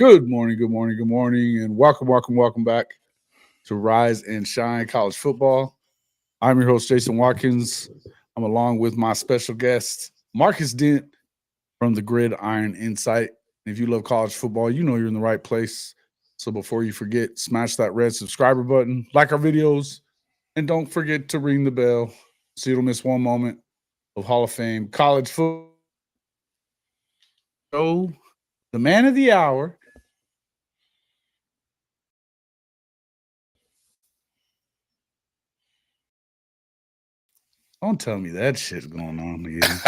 Good morning, good morning, good morning, and welcome back to Rise and Shine College Football. I'm your host, Jason Watkins. I'm along with my special guest, Marcus Dent from the Gridiron Insight. If you love college football, you know you're in the right place. So before you forget, smash that red subscriber button, like our videos, and don't forget to ring the bell so you don't miss one moment of Hall of Fame college football. So, the man of the hour. Don't tell me that shit's going on again.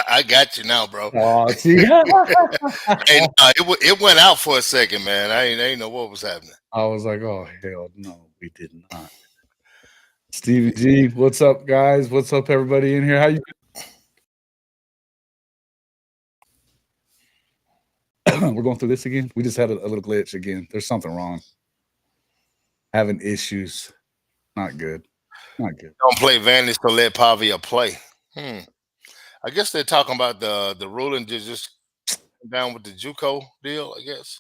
I got you now, bro. Oh, see, Hey, it went out for a second, man. I ain't know what was happening. I was like, oh hell no, we did not. Stevie G, what's up, guys? What's up, everybody in here? How you? We're going through this again. We just had a little glitch again. There's something wrong. Having issues. Not good. Not good. Don't play Vanity, so let Pavia play. I guess they're talking about the ruling just down with the JUCO deal. I guess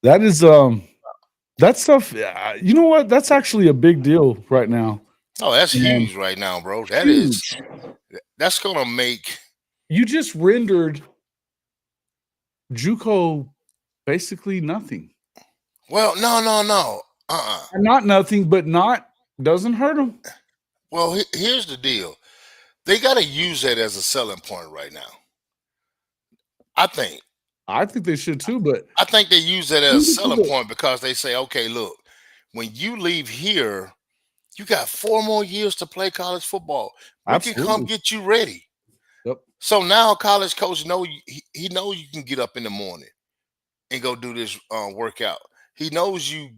That is that stuff. You know what? That's actually a big deal right now. Oh, that's Man, huge right now, bro. huge. That's gonna make You just rendered JUCO basically nothing. well, no. Not nothing, but not doesn't hurt them. Well, here's the deal. They got to use that as a selling point right now. I think they should too, but I think they use that as a selling point because they say, okay, look, when you leave here, you got 4 more years to play college football. We can come get you ready. Yep. So now a college coach he knows you can get up in the morning and go do this workout. He knows you're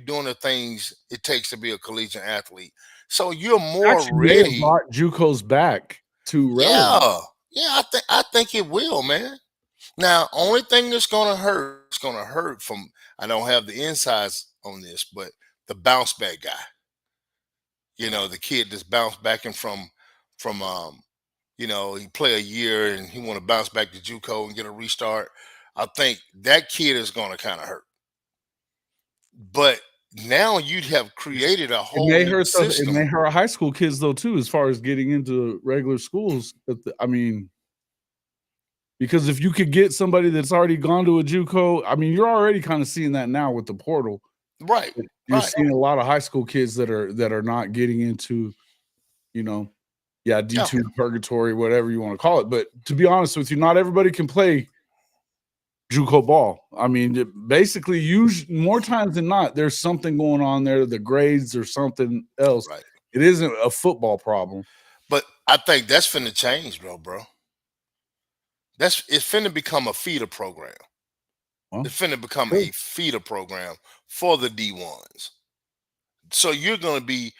doing the things it takes to be a collegiate athlete. So you're more ready. Brought JUCOs back to relevant. Yeah. I think it will, man. Now, only thing that's gonna hurt from I don't have the insides on this, but the bounce back guy. The kid that's bounced back and from he play a year and he want to bounce back to JUCO and get a restart. I think that kid is gonna kind of hurt. But now you'd have created a whole new system. It may hurt high school kids though too, as far as getting into regular schools. I mean, because if you could get somebody that's already gone to a JUCO, I mean, you're already kind of seeing that now with the portal, right? You're seeing a lot of high school kids that are not getting into, D2 purgatory, whatever you want to call it. But to be honest with you, not everybody can play JUCO ball. I mean, basically, more times than not, there's something going on there. The grades or something else. Right. It isn't a football problem. But I think that's finna change, bro. It's finna become a feeder program. It's finna become a feeder program for the D1s. So you're gonna be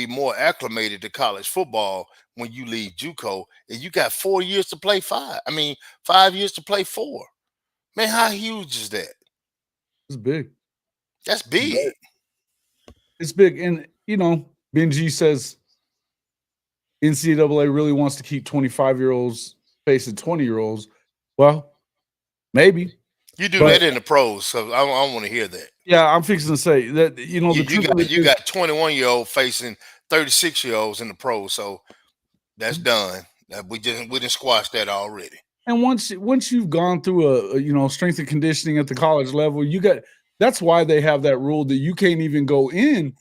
more acclimated to college football when you leave JUCO, and you got 4 years to play 5. 5 years to play 4. Man, how huge is that? It's big. That's big. It's big. And, Benji says NCAA really wants to keep 25-year-olds facing 20-year-olds. Well, maybe. You do that in the pros, so I want to hear that. Yeah, I'm fixing to say that, you got 21-year-old facing 36-year-olds in the pros, so that's done. We didn't squash that already. And once you've gone through a strength and conditioning at the college level, that's why they have that rule that you can't even go in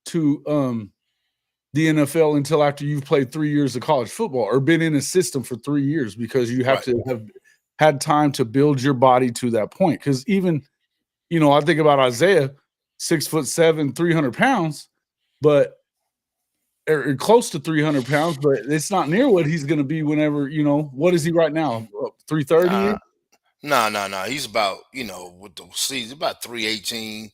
to the NFL until after you've played 3 years of college football or been in a system for 3 years, because you have to have had time to build your body to that point. Because even, I think about Isaiah, 6'7", 300 pounds, but or close to 300 pounds, but it's not near what he's going to be whenever, what is he right now? 330? No. He's about, with the season, about 318,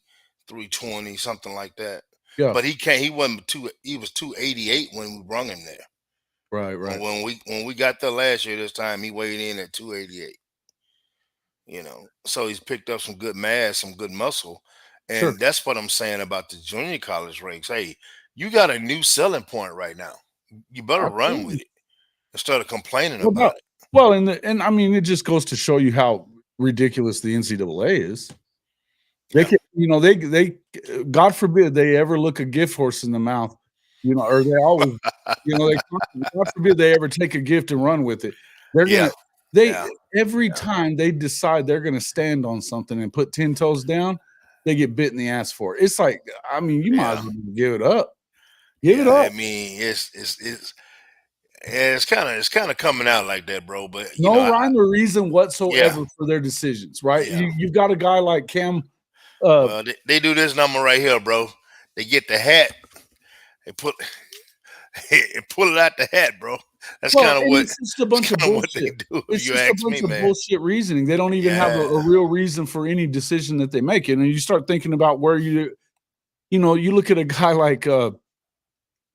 320, something like that. Yeah. But he wasn't he was 288 when we brung him there. Right. When we got there last year, this time he weighed in at 288. So he's picked up some good mass, some good muscle. And that's what I'm saying about the junior college ranks. Hey, you got a new selling point right now. You better run with it instead of complaining about it. Well, and I mean, it just goes to show you how ridiculous the NCAA is. They Yeah. can, they God forbid they ever look a gift horse in the mouth, or they always, they God forbid they ever take a gift and run with it. They're Yeah. gonna they Yeah. every Yeah. time they decide they're gonna stand on something and put 10 toes down, they get bit in the ass for it. It's like, I mean, you might as Yeah. well give it up. Give it Yeah. up. I mean, it's kind of coming out like that, bro. But No rhyme or reason yeah, whatsoever for their decisions, right? yeah. You've got a guy like Cam. Well, they do this number right here, bro. They get the hat and put and pull it out the hat, bro. That's Well, kind of and what it's just a it's bunch of kind of what they bullshit. do. If It's you just a ask me, bunch of man. bullshit reasoning. They don't even have a Yeah. real reason for any decision that they make. And then you start thinking about where you look at a guy like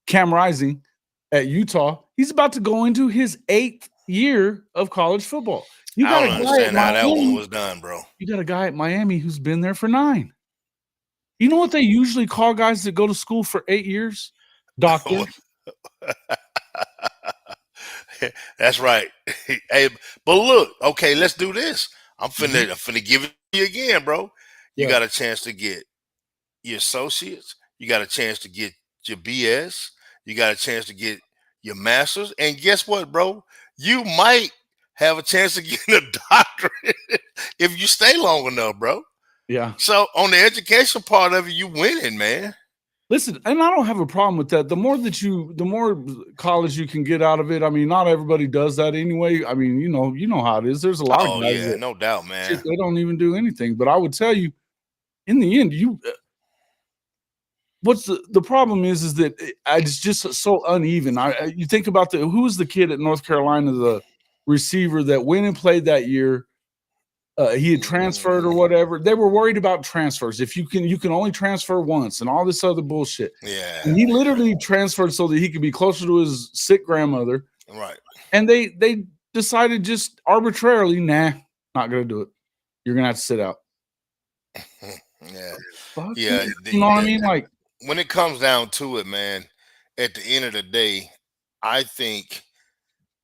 Cam Rising at Utah. He's about to go into his 8th year of college football. You I got a don't guy at understand how that one Miami. was done, bro. You got a guy at Miami who's been there for 9. You know what they usually call guys that go to school for 8 years? Doctor. That's right. Hey, but look, okay, let's do this. I'm Mhm. finna give it to you again, bro. You Yeah. got a chance to get your associates. You got a chance to get your BS. You got a chance to get your masters. And guess what, bro? You might have a chance to get a doctorate if you stay long enough, bro. Yeah. So on the education part of it, you winning, man. Listen, and I don't have a problem with that. The more college you can get out of it. I mean, not everybody does that anyway. I mean, you know how it is. There's a lot of Oh guys yeah, that no doubt, shit, man. they don't even do anything. But I would tell you, in the end, what's the problem is that it's just so uneven. You think about who was the kid at North Carolina, the receiver that went and played that year. He had transferred or Mm, whatever. They were worried about transfers. If you can only transfer once and all this other bullshit. And yeah, he literally transferred so that he could be closer to his sick grandmother. right. And they decided just arbitrarily, nah, not gonna do it. You're gonna have to sit out. Yeah, Fuck you. yeah. You know what I mean? Like, When it comes down to it, man, at the end of the day, I think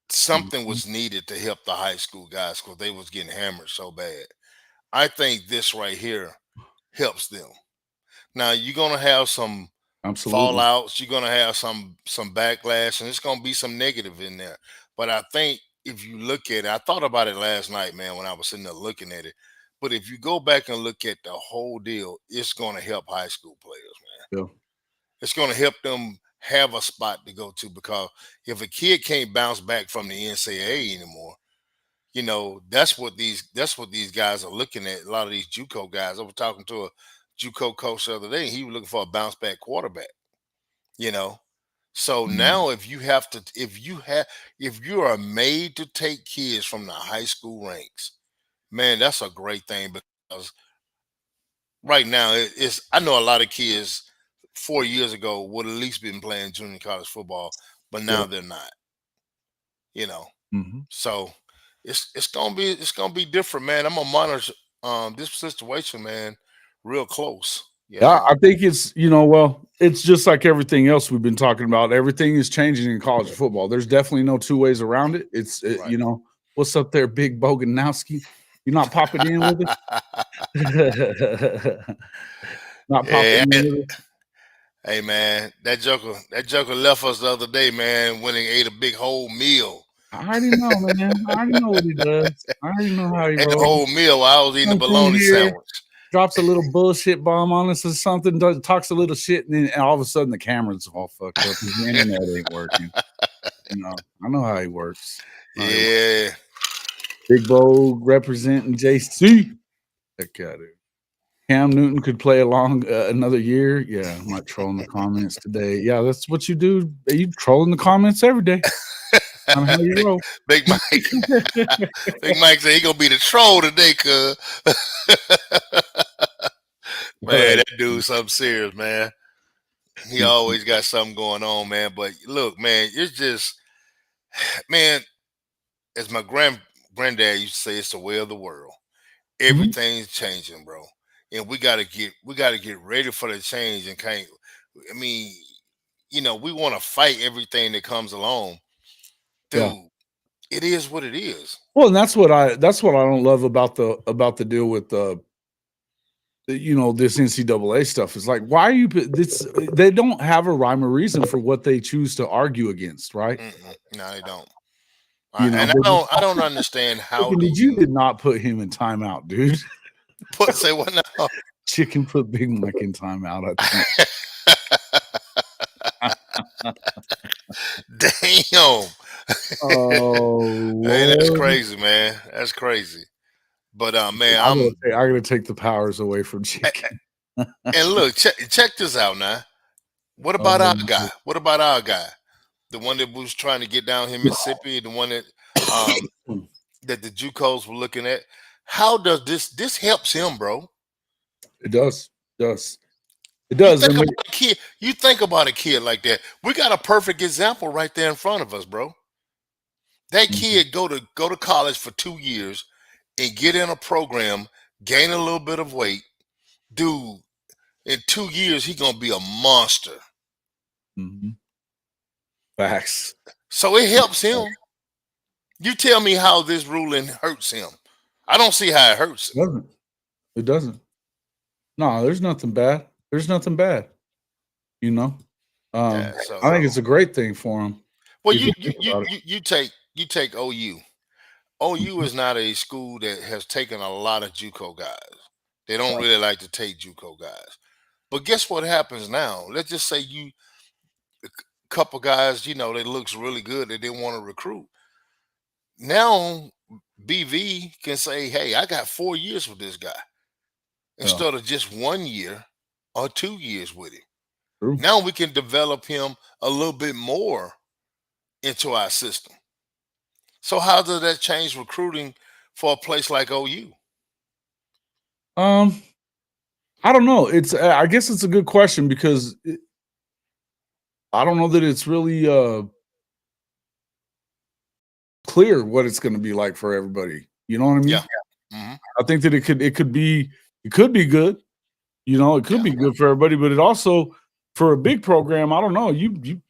something mhm, was needed to help the high school guys because they was getting hammered so bad. I think this right here helps them. Now you're gonna have some absolutely. fallouts, you're gonna have some backlash, and it's gonna be some negative in there. But I think if you look at it, I thought about it last night, man, when I was sitting there looking at it. But if you go back and look at the whole deal, it's gonna help high school players, man. Yeah. It's going to help them have a spot to go to because if a kid can't bounce back from the NCAA anymore, that's what these guys are looking at. A lot of these JUCO guys. I was talking to a JUCO coach the other day. And he was looking for a bounce back quarterback. You know, so Mhm. now if you are made to take kids from the high school ranks, man, that's a great thing because right now it's I know a lot of kids 4 years ago would at least been playing junior college football, but Yeah. now they're not. You know, Mhm. so it's gonna be different, man. I'm gonna monitor this situation, man, real close. You Yeah, know, I think it's, it's just like everything else we've been talking about. Everything is changing in college football. There's definitely no two ways around it. right? What's up there, big Boganowski? You're not popping in with us? Not popping Yeah. in with us? Hey, man, that joker left us the other day, man. When he ate a big whole meal, I already know, man. I already know what he does. I already know how he ate a rolls. whole meal while I was eating a Comes in bologna here, sandwich. drops a little bullshit bomb on us or something, talks a little shit, and all of a sudden the camera's all fucked up. His internet ain't working. I know how he works. I know how he works. Yeah. Big Bo representing JC. Heck yeah, dude. Cam Newton could play along another year. Yeah, I'm not trolling the comments today. Yeah, that's what you do. You trolling the comments every day. On how you big, roll. big Mike. Big Mike said he gonna be the troll today, cuz. Man, Right. that dude's something serious, man. He always got something going on, man. But look, man, it's just, man, as my granddad used to say, it's the way of the world. Mhm. Everything's changing, bro. And we gotta get ready for the change and can't I mean, we want to fight everything that comes along. Yeah. Dude, It is what it is. Well, and that's what I don't love about the deal with this NCAA stuff. Is like, why are you this? They don't have a rhyme or reason for what they choose to argue against, right? No, they don't. And I don't understand how do you you did not put him in timeout, dude. say what now? Chicken put Big Mike in timeout, I think. Damn. Oh, Hey, that's Lord. crazy, man. That's crazy. But man, I'm gonna take the powers away from Chicken. and look, check this out now. What about our guy? What about our guy? The one that was trying to get down here in Mississippi, the one that that the JUCOs were looking at. How does this helps him, bro? It does. It does. You think about a kid like that. We got a perfect example right there in front of us, bro. That kid go to college for 2 years and get in a program, gain a little bit of weight. Dude, in 2 years, he gonna be a monster. Facts. So it helps him. You tell me how this ruling hurts him. I don't see how it hurts him. It doesn't. No, there's nothing bad. I think it's a great thing for him. Well, you take OU. OU is not a school that has taken a lot of JUCO guys. They don't really like to take JUCO guys. But guess what happens now? Let's just say a couple guys, that looks really good that they want to recruit. Now BV can say, hey, I got 4 years with this guy instead of just 1 year or 2 years with him. True. Now we can develop him a little bit more into our system. So how does that change recruiting for a place like OU? I don't know. I guess it's a good question because I don't know that it's really clear what it's going to be like for everybody. You know what I mean? Yeah. Mm-hmm. I think that it could be good. It could be good for everybody, but it also for a big program, I don't know. You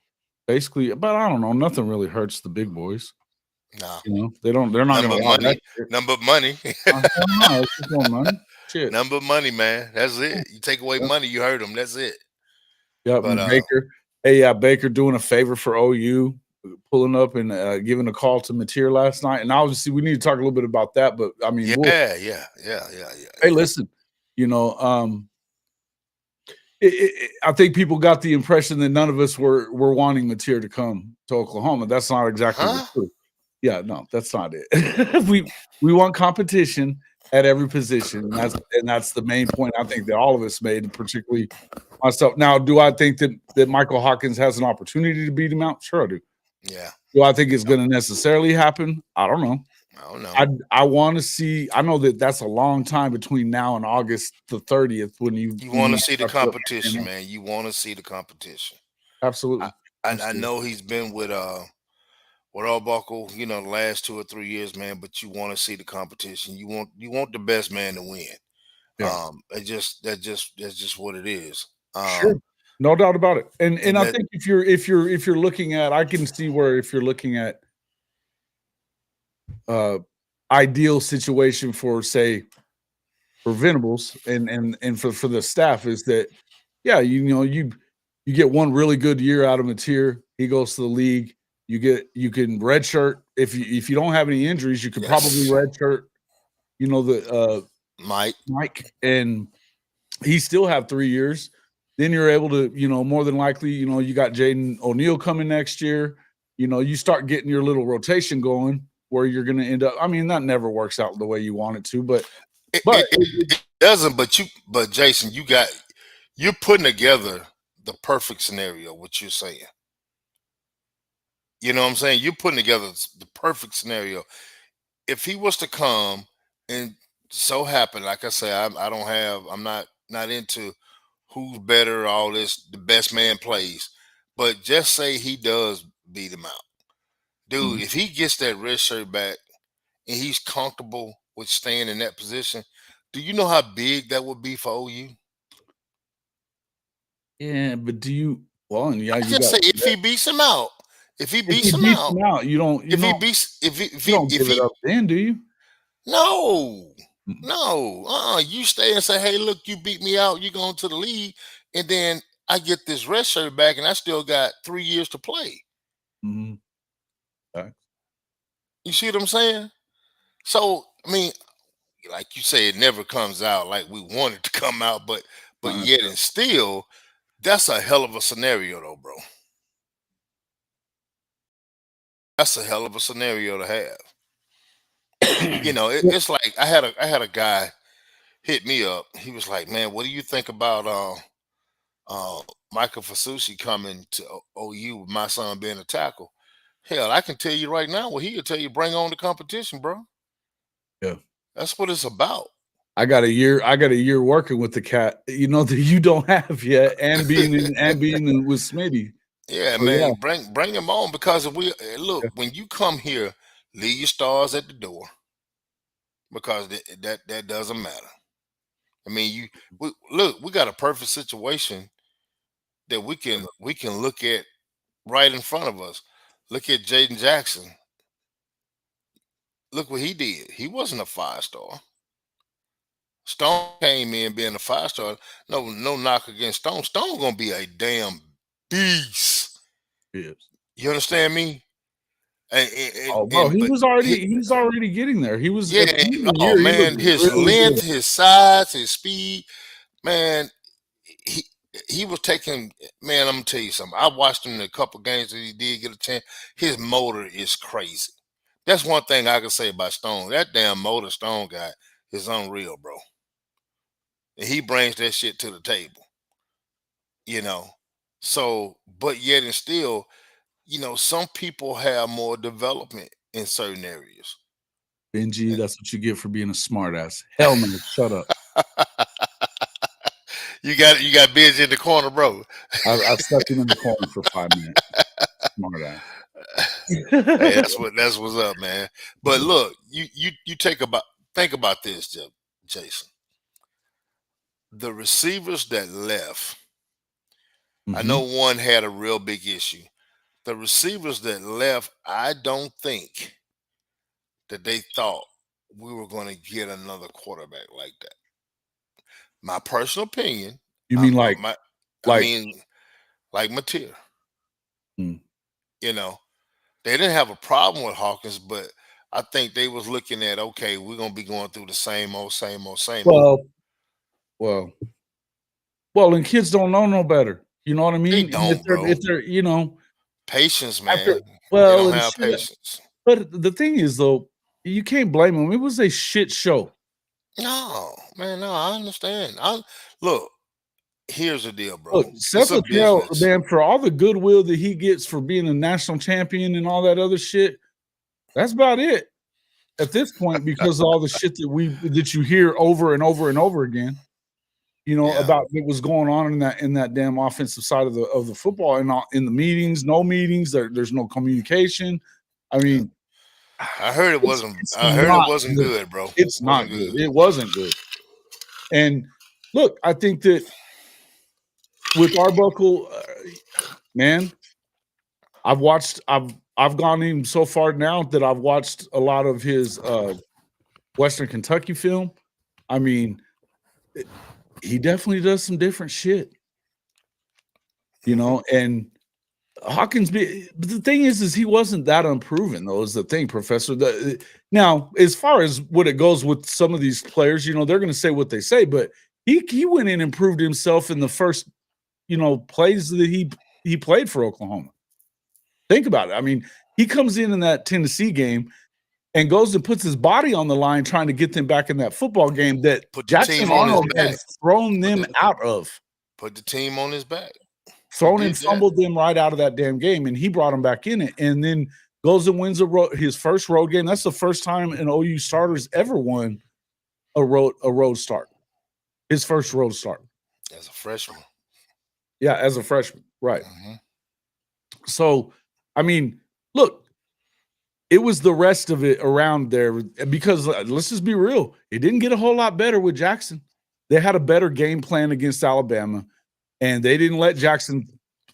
basically, but I don't know. Nothing really hurts the big boys. No, they're not going to money. Number money. It's just more money. Shit. Number money, man. That's it. You take away money, you hurt them. That's it. Yeah, but Baker. Hey, Baker doing a favor for OU, pulling up and giving a call to Mateer last night. And obviously, we need to talk a little bit about that. But I mean, yeah. Hey, listen, I think people got the impression that none of us were wanting Mateer to come to Oklahoma. That's not exactly the truth. Yeah, no, that's not it. we want competition at every position. And that's the main point I think that all of us made, particularly myself. Now, do I think that Michael Hawkins has an opportunity to beat him out? Sure, I do. Yeah. Do I think it's going to necessarily happen? I don't know. I want to see. I know that that's a long time between now and August the 30th when you want to see the competition, man. You want to see the competition. Absolutely. I know he's been with Arbuckle, the last 2 or 3 years, man. But you want to see the competition. You want the best man to win. Yeah. That's just what it is. Sure. No doubt about it. And I think if you're looking at, I can see where if you're looking at ideal situation for say for Venables and for the staff is that you get one really good year out of Mateer. He goes to the league. You can redshirt if you don't have any injuries. You could probably redshirt. The Mike, and he still have 3 years. Then you're able to more than likely you got Jaden O'Neal coming next year. You start getting your little rotation going where you're going to end up. I mean, that never works out the way you want it to, but it doesn't. But Jason, you're putting together the perfect scenario. What you're saying, you know what I'm saying? You're putting together the perfect scenario. If he was to come and so happen, like I say, I'm not into who's better, all this, the best man plays, but just say he does beat him out, dude. If he gets that red shirt back and he's comfortable with staying in that position, do you know how big that would be for OU? Yeah, but do you? Well, and I just say if he beats him out, If he If beats he him beats out, him out, you don't if he beats, you don't give it up then, do you? no, Mm-mm. no, you stay and say, hey, look, you beat me out, you going to the league, and then I get this red shirt back, and I still got 3 years to play. Mhm. Okay. You see what I'm saying? So, I mean, like you say, it never comes out like we want it to come out, but yet and still, that's a hell of a scenario, though, bro. That's a hell of a scenario to have. You know, it's like I had a guy hit me up. He was like, "Man, what do you think about Michael Fasucci coming to OU with my son being a tackle?" Hell, I can tell you right now what he'll tell you: bring on the competition, bro. Yeah. That's what it's about. I got a year working with the cat, you know, that you don't have yet, and being with Smitty. Yeah, So yeah. man, bring him on because if we look Yeah. when you come here, leave your stars at the door because that doesn't matter. I mean, we got a perfect situation that we can look at right in front of us. Look at Jaden Jackson. Look what he did. He wasn't a 5-star. Stone came in being a 5-star. No knock against Stone. Stone gonna be a damn beast. Yes. You understand me? Oh, bro, But he's already getting there. He was yeah, at the end of the oh year, he man, looked his really good. length, his size, his speed, man, he he was taking, man, I'm gonna tell you something. I watched him in a couple games that he did get a chance. His motor is crazy. That's one thing I can say about Stone. That damn motor Stone guy is unreal, bro. And he brings that shit to the table, you know. So, but yet and still, some people have more development in certain areas. Benji, that's what you get for being a smartass. Hell no, shut up. You got Biz in the corner, bro. I stuck him in the corner for 5 minutes. Smartass. Hey, that's what's up, man. But look, you think about this, Jason. The receivers that left, I know Mhm. one had a real big issue. The receivers that left, I don't think that they thought we were going to get another quarterback like that. My personal opinion, You mean I like mean, like Mateer, mm. you know, they didn't have a problem with Hawkins, but I think they was looking at, okay, we're gonna be going through the same old, same old, same old. Well, well, and kids don't know no better. You know what I They mean? And don't, bro. if they're, you know, Patience, after man. They well, don't and have shit. patience. But the thing is, though, you can't blame them. It was a shit show. No, man, no, I understand. Look, here's the deal, bro. Look, It's Seth a Littell, business. man, for all the goodwill that he gets for being a national champion and all that other shit, that's about it at this point because of all the shit that you hear over and over and over again. Yeah. About what was going on in that damn offensive side of the football and in the meetings, no meetings, there's no communication. I Yeah. mean, I heard it wasn't. it's I heard it not wasn't good. good, bro. It's Wasn't not good. good. It wasn't good. And look, I think that with Arbuckle, man, I've gone even so far now that I've watched a lot of his Western Kentucky film. I mean, he definitely does some different shit, and Hawkins. But the thing is he wasn't that unproven, though. Is the thing, Professor. Now, as far as what it goes with some of these players, they're going to say what they say, but he went in and proved himself in the first, plays that he played for Oklahoma. Think about it. I mean, he comes in that Tennessee game and goes and puts his body on the line trying to get them back in that football game that Put the Jackson team on his Arnold had back. thrown them out of. Put the team on his back. Thrown and fumbled them right out of that damn game, and he brought them back in it, and then goes and wins his first road game. That's the first time an OU starter's ever won a road start. His first road start. As a freshman. Yeah, as a freshman. Right. Mm-hmm. So, I mean, look, it was the rest of it around there because let's just be real. It didn't get a whole lot better with Jackson. They had a better game plan against Alabama, and they didn't let Jackson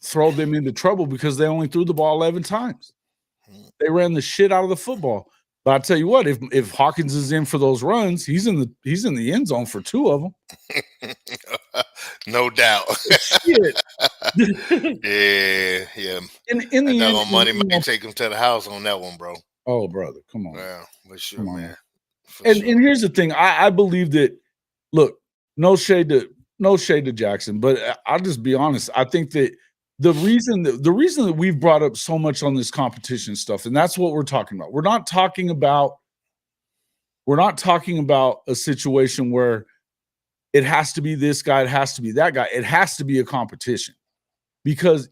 throw them into trouble because they only threw the ball 11 times. They ran the shit out of the football. But I tell you what, if Hawkins is in for those runs, he's in the end zone for 2 of them. No doubt. Shit. yeah. In the end, money might take him to the house on that one, bro. Oh, brother, come on. Yeah, for sure, man. And here's the thing. I believe that. Look, no shade to Jackson, but I'll just be honest. I think that the reason that we've brought up so much on this competition stuff, and that's what we're talking about. We're not talking about a situation where it has to be this guy, it has to be that guy. It has to be a competition. Because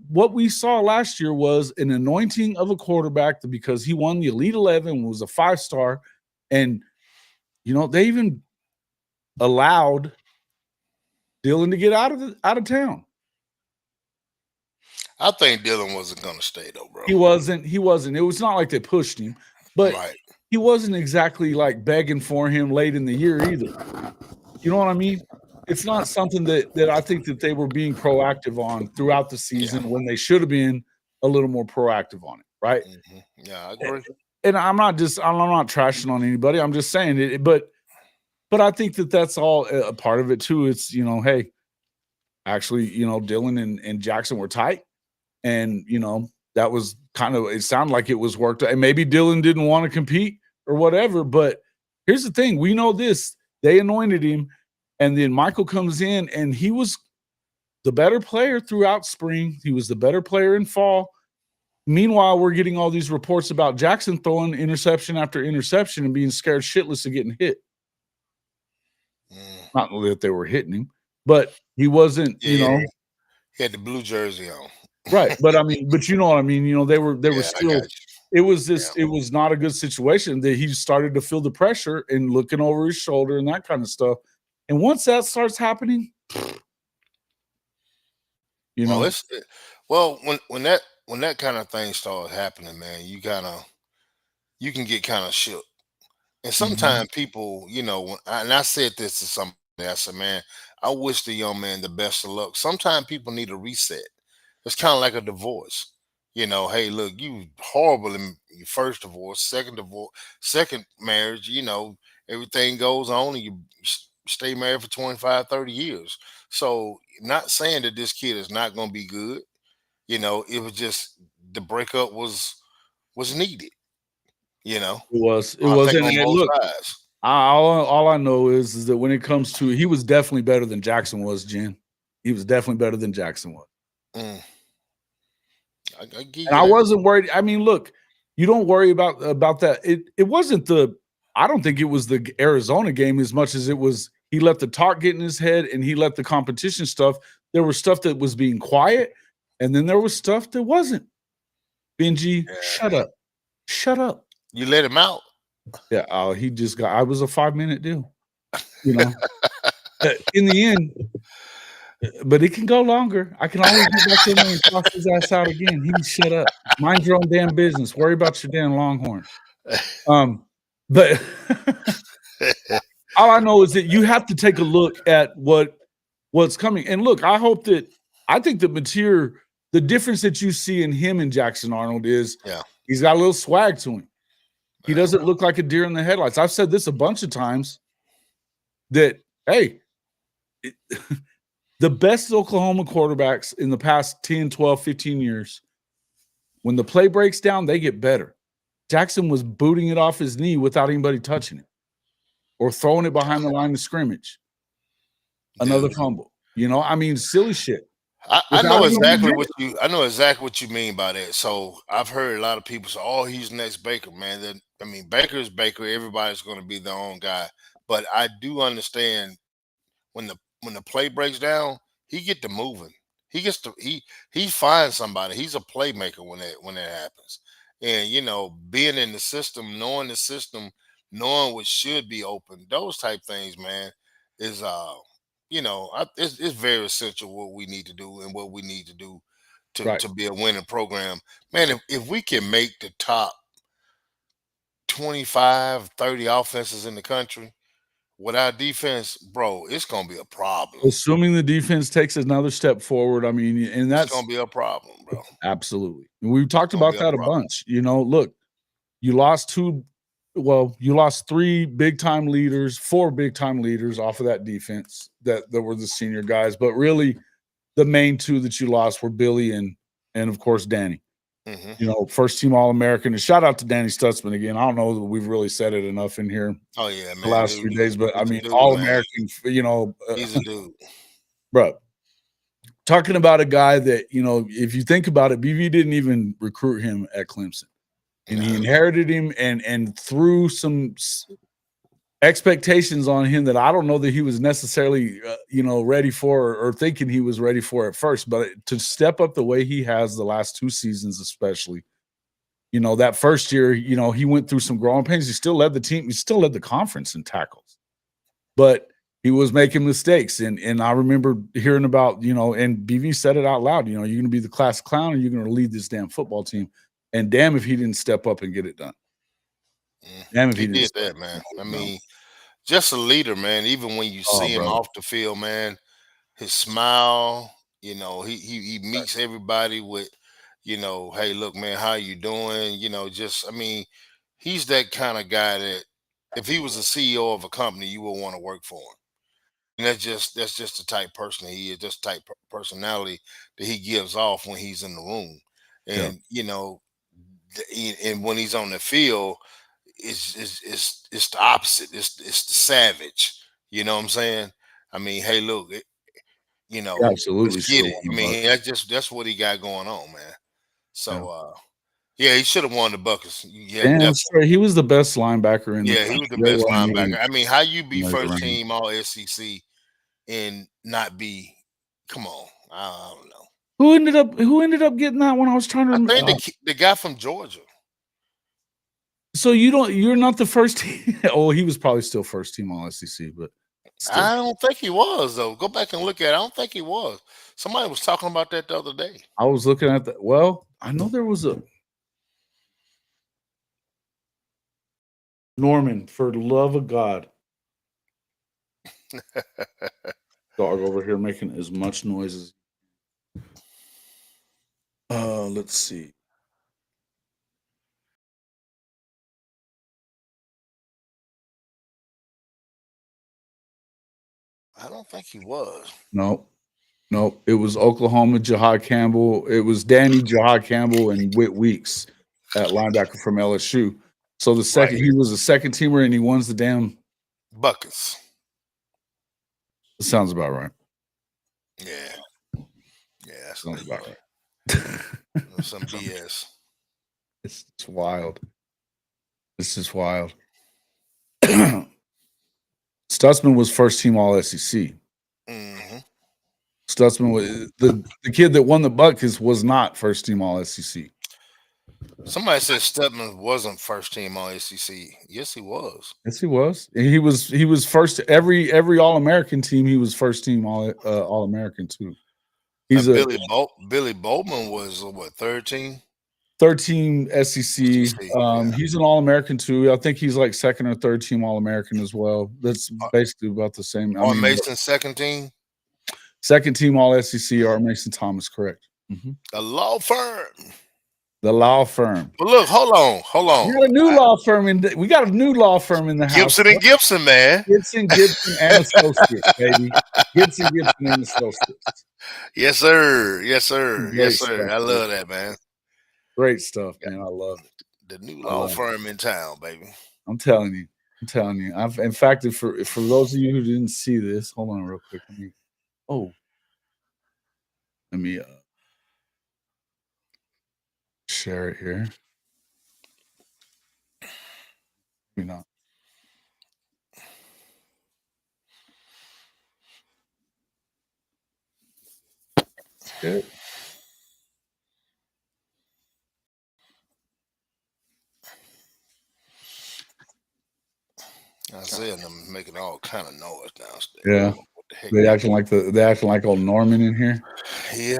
what we saw last year was an anointing of a quarterback because he won the Elite 11, was a 5-star, and they even allowed Dylan to get out of town. I think Dylan wasn't going to stay though, bro. He wasn't. It was not like they pushed him, but he wasn't exactly like begging for him late in the year either. You know what I mean? It's not something that I think that they were being proactive on throughout the season when they should have been a little more proactive on it, right? Mm-hmm. Yeah, I agree. And I'm not trashing on anybody. I'm just saying it, but I think that that's all a part of it too. It's hey, actually, Dylan and Jackson were tight, and that was kind of, it sounded like it was worked out. And maybe Dylan didn't want to compete or whatever. But here's the thing: we know this. They anointed him. And then Michael comes in, and he was the better player throughout spring. He was the better player in fall. Meanwhile, we're getting all these reports about Jackson throwing interception after interception and being scared shitless of getting hit. Not that they were hitting him, but he wasn't, He had the blue jersey on. Right. But I mean, you know what I mean? They were still, it was not a good situation that he started to feel the pressure and looking over his shoulder and that kind of stuff. And once that starts happening, when that kind of thing starts happening, man, you can get kind of shook. And sometimes people, and I said this to somebody, I said, man, I wish the young man the best of luck. Sometimes people need a reset. It's kind of like a divorce. Hey, look, you horrible in your first divorce, second marriage, everything goes on and you stay married for 25, 30 years. So not saying that this kid is not going to be good. It was just the breakup was needed. It was. And look, all I know is that when it comes to, he was definitely better than Jackson was, Jen. He was definitely better than Jackson was. I wasn't worried. I mean, look, you don't worry about that. It wasn't I don't think it was the Arizona game as much as it was he let the talk get in his head and he let the competition stuff. There was stuff that was being quiet, and then there was stuff that wasn't. Benji, shut up. Shut up. You let him out. Yeah. Oh, he just got, I was a 5-minute deal. In the end, but it can go longer. I can always get back in there and toss his ass out again. He can shut up. Mind your own damn business. Worry about your damn Longhorn. But all I know is that you have to take a look at what's coming. And look, I think the difference that you see in him and Jackson Arnold is he's got a little swag to him. He doesn't look like a deer in the headlights. I've said this a bunch of times that, hey, the best Oklahoma quarterbacks in the past 10, 12, 15 years, when the play breaks down, they get better. Jackson was booting it off his knee without anybody touching it or throwing it behind the line of scrimmage. Another fumble. I mean, silly shit. I know exactly what you mean by that. So I've heard a lot of people say, "Oh, he's next Baker, man." Baker is Baker. Everybody's going to be their own guy. But I do understand when the play breaks down, he get to moving. He gets to he finds somebody. He's a playmaker when that happens. And being in the system, knowing what should be open, those type things, man, is it's very essential what we need to do and what we need to do to be a winning program. Man, if we can make the top 25, 30 offenses in the country, with our defense, bro, it's gonna be a problem. Assuming the defense takes another step forward, I mean, and It's that's gonna be a problem, bro. absolutely. We've talked It's gonna be about a that a problem. bunch. Look, you lost you lost 3 big time leaders, 4 big time leaders off of that defense that were the senior guys, but really the main 2 that you lost were Billy and of course Danny. First team All-American. And shout out to Danny Stutzman again. I don't know that we've really said it enough in here. Oh yeah, man. The last few days, but I mean, All-American. He's a dude, bro. Talking about a guy that if you think about it, BV didn't even recruit him at Clemson, and he inherited him and threw some expectations on him that I don't know that he was necessarily ready for or thinking he was ready for at first, but to step up the way he has the last 2 seasons, especially, that first year, he went through some growing pains. He still led the team. He still led the conference in tackles, but he was making mistakes. And I remember hearing about, and BV said it out loud, you're going to be the class clown and you're going to lead this damn football team. And damn if he didn't step up and get it done. Damn if he did that, man. I mean, just a leader, man. Even when you see him off the field, man, his smile, he meets everybody with, hey, look, man, how you doing? He's that kind of guy that if he was a CEO of a company, you would want to work for him. And that's just the type person he is, just type personality that he gives off when he's in the room. And and when he's on the field, it's the opposite. It's the savage. You know what I'm saying? I mean, hey, look, absolutely. Let's get it. I mean, that's what he got going on, man. So he should have won the Buckets. Damn straight. He was the best linebacker in the he was the best linebacker. I mean, how you be first team All SEC and not be? Come on, I don't know. Who ended up getting that one? I was trying to. I think the guy from Georgia. So you're not the first team. Oh, he was probably still first team All SEC, but still. I don't think he was though. Go back and look at it. I don't think he was. Somebody was talking about that the other day. I was looking at that. Well, I know there was a Norman, for the love of God. Dog over here making as much noise as. Let's see. I don't think he was. No. It was Oklahoma, Jahad Campbell. It was Danny, Jahad Campbell, and Whit Weeks at linebacker from LSU. So the second he was a second teamer and he won the damn Buckets. That sounds about right. Yeah, that sounds about right. Some BS. It's wild. This is wild. Stutzman was first team All SEC. Mm-hmm. Stutzman was the kid that won the Buckets was not first team All SEC. Somebody said Stutzman wasn't first team All SEC. Yes, he was. Yes, he was. He was first every All American team. He was first team All American too. He's Billy Bowman was what, third team? Third team SEC. He's an All American too. I think he's like second or third team All American as well. That's basically about the same. Art Mason second team. Second team All SEC. Art Mason Thomas, correct. Mm-hmm. The law firm. The law firm. But look, hold on. We got a new law firm in the house. Gibson and Gibson, man. Gibson and Associates, baby. Gibson and Associates. Yes, sir. I love that, man. Great stuff, man. I love it. The new law firm in town, baby. I'm telling you. In fact, for those of you who didn't see this, hold on real quick. Let me share it here. Maybe not. Good. I said them making all kind of noise downstairs. Yeah. What the heck? They acting like old Norman in here. Yeah.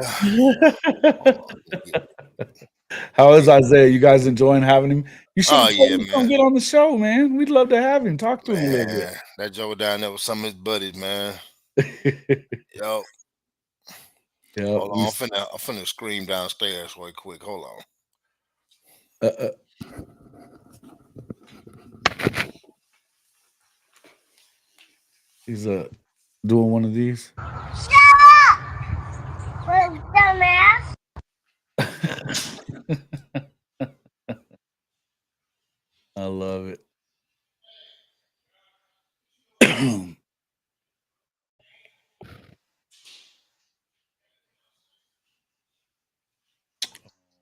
How is Isaiah? You guys enjoying having him? You should Oh have yeah, come man. get on the show, man. We'd love to have him. Talk to him a little bit. Man, that Joe down there with some of his buddies, man. Yo, Yeah. hold on. I'm finna scream downstairs right quick. Hold on. He's doing one of these. Shut up! Dumbass. I love it.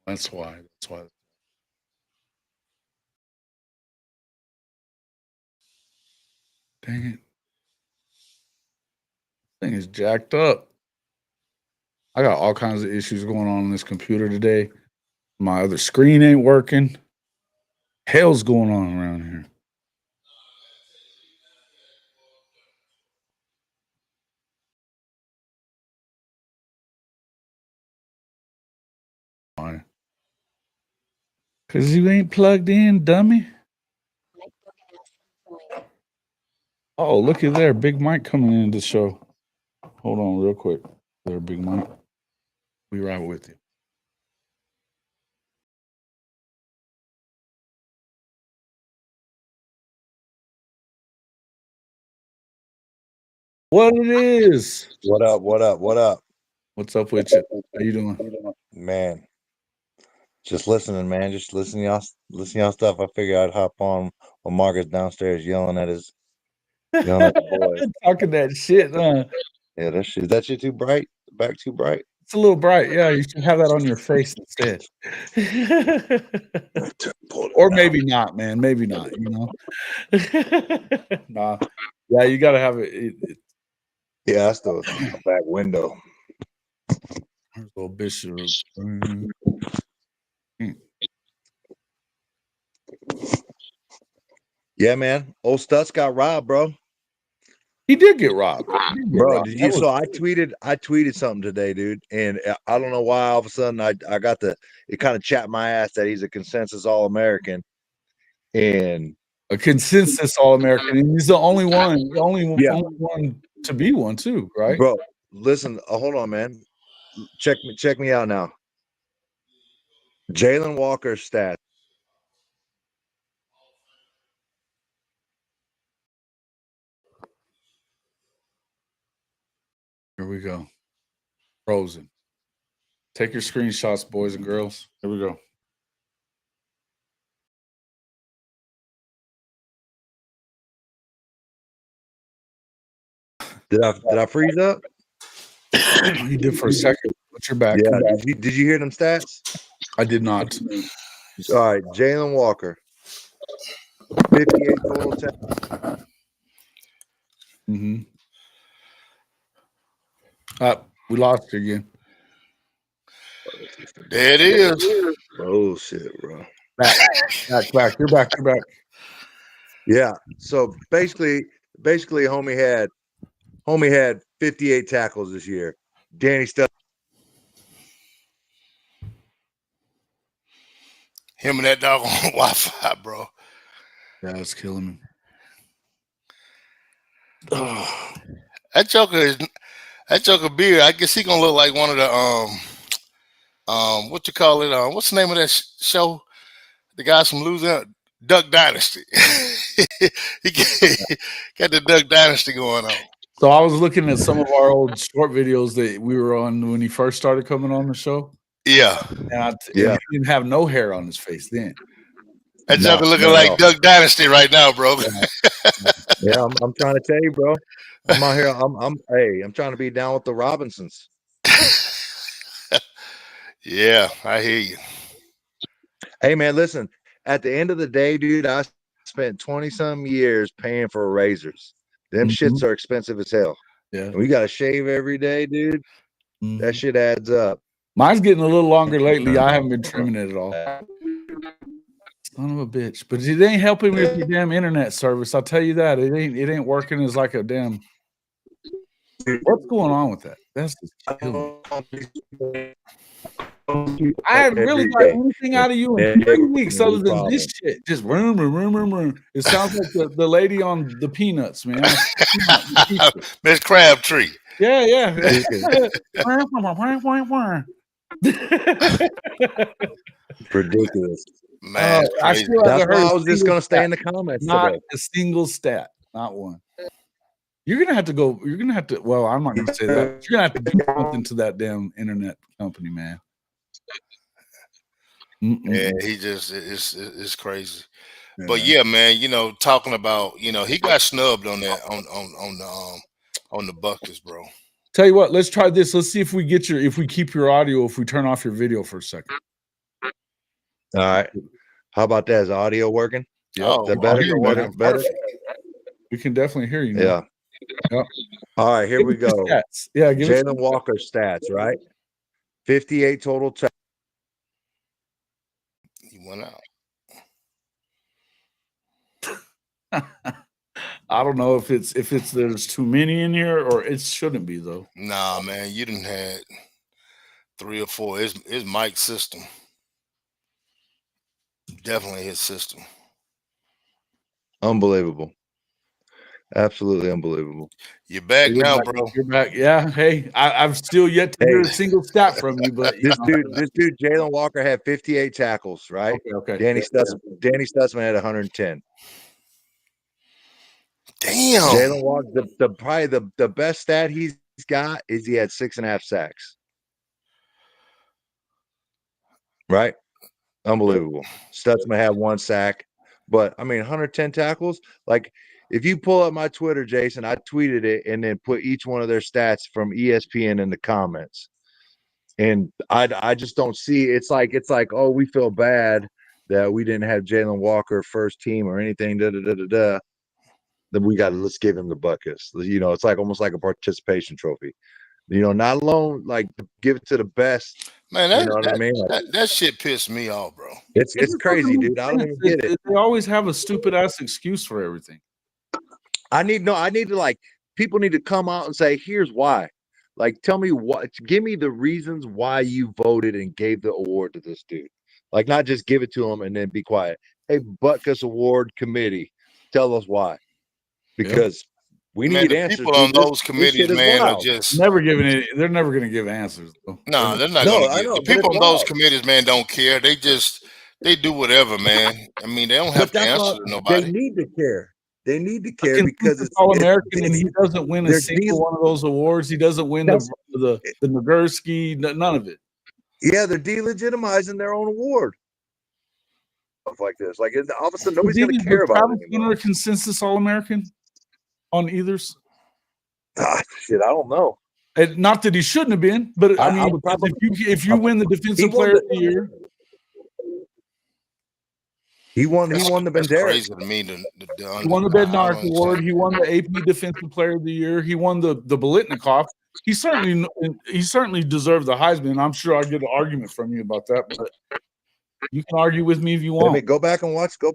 That's why. Dang it. This thing is jacked up. I got all kinds of issues going on this computer today. My other screen ain't working. Hell's going on around here. Why? Because you ain't plugged in, dummy. Oh, looky there. Big Mike coming into the show. Hold on real quick. There, Big Mike. We right with you. What it is? What up? What up? What up? What's up with you? How you doing? Man, just listening, man. Just listening y'all stuff. I figured I'd hop on when Marcus downstairs yelling at the boys. Talking that shit, huh? Yeah, that shit too bright. The back too bright. It's a little bright. Yeah, you should have that on your face instead. Or maybe not, man. Maybe not, you know. Nah. Yeah, you gotta have it. Yeah, that's the back window. There's a little bishop. Yeah, man. Old Stutz got robbed, bro. He did get robbed. Bro, did you? So I tweeted something today, dude, and I don't know why all of a sudden I got it kind of chapped my ass that he's a consensus All-American, and a consensus All-American, and he's the only one, only one to be one too, right? Bro, listen, hold on, man. Check me out now. Jalen Walker's stats. Here we go. Frozen. Take your screenshots, boys and girls. Here we go. Did I freeze up? You did for a second, but you're back. Yeah. Did you hear them stats? I did not. All right, Jalen Walker, 58 total tackles. Mm-hmm. We lost you again. There it is. Oh shit, bro. Back. You're back. Yeah. So basically, homie had 58 tackles this year. Danny Stubb. Him and that dog on Wi-Fi, bro. Yeah, it's killing me. That Joker beard. I guess he gonna look like one of the what you call it? What's the name of that show? The guys from Louisiana, Duck Dynasty. he got the Duck Dynasty going on. So I was looking at some of our old short videos that we were on when he first started coming on the show. Yeah. And he didn't have no hair on his face then. That Joker looking like Duck Dynasty right now, bro. Yeah, I'm trying to tell you, bro. I'm out here. I'm trying to be down with the Robinsons. Yeah, I hear you. Hey, man, listen. At the end of the day, dude, I spent 20-some years paying for razors. Them shits are expensive as hell. Yeah, and we got to shave every day, dude. That shit adds up. Mine's getting a little longer lately. I haven't been trimming it at all. Son of a bitch. But it ain't helping with your damn internet service. I'll tell you that. It ain't working as like a damn. What's going on with that? That's just killing me. I haven't really got anything out of you in 3 weeks other than this shit. Just vroom, vroom, vroom, vroom, vroom. It sounds like the lady on the Peanuts, man. Miss Crabtree. Yeah, yeah. Ridiculous. Man, that's why I was just gonna stay in the comments. Not a single stat, not one. You're gonna have to go. You're gonna have to. Well, I'm not gonna say that. You're gonna have to do something to that damn internet company, man. Yeah, he just it's crazy. Yeah. But yeah, man, you know, talking about, you know, he got snubbed on that on the buckets, bro. Tell you what, let's try this. Let's see if we get if we keep your audio, if we turn off your video for a second. All right. How about that? Is the audio working? Yeah. Oh, better. We can definitely hear you now. Yeah. Yep. All right, here we go. Stats. Yeah, Jalen Walker stats, right? 58 total tackles. He went out. I don't know if it's there's too many in here or it shouldn't be though. Nah, man, you done had 3 or 4. It's Mike's system. Definitely his system. Unbelievable. Absolutely unbelievable. You're back now, bro. You're back. Yeah. Hey, I've still yet to hear a single stat from you, but this dude, Jalen Walker had 58 tackles, right? Okay. Danny Stutzman had 110. Damn. Jalen Walker, probably the best stat he's got is he had 6.5 sacks. Right? Unbelievable. Stutzman had 1 sack, but I mean 110 tackles. Like, if you pull up my Twitter, Jason, I tweeted it and then put each one of their stats from ESPN in the comments. And I just don't see it's like, oh, we feel bad that we didn't have Jalen Walker first team or anything. Then let's give him the buckets. You know, it's like almost like a participation trophy. You know, not alone like give it to the best. Man, you know what I mean? That shit pissed me off, bro. It's crazy, dude. I don't even get it. They always have a stupid ass excuse for everything. I need to, like, people need to come out and say, here's why. Like, tell me give me the reasons why you voted and gave the award to this dude. Like, not just give it to him and then be quiet. Hey, Butkus Award Committee, tell us why. Because we need answers. People on those committees, man, are just never giving it. They're never going to give answers. No, they're not. The people on those committees, man, don't care. They do whatever, man. I mean, they don't have to answer to nobody. They need to care. They need to care because it's All-American, and he doesn't win a single one of those awards. He doesn't win the Nagurski, none of it. Yeah, they're delegitimizing their own award. Stuff like this, like all of a sudden, nobody's going to care about it anymore. A consensus All-American on either's? Shit, I don't know. And not that he shouldn't have been, but I mean, if you win the Defensive Player of the Year. He won the Bednarik. Crazy to me. He won the Bednarik Award. He won the AP Defensive Player of the Year. He won the Biletnikoff. He certainly deserved the Heisman. I'm sure I'll get an argument from you about that, but you can argue with me if you want. Go back and watch it. Go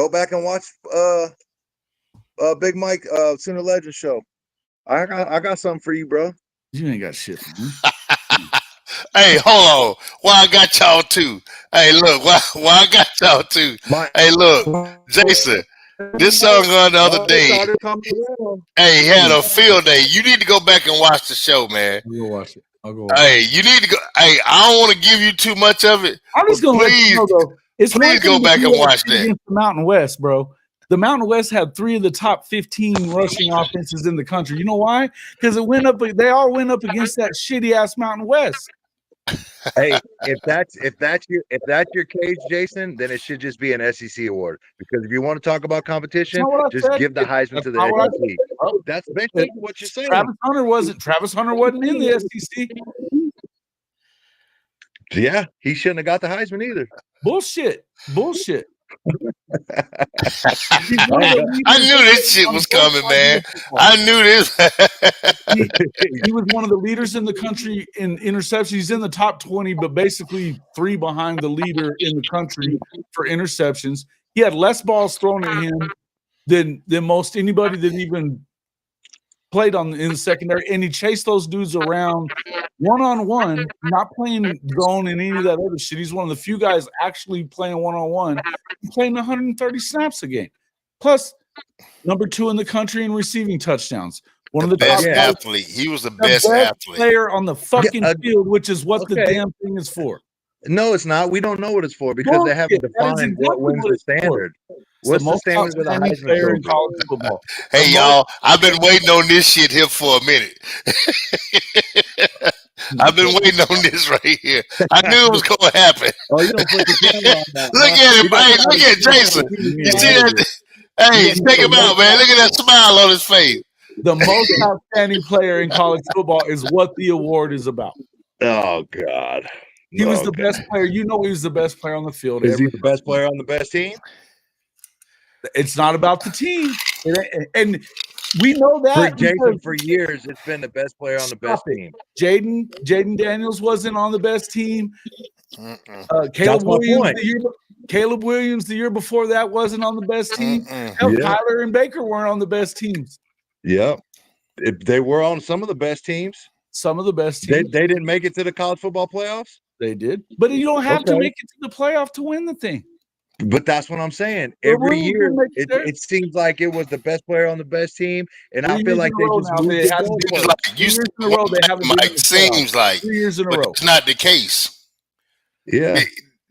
back and watch Big Mike Sooner Legend show. I got something for you, bro. You ain't got shit for me. Hey, hold on. Why I got y'all too? Hey, look. Why I got y'all too? Hey, look, Jason. This song on the other day. Hey, he had a field day. You need to go back and watch the show, man. I'll go watch it. Hey, you need to go. Hey, I don't want to give you too much of it. I'm just gonna please go back and watch that. The Mountain West, bro. The Mountain West had 3 of the top 15 rushing offenses in the country. You know why? Because they all went up against that shitty ass Mountain West. Hey, if that's your case, Jason, then it should just be an SEC award. Because if you want to talk about competition, just give the Heisman to the SEC. That's basically what you're saying. Travis Hunter wasn't in the SEC. Yeah, he shouldn't have got the Heisman either. Bullshit. I knew this shit was coming, man. I knew this. He was one of the leaders in the country in interceptions. He's in the top 20, but basically 3 behind the leader in the country for interceptions. He had less balls thrown at him than most anybody that even played in the secondary, and he chased those dudes around one-on-one, not playing zone and any of that other shit. He's one of the few guys actually playing one-on-one, playing 130 snaps a game. Plus, number 2 in the country in receiving touchdowns. One of the best top athlete. He was the best athlete player on the fucking field, which is what the damn thing is for. No, it's not. We don't know what it's for because they haven't defined what wins the standard. What's the standard with a Heisman player in college football? Hey, y'all, I've been waiting on this shit here for a minute. I've been waiting on this right here. I knew it was going to happen. Oh, you don't put the camera on that. Look at him. Hey, look at Jason. You see that? Hey, check him out, man. Look at that smile on his face. The most outstanding player in college football is what the award is about. Oh, God. He was the best player. You know he was the best player on the field. Is he the best player on the best team? It's not about the team. And we know that. For Jason, for years, it's been the best player on the best team. Jaden Daniels wasn't on the best team. Caleb Williams the year before that wasn't on the best team. Tyler and Baker weren't on the best teams. Yep. They were on some of the best teams. Some of the best teams. They didn't make it to the college football playoffs? They did. But you don't have to make it to the playoff to win the thing. But that's what I'm saying. Every year, it seems like it was the best player on the best team, and I feel like they just moved Mike seems like 3 years in a row. It's not the case. Yeah,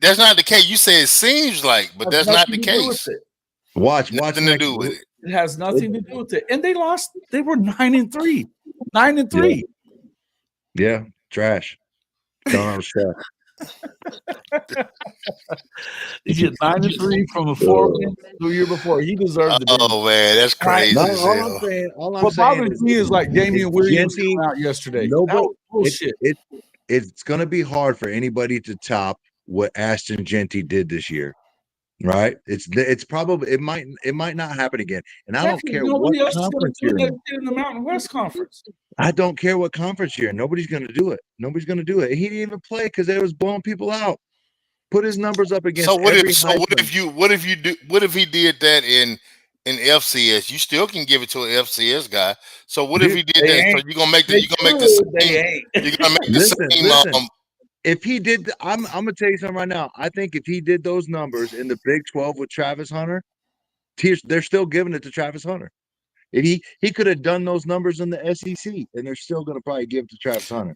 that's not the case. You say it seems like, but that's not the case. Watch nothing to do with it. It has nothing to do with it. And they lost. They were 9-3. 9-3. Yeah, trash. Don't understand. You get 9-3 from a 4-win the year before. He deserves it. Oh man, that's crazy. All I'm saying what bothers me is like Damian Williams came out yesterday. Bullshit. It's going to be hard for anybody to top what Ashton Genty did this year, right? It's probably it might not happen again, and I don't care what conference you're in the Mountain West Conference. I don't care what conference you're in. Nobody's going to do it. Nobody's going to do it. He didn't even play because they was blowing people out. Put his numbers up against. What if he did that in FCS? You still can give it to an FCS guy. So what if he did that? So you're gonna make the same. If he did, I'm gonna tell you something right now. I think if he did those numbers in the Big 12 with Travis Hunter, they're still giving it to Travis Hunter. If he could have done those numbers in the SEC, and they're still gonna probably give it to Travis Hunter.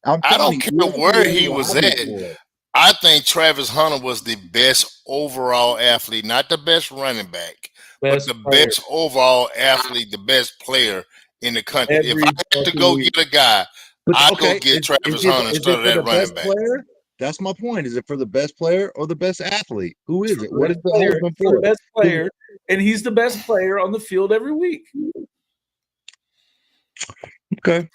I don't care where he was at. I think Travis Hunter was the best overall athlete, not the best running back, but the best overall athlete, the best player in the country. If I had to go get a guy, I'd go get Travis Hunter instead of that running back. Player? That's my point. Is it for the best player or the best athlete? Who is it? What is the best player? And he's the best player on the field every week. Okay.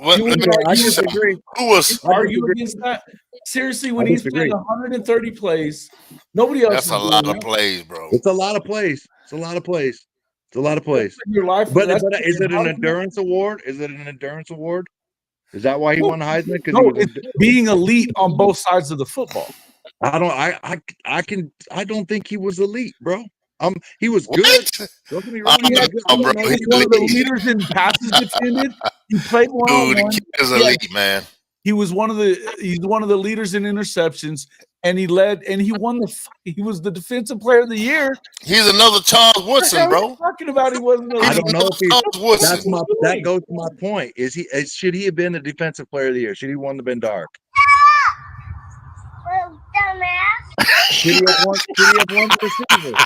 I disagree. Who was argue against that? Seriously, when he's playing 130 plays, nobody else. That's a lot of plays, bro. It's a lot of plays. It's a lot of plays. Your life, but is it an endurance award? Is it an endurance award? Is that why he won the Heisman? It's being elite on both sides of the football. I don't think he was elite, bro. He was good. Don't get me wrong. He was one of the leaders in passes defended. He played one-on-one. Dude, the kid is elite, man. He's one of the leaders in interceptions, and he was the defensive player of the year. He's another Charles Woodson, bro. Talking about he wasn't. I don't know if that goes to my point. Should he have been the defensive player of the year? Should he won the Ben Dark? Should he have won the receiver?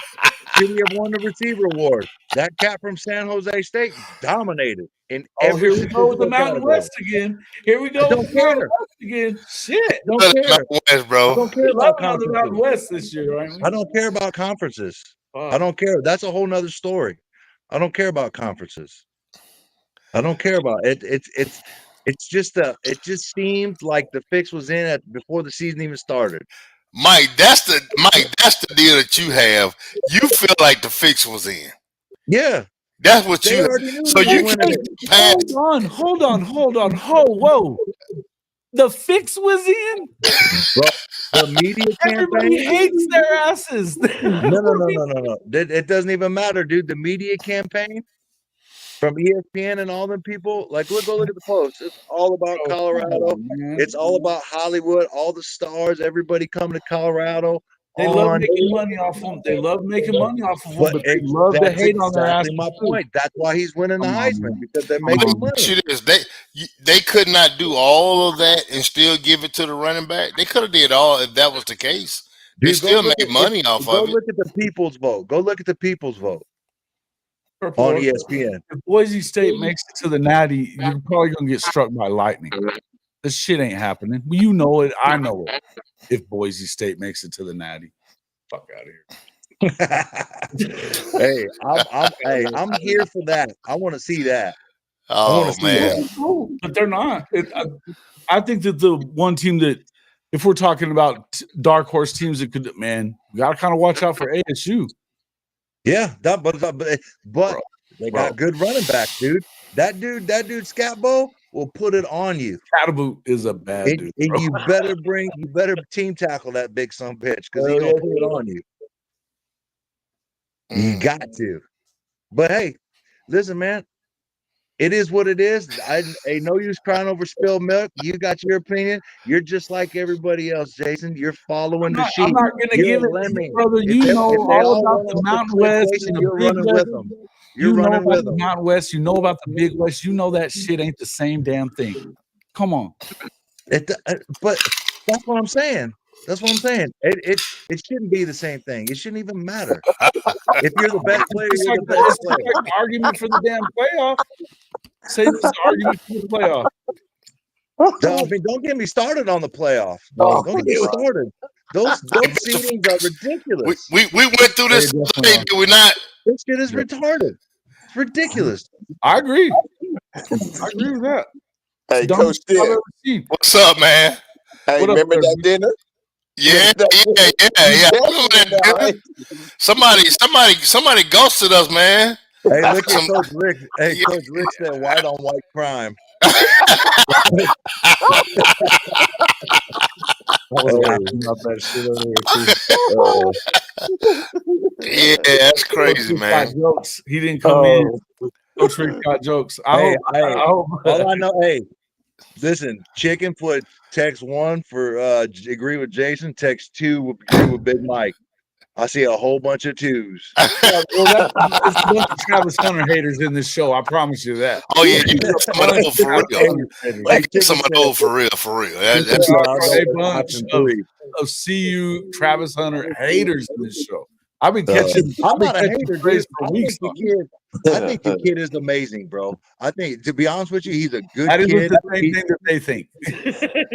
Should he have won the receiver award? That cat from San Jose State dominated. Here we go with the Mountain West again. Here we go with the Mountain West again. Shit. Don't care. West, bro. I don't care about the Mountain West this year, right? I don't care about conferences. I don't care. That's a whole nother story. I don't care about conferences. I don't care about it. It just seemed like the fix was in before the season even started. Mike, that's the deal that you have. You feel like the fix was in. Yeah. That's what you – so you can't pass. Hold on. Whoa. The fix was in? Bro, the media Everybody campaign hates their asses. No. It doesn't even matter, dude. The media campaign, from ESPN and all them people. Like, go look at the post. It's all about Colorado. It's all about Hollywood. All the stars, everybody coming to Colorado. They love making money off them. They love making money off of them, but they love to hate on their ass. That's my point. That's why he's winning the Heisman, because they're making money. They could not do all of that and still give it to the running back. They could have did all if that was the case. They still made money off of it. Go look at the people's vote. Go look at the people's vote on ESPN. If Boise State makes it to the Natty, you're probably gonna get struck by lightning. This shit ain't happening. You know it. I know it. If Boise State makes it to the Natty, fuck out of here. I'm here for that. I want to see that. Oh man, but they're not. I think that the one team that, if we're talking about dark horse teams that could, man, we gotta kind of watch out for ASU. Yeah, but they got good running backs, dude. That dude, Scatbo will put it on you. Cataboot is a bad dude. And you better team tackle that big son bitch, because he's gonna put it on you. You got to. But hey, listen, man. It is what it is. Ain't no use crying over spilled milk. You got your opinion. You're just like everybody else, Jason. You're following the sheep. I'm not going to give it to you, brother. You know all about the Mountain West and the Big West. You know about the Mountain West. You know about the Big West. You know that shit ain't the same damn thing. Come on. But that's what I'm saying. That's what I'm saying. It shouldn't be the same thing. It shouldn't even matter. If you're the best player, you're the best player. It's like an argument for the damn playoff. Say this is an argument for the playoff. I mean, don't get me started on the playoff. Don't get me started. Those seedings are ridiculous. We went through this today, did we not? This shit is retarded. It's ridiculous. I agree. I agree with that. Hey, Coach Dent. What's up, man? Hey, remember that dinner? Yeah. Somebody ghosted us, man. Hey, look at Coach Rick. Hey, Coach Rick said white on white crime. Yeah, that's crazy, man. Jokes. He didn't come in. Coach Rick got jokes. I hope. All I know, hey, listen, Chickenfoot text 1 for agree with Jason. Text 2 agree with Big Mike. I see a whole bunch of 2s. Well, it's a bunch of Travis Hunter haters in this show. I promise you that. Oh yeah, you got someone old for real. Someone old for real. That's a bunch of CU Travis Hunter haters in this show. I've been catching. I'm not a hater, dude. I think the kid is amazing, bro. I think, to be honest with you, he's a good kid. That is the same thing that they think.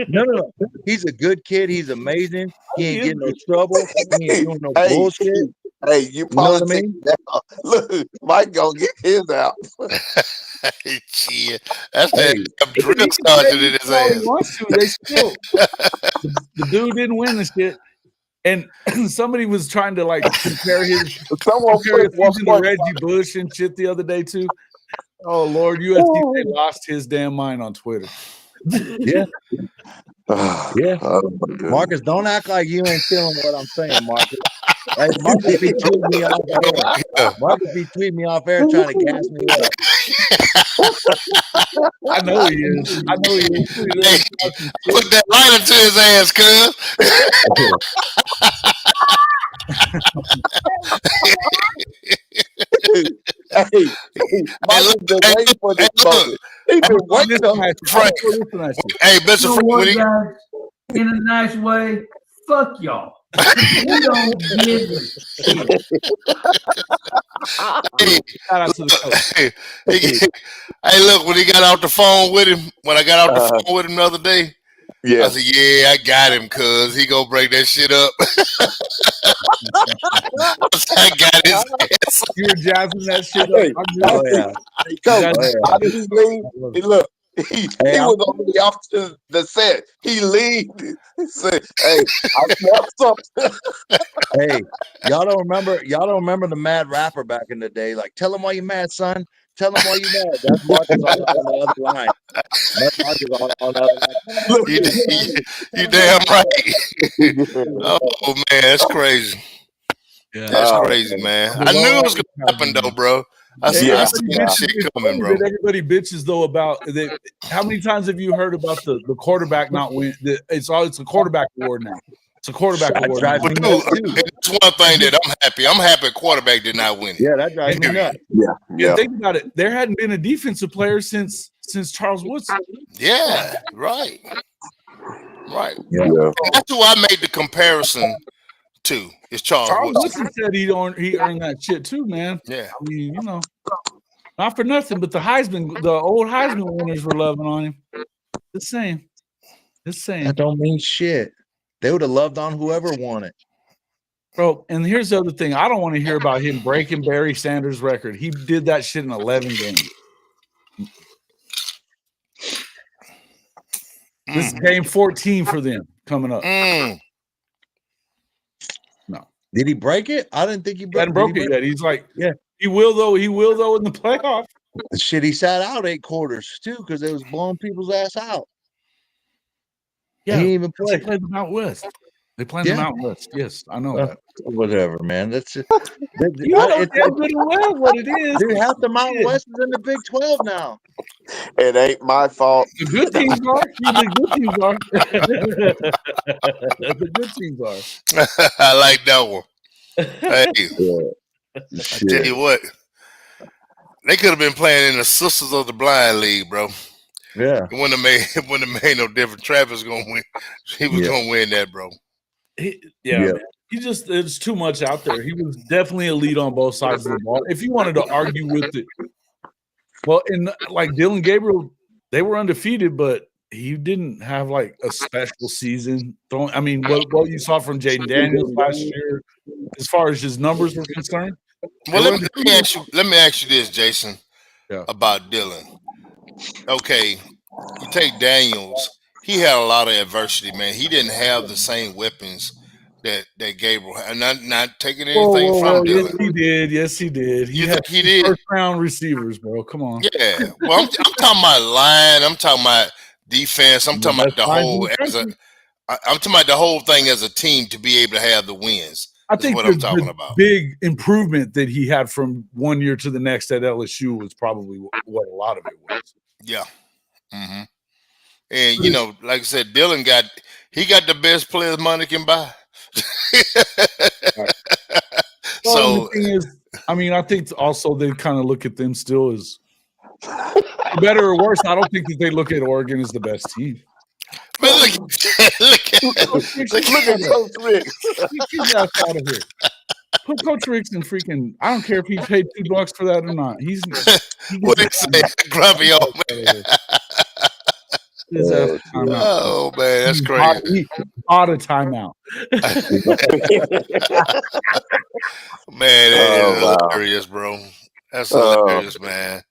No. He's a good kid. He's amazing. He ain't getting no trouble. He ain't doing no bullshit. Hey, you politics now. Look, Mike gonna get his out. Shit. That's that drill sergeant in his ass. They still. The dude didn't win the shit. And somebody was trying to like compare his to Reggie Bush and shit the other day too. Oh Lord, USC they lost his damn mind on Twitter. Yeah. Marcus, don't act like you ain't feeling what I'm saying, Marcus. Hey, Marcus be tweeting me off air. Marcus be tweeting me off air trying to gas me up. I know he is. Hey, put that lighter to his ass, cuz. Marcus been waiting for this moment. He been waiting on this. Hey, Mr. Frank, in a nice way, fuck y'all. We don't give a shit. Hey, look, when he got out the phone with him, when I got out the phone with him the other day, I said, yeah, I got him, cuz he gonna break that shit up. I got his ass. You were jazzing that shit up. How did he leave? Hey, look, he was already off to the set. He leave. He said, hey, I smell something. Hey, y'all don't remember the mad rapper back in the day? Like, tell him why you mad, son. Tell him why you mad. That's Marcus on the other line. That's Marcus on the other line. You damn right. Oh man, that's crazy. Yeah, that's crazy, man. I knew it was gonna happen though, bro. I see Everybody that bitches- shit it's coming, funny bro. that everybody bitches though about that. How many times have you heard about the quarterback not win? It's a quarterback award now. It's a quarterback That award. drives now. me But nuts dude, too. it's one thing that I'm happy. I'm happy quarterback did not win it. Yeah, that drives me nuts. And think about it. There hadn't been a defensive player since Charles Woodson. Yeah, right. Right. Yeah. That's who I made the comparison to. Is Charles Charles Woodson. Woodson said he earned that shit too, man. Yeah. I mean, not for nothing, but the old Heisman winners were loving on him. Just saying. That don't mean shit. They would have loved on whoever won it. Bro, and here's the other thing. I don't want to hear about him breaking Barry Sanders' record. He did that shit in 11 games. This is game 14 for them coming up. No. Did he break it? I didn't think he broke Hadn't broke it yet. He's like, yeah. He will though in the playoff. The shit, he sat out 8 quarters too because they was blowing people's ass out. Yeah, he didn't even play. They played them out west. They played them out west. Yes, I know that. Whatever, man. That's it. You know damn good and well what it is. Dude, half the Mountain West is in the Big 12 now. It ain't my fault. The good teams are. The good teams are. I like that one. Hey, I tell you what, they could have been playing in the Sisters of the Blind League, bro. Yeah. It wouldn't have made no difference. Travis gonna win. He was gonna win that, bro. He just it's too much out there. He was definitely a lead on both sides of the ball. If you wanted to argue with it, well, in like Dylan Gabriel, they were undefeated, but he didn't have like a special season. I mean, what you saw from Jaden Daniels last year, as far as his numbers were concerned. Well, let me ask you this, Jason, about Dylan. Okay, you take Daniels. He had a lot of adversity, man. He didn't have the same weapons that Gabriel had. Not taking anything from Dylan. Yes, he did. Yes, he did. He did. First round receivers, bro. Come on. Yeah. Well, I'm talking about line. I'm talking about defense. I'm talking about the whole. I'm talking about the whole thing as a team to be able to have the wins. I think what I'm talking about. Big improvement that he had from one year to the next at LSU was probably what a lot of it was. Yeah. Mm-hmm. And like I said, Dylan got the best players money can buy. So the thing is, I mean, I think also they kind of look at them still as better or worse. I don't think that they look at Oregon as the best team. Man, look at Coach Ricks. Get out of here. Put Coach Ricks in freaking. I don't care if he paid $2 for that or not. What did he say? Grumpy old man. Oh man, that's crazy. Out of timeout. Man, that is hilarious, bro. That's hilarious, man.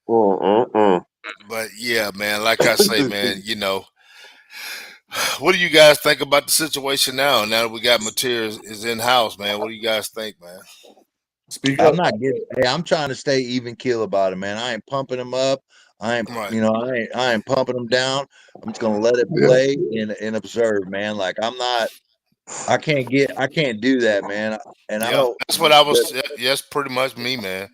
But yeah, man, like I say, man, what do you guys think about the situation now? Now that we got materials is in house, man. What do you guys think, man? I'm trying to stay even keel about it, man. I ain't pumping him up. I ain't pumping him down. I'm just gonna let it play and observe, man. Like I can't do that, man. And I don't. That's what I was. Yes, pretty much me, man.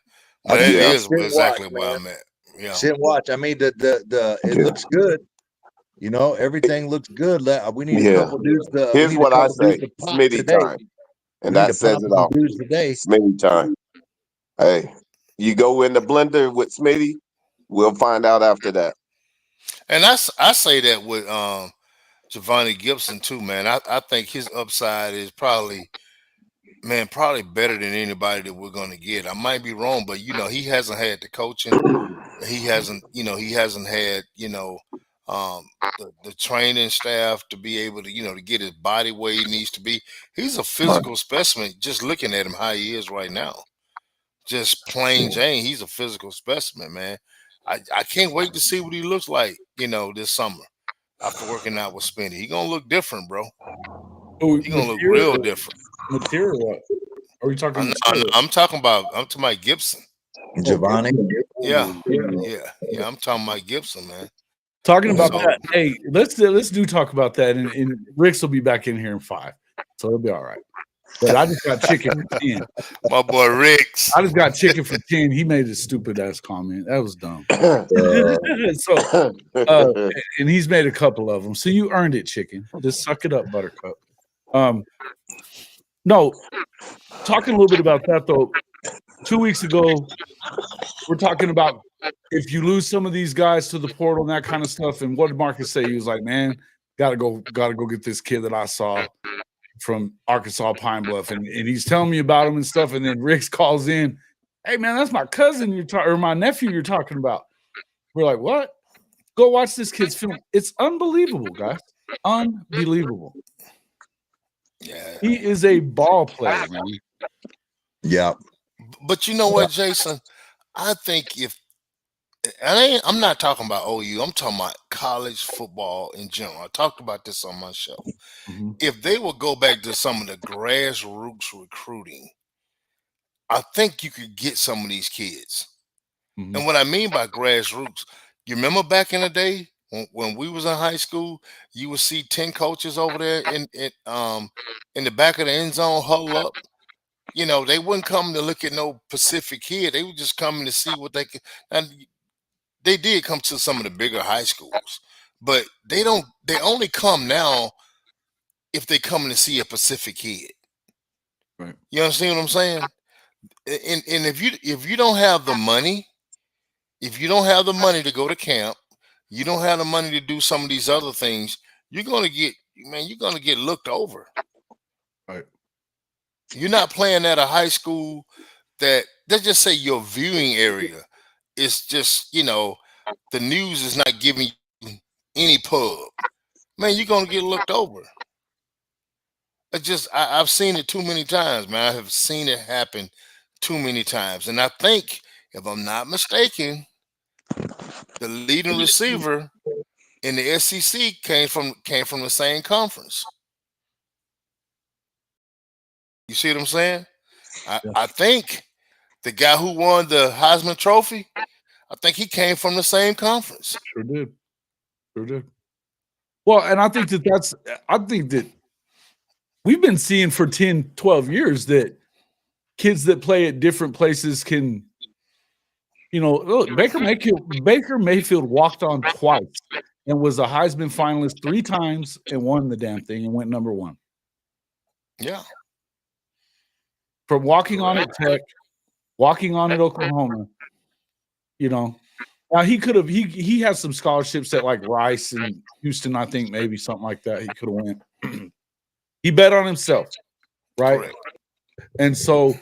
But it is exactly where I'm at. Yeah. Sit and watch. I mean, it looks good. Everything looks good. We need a couple dudes. Here's what I say: Smitty time, and that says it all. Smitty time. Hey, you go in the blender with Smitty. We'll find out after that. And I say that with Jovannie Gibson too, man. I think his upside is probably better than anybody that we're going to get. I might be wrong, but he hasn't had the coaching. He hasn't had the training staff to be able to to get his body where he needs to be. He's a physical specimen. Just looking at him how he is right now, just plain Jane. He's a physical specimen, man. I can't wait to see what he looks like, this summer after working out with Smitty. He's gonna look different, bro. He's gonna look real different. Material what? Are we talking? I'm talking about Gibson. Jovannie. Yeah. I'm talking about Gibson, man. Talking about that. Hey, let's talk about that, and Rick's will be back in here in 5, so it'll be all right. But I just got chicken for 10. My boy Ricks. I just got chicken for 10. He made a stupid ass comment. That was dumb. And he's made a couple of them. So you earned it, chicken. Just suck it up, Buttercup. No, talking a little bit about that though. 2 weeks ago, we're talking about if you lose some of these guys to the portal and that kind of stuff. And what did Marcus say? He was like, "Man, gotta go get this kid that I saw from Arkansas Pine Bluff," and he's telling me about him and stuff. And then Riggs calls in, "Hey man, that's my cousin or my nephew you're talking about." We're like, "What?" Go watch this kid's film. It's unbelievable, guys. Unbelievable. Yeah, he is a ball player, man. Yeah. But you know what, Jason? I think I'm not talking about OU. I'm talking about college football in general. I talked about this on my show. Mm-hmm. If they would go back to some of the grassroots recruiting, I think you could get some of these kids. Mm-hmm. And what I mean by grassroots, you remember back in the day when we was in high school, you would see 10 coaches over there in the back of the end zone huddle up. You know, they wouldn't come to look at no Pacific kid. They were just coming to see what they could. And they did come to some of the bigger high schools, but they only come now if they come to see a Pacific kid. Right. You understand what I'm saying? And if you don't have the money, if you don't have the money to go to camp, you don't have the money to do some of these other things, you're gonna get looked over. Right. You're not playing at a high school that, let's just say your viewing area is just, the news is not giving you any pub. Man, you're going to get looked over. I've seen it too many times, man. I have seen it happen too many times. And I think, if I'm not mistaken, the leading receiver in the SEC came from the same conference. You see what I'm saying? I think the guy who won the Heisman Trophy, I think he came from the same conference. Sure did. Well, and I think that we've been seeing for 10, 12 years that kids that play at different places can, look, Baker Mayfield walked on twice and was a Heisman finalist 3 times and won the damn thing and went number 1. Yeah. From walking on at Tech, walking on at Oklahoma, Now he has some scholarships at like Rice and Houston, I think maybe something like that. He could have went. He bet on himself, right? Correct. And so,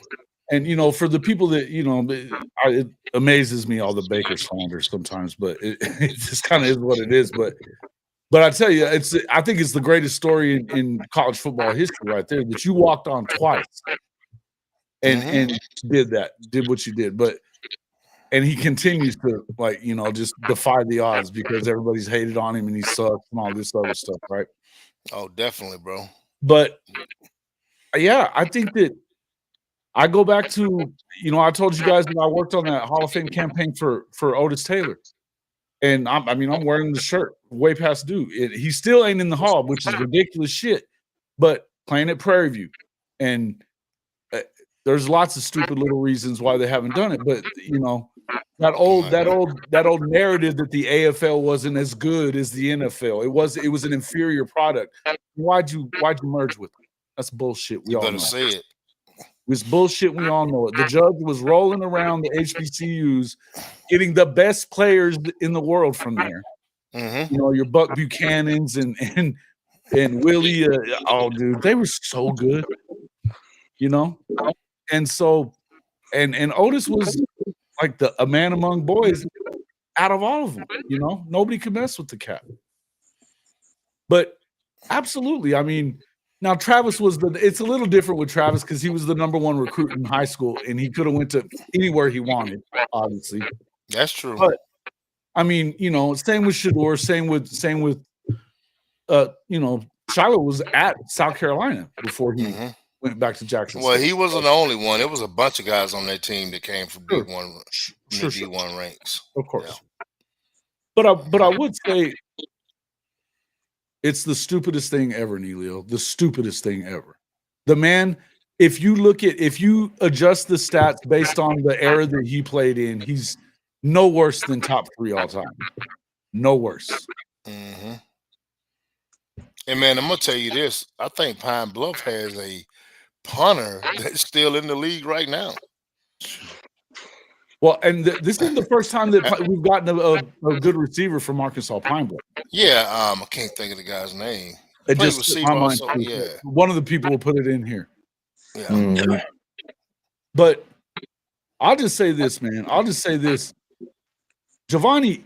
for the people that it amazes me all the Baker slanders sometimes, but it just kind of is what it is. But I tell you, I think it's the greatest story in college football history right there, that you walked on twice and did what you did, and he continues to just defy the odds because everybody's hated on him and he sucks and all this other stuff, right? Oh, definitely, bro. But yeah, I think that I go back to, I told you guys that I worked on that Hall of Fame campaign for Otis Taylor. And I'm wearing the shirt way past due. He still ain't in the Hall, which is ridiculous shit, but playing at Prairie View. And there's lots of stupid little reasons why they haven't done it. But, that old narrative that the AFL wasn't as good as the NFL. It was an inferior product. Why'd you merge with them? That's bullshit. We all know. Say it. It's bullshit. We all know it. The judge was rolling around the HBCUs, getting the best players in the world from there. Mm-hmm. Your Buck Buchanans and Willie. Oh, dude, they were so good. And so, and Otis was like a man among boys out of all of them. Nobody could mess with the cat. But absolutely, now Travis it's a little different with Travis because he was the number 1 recruit in high school and he could have went to anywhere he wanted, obviously. That's true. But same with Shador, same with Shiloh was at South Carolina before he went back to Jackson Well, State. he wasn't the only one. It was a bunch of guys on that team that came from D1, D1 ranks. Of course. Yeah. But I would say it's the stupidest thing ever, Neilio. The stupidest thing ever. The man if you adjust the stats based on the era that he played in, he's no worse than top 3 all time. No worse. Mm-hmm. And man, I'm gonna tell you this. I think Pine Bluff has a punter that's still in the league right now. Well, and this isn't the first time that we've gotten a good receiver from Arkansas Pine Bluff. Yeah, I can't think of the guy's name. It just receiver my mind. also, yeah. One of the people will put it in here. Yeah. Mhm. But I'll just say this, man. I'll just say this. Jovannie,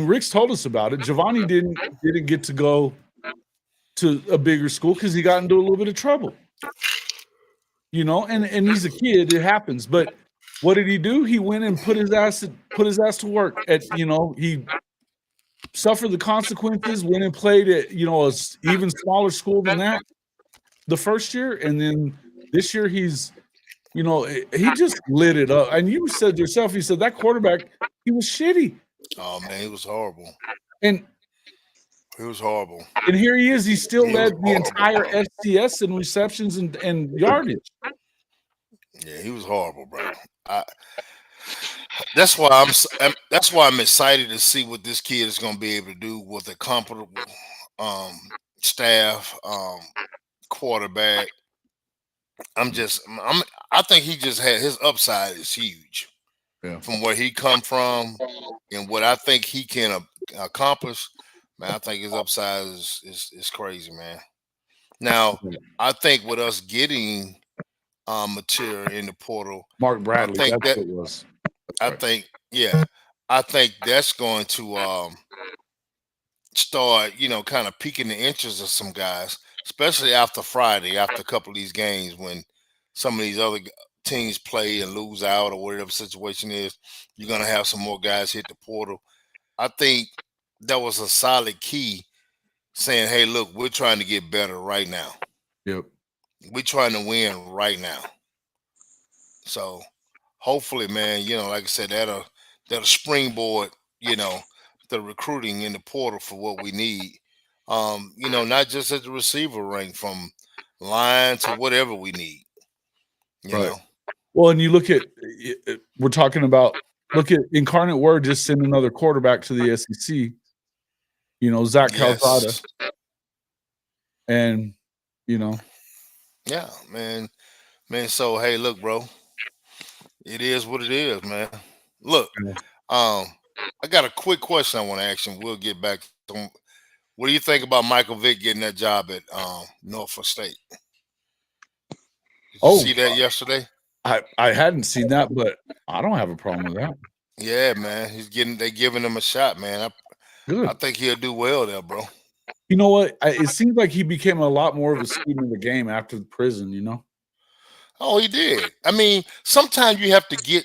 Rick's told us about it. Jovannie didn't get to go to a bigger school because he got into a little bit of trouble. You know, and he's a kid, it happens. But what did he do? He went and put his ass to work he suffered the consequences, went and played at, a even smaller school than that the first year. And then this year he just lit it up. And you said yourself, you said that quarterback, he was shitty. Oh man, he was horrible. And he was horrible. And here he is. He still led the entire FCS in receptions and yardage. Yeah, he was horrible, bro. That's why I'm excited to see what this kid is going to be able to do with a comfortable staff, quarterback. I think he just had his upside is huge. Yeah. From where he come from and what I think he can accomplish, man, I think his upside is crazy, man. Now, I think with us getting material in the portal, Mark Bradley, I think that's what it was. I think that's going to start, kind of piquing the interest of some guys, especially after Friday, after a couple of these games when some of these other teams play and lose out or whatever situation is. You're going to have some more guys hit the portal. I think that was a solid key saying, hey, look, we're trying to get better right now. Yep. We're trying to win right now. So hopefully, man, like I said, that'll springboard, the recruiting in the portal for what we need. Not just at the receiver rank, from line to whatever we need. You know. Well, and you look at, we're talking about, look at Incarnate Word just send another quarterback to the SEC. Zach Calzada. And, Yeah, man. So, hey, look, bro. It is what it is, man. Look, I got a quick question I want to ask you. We'll get back to what do you think about Michael Vick getting that job at Norfolk State? Did you see that yesterday? I hadn't seen that, but I don't have a problem with that. Yeah, man. They giving him a shot, man. I think he'll do well there, bro. You know what? It seems like he became a lot more of a student of the game after the prison, Oh, he did. I mean, sometimes you have to get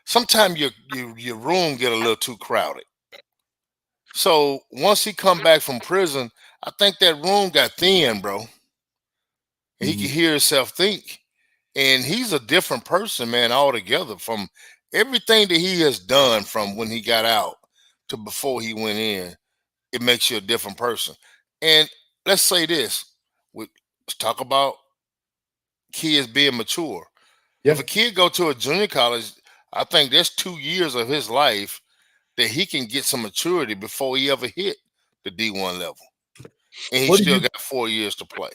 sometimes your room get a little too crowded. So once he come back from prison, I think that room got thin, bro. And he could hear himself think. And he's a different person, man, altogether, from everything that he has done from when he got out to before he went in. It makes you a different person. And let's say this. Let's talk about kids being mature. Yeah. If a kid go to a junior college, I think there's 2 years of his life that he can get some maturity before he ever hit the D1 level. And he still got 4 years to play.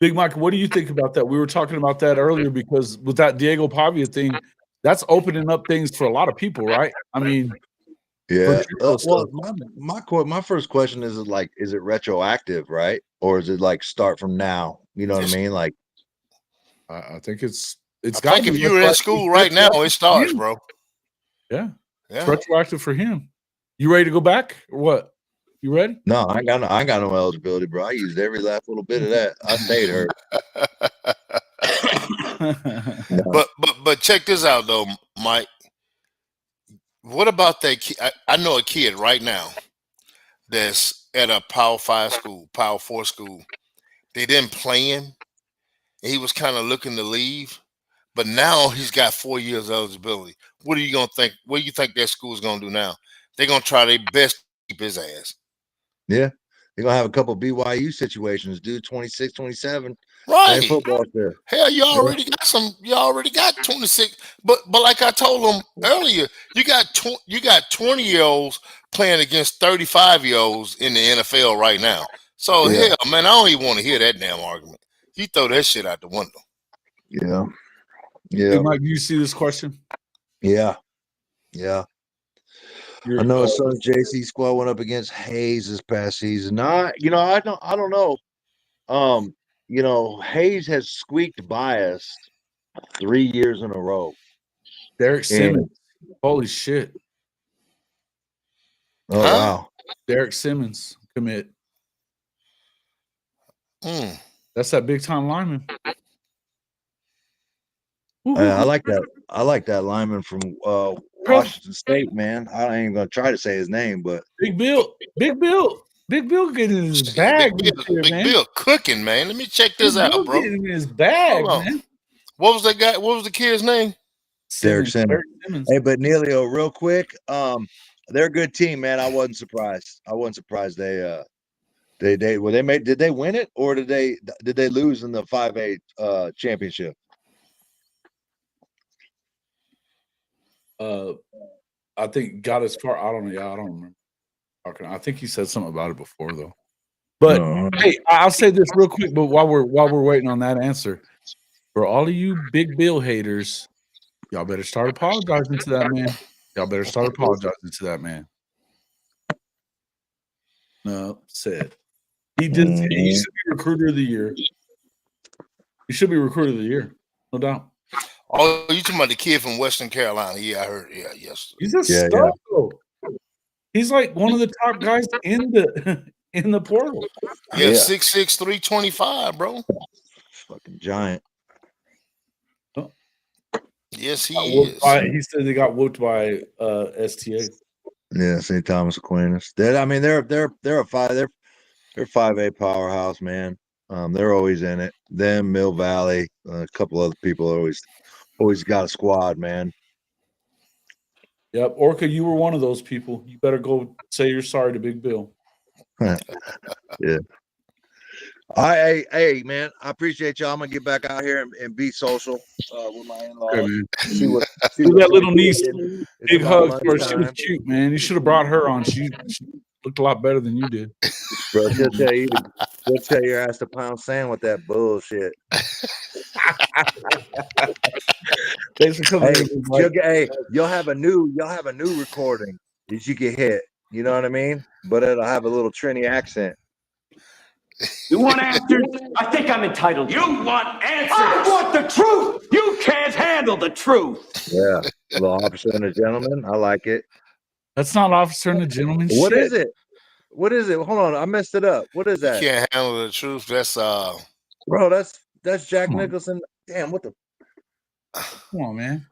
Big Mike, what do you think about that? We were talking about that earlier because with that Diego Pavia thing, that's opening up things for a lot of people, right? I mean, yeah. Well, my first question is it retroactive, right? Or is it like start from now? You know what I mean? Like, I think it's. I think if you're in school right now, it starts, bro. Yeah. It's retroactive for him. You ready to go back or what? You ready? No, I ain't got no eligibility, bro. I used every last little bit of that. I stayed hurt. But check this out though, Mike. What about that kid? I know a kid right now that's at a Power 5 school, Power 4 school. They didn't play him. He was kind of looking to leave, but now he's got 4 years eligibility. What are you gonna think? What do you think that school's gonna do now? They're gonna try their best to keep his ass. Yeah, they're gonna have a couple BYU situations, dude. 26, 27. Right. football there. Hell, you already got some. You already got 26. But like I told them earlier, you got 20-year-olds playing against 35-year-olds in the NFL right now. So hell, man, I don't even want to hear that damn argument. You throw that shit out the window. Yeah. Hey, Mike, do you see this question? Yeah. I know Southern JC squad went up against Hayes this past season. I don't know. Hayes has squeaked by us 3 years in a row. Derek Simmons. Holy shit. Oh, wow. Derek Simmons commit. That's that big time lineman. I like that. I like that lineman from Washington State, man. I ain't gonna try to say his name, but Big Bill getting in his bag. Big Bill cooking, man. Let me check this out, bro. Getting in his bag, man. What was that guy? What was the kid's name? Derek Simmons. Hey, but Neilio, real quick, they're a good team, man. I wasn't surprised. Did they win it, or did they lose in the 5A championship? I think got as far. I don't know. Yeah, I don't remember. I think he said something about it before, though. But hey, I'll say this real quick. But while we're waiting on that answer, for all of you Big Bill haters, y'all better start apologizing to that man. No, said he should be recruiter of the year. He should be recruiter of the year, no doubt. Oh, you talking about the kid from Western Carolina? Yeah, I heard. Yeah, yes. He's a stud, though. He's like one of the top guys in the portal. Yeah, 6'6", 325, bro. Fucking giant. Yes, he is. He said they got whooped by STA. Yeah, St. Thomas Aquinas. They're a 5A powerhouse, man. They're always in it. Them, Mill Valley, a couple other people always got a squad, man. Yep, Orca, you were one of those people. You better go say you're sorry to Big Bill. Yeah. Hey, man, I appreciate y'all. I'm gonna get back out here and be social with my in-laws. Okay, see that little niece. Big hug for her. She was cute, man. You should have brought her on. She looked a lot better than you did. Bro, she'll tell your ass to pound sand with that bullshit. You'll have a new recording that you can hit. You know what I mean? But it'll have a little Trini accent. You want answers? I think I'm entitled. You want answers? I want the truth. You can't handle the truth. Yeah, a little Officer and a Gentleman. I like it. That's not Officer and a Gentleman. What is it? What is it? Hold on, I messed it up. What is that? You can't handle the truth. That's bro. That's Jack Nicholson. Damn, what the? Come on, man.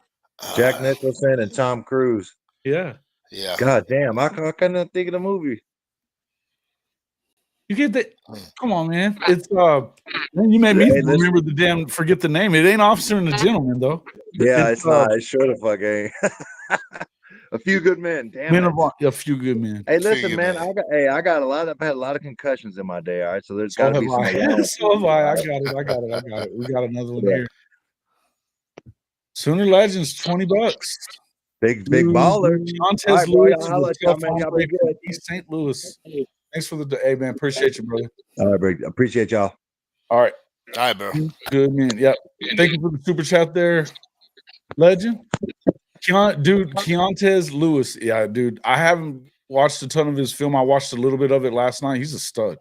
Jack Nicholson and Tom Cruise. Yeah. God damn, I couldn't think of the movie. You get that? Come on, man. It's man, you made me remember the damn. Forget the name. It ain't Officer and a Gentleman, though. Yeah, it's not. It sure the fuck ain't. A Few Good Men. Damn it. A Few Good Men. Hey, listen, man. I've had a lot of concussions in my day. All right, so there's got to be some. So have I. I got it. We got another one here. Sooner Legends, $20. Big baller. Keontez Lewis, East St. Louis. Thanks for the hey, man. Appreciate you, brother. All right, bro. Appreciate y'all. All right, bro. Good, man. Yep. Thank you for the super chat there, Legend. Keontez Lewis. Yeah, dude. I haven't watched a ton of his film. I watched a little bit of it last night. He's a stud.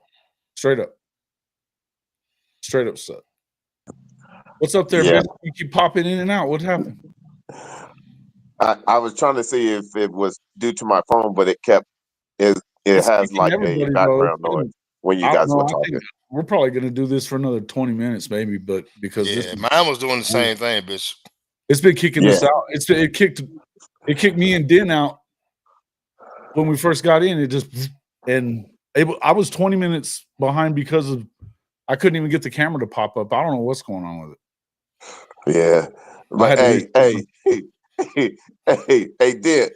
Straight up stud. What's up there, man? You keep popping in and out. What happened? I was trying to see if it was due to my phone, but it has like a background noise when you guys were talking. We're probably going to do this for another 20 minutes, maybe, but because mine was doing the same thing, bitch. It's been kicking us out. It kicked me and Den out when we first got in. I was 20 minutes behind because of I couldn't even get the camera to pop up. I don't know what's going on with it. Yeah, but hey, Dent.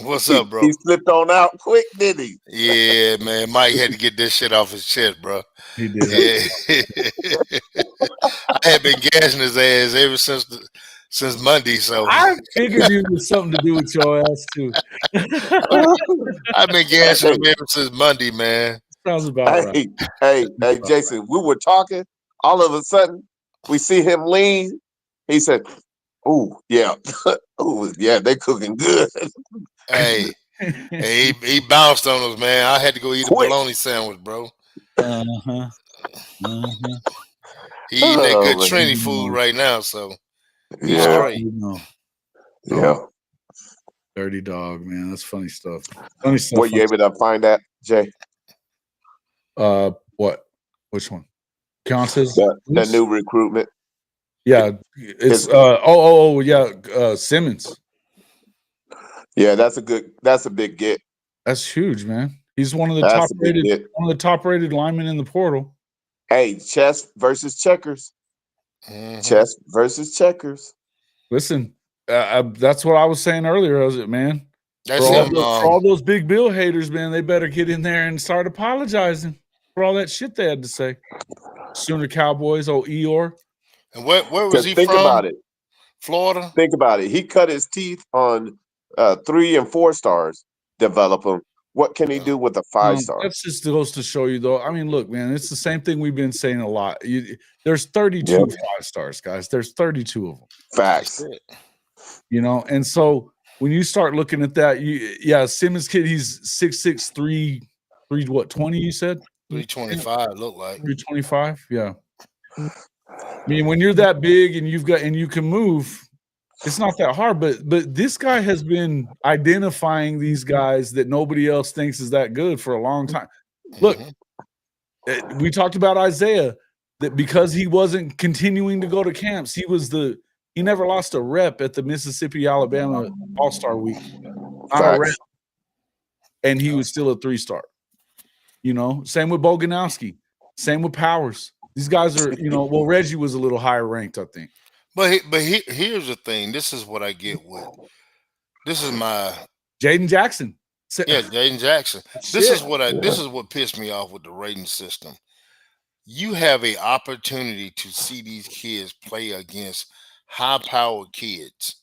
What's up, bro? He slipped on out quick, did he? Yeah, man. Mike had to get this shit off his chest, bro. He did. Yeah. I had been gassing his ass ever since Monday. So I figured it was something to do with your ass too. I've been gassing him ever since Monday, man. Sounds about right. Hey, Jason, we were talking. All of a sudden, we see him lean. He said, "Oh yeah, oh yeah, they cooking good." Hey, he bounced on us, man. I had to go eat a Quick. bologna sandwich, bro. Uh-huh. He eating that good man. Trinity food right now, so he's Yeah, straight. yeah. Dirty dog, man. That's funny stuff. Funny stuff. Were you able to find that, Jay? What? Which one? Keontez The Lewis? new recruitment. Yeah, it's Simmons. Yeah, that's a big get. That's huge, man. He's one of the That's a big get. top rated linemen in the portal. Hey, chess versus checkers. Mhm. Chess versus checkers. Listen, that's what I was saying earlier. Was it, man? That's For him. all those big Bill haters, man, they better get in there and start apologizing for all that shit they had to say. Sooner Cowboys, Eeyore. And where was he think from? about it. Florida. Think about it. He cut his teeth on 3 and 4 stars. Develop them. What can he do with a 5-star? That just goes to show you, though. I mean, look, man, it's the same thing we've been saying a lot. There's 32 5-stars, guys. There's 32 of them. Facts. You know, and so when you start looking at that, Simmons kid, he's 6'6", 320, you said? 325 look like. 325, yeah. I mean, when you're that big and you can move, it's not that hard. But this guy has been identifying these guys that nobody else thinks is that good for a long time. Look, we talked about Isaiah, that because he wasn't continuing to go to camps, he never lost a rep at the Mississippi Alabama All-Star Week. Not a rep. And he was still a 3-star. You know, same with Boganowski, same with Powers. These guys are, Reggie was a little higher ranked, I think. But here's the thing. This is what I get with. This is my Jaden Jackson. Yeah, Jaden Jackson. This is what pissed me off with the rating system. You have an opportunity to see these kids play against high-powered kids,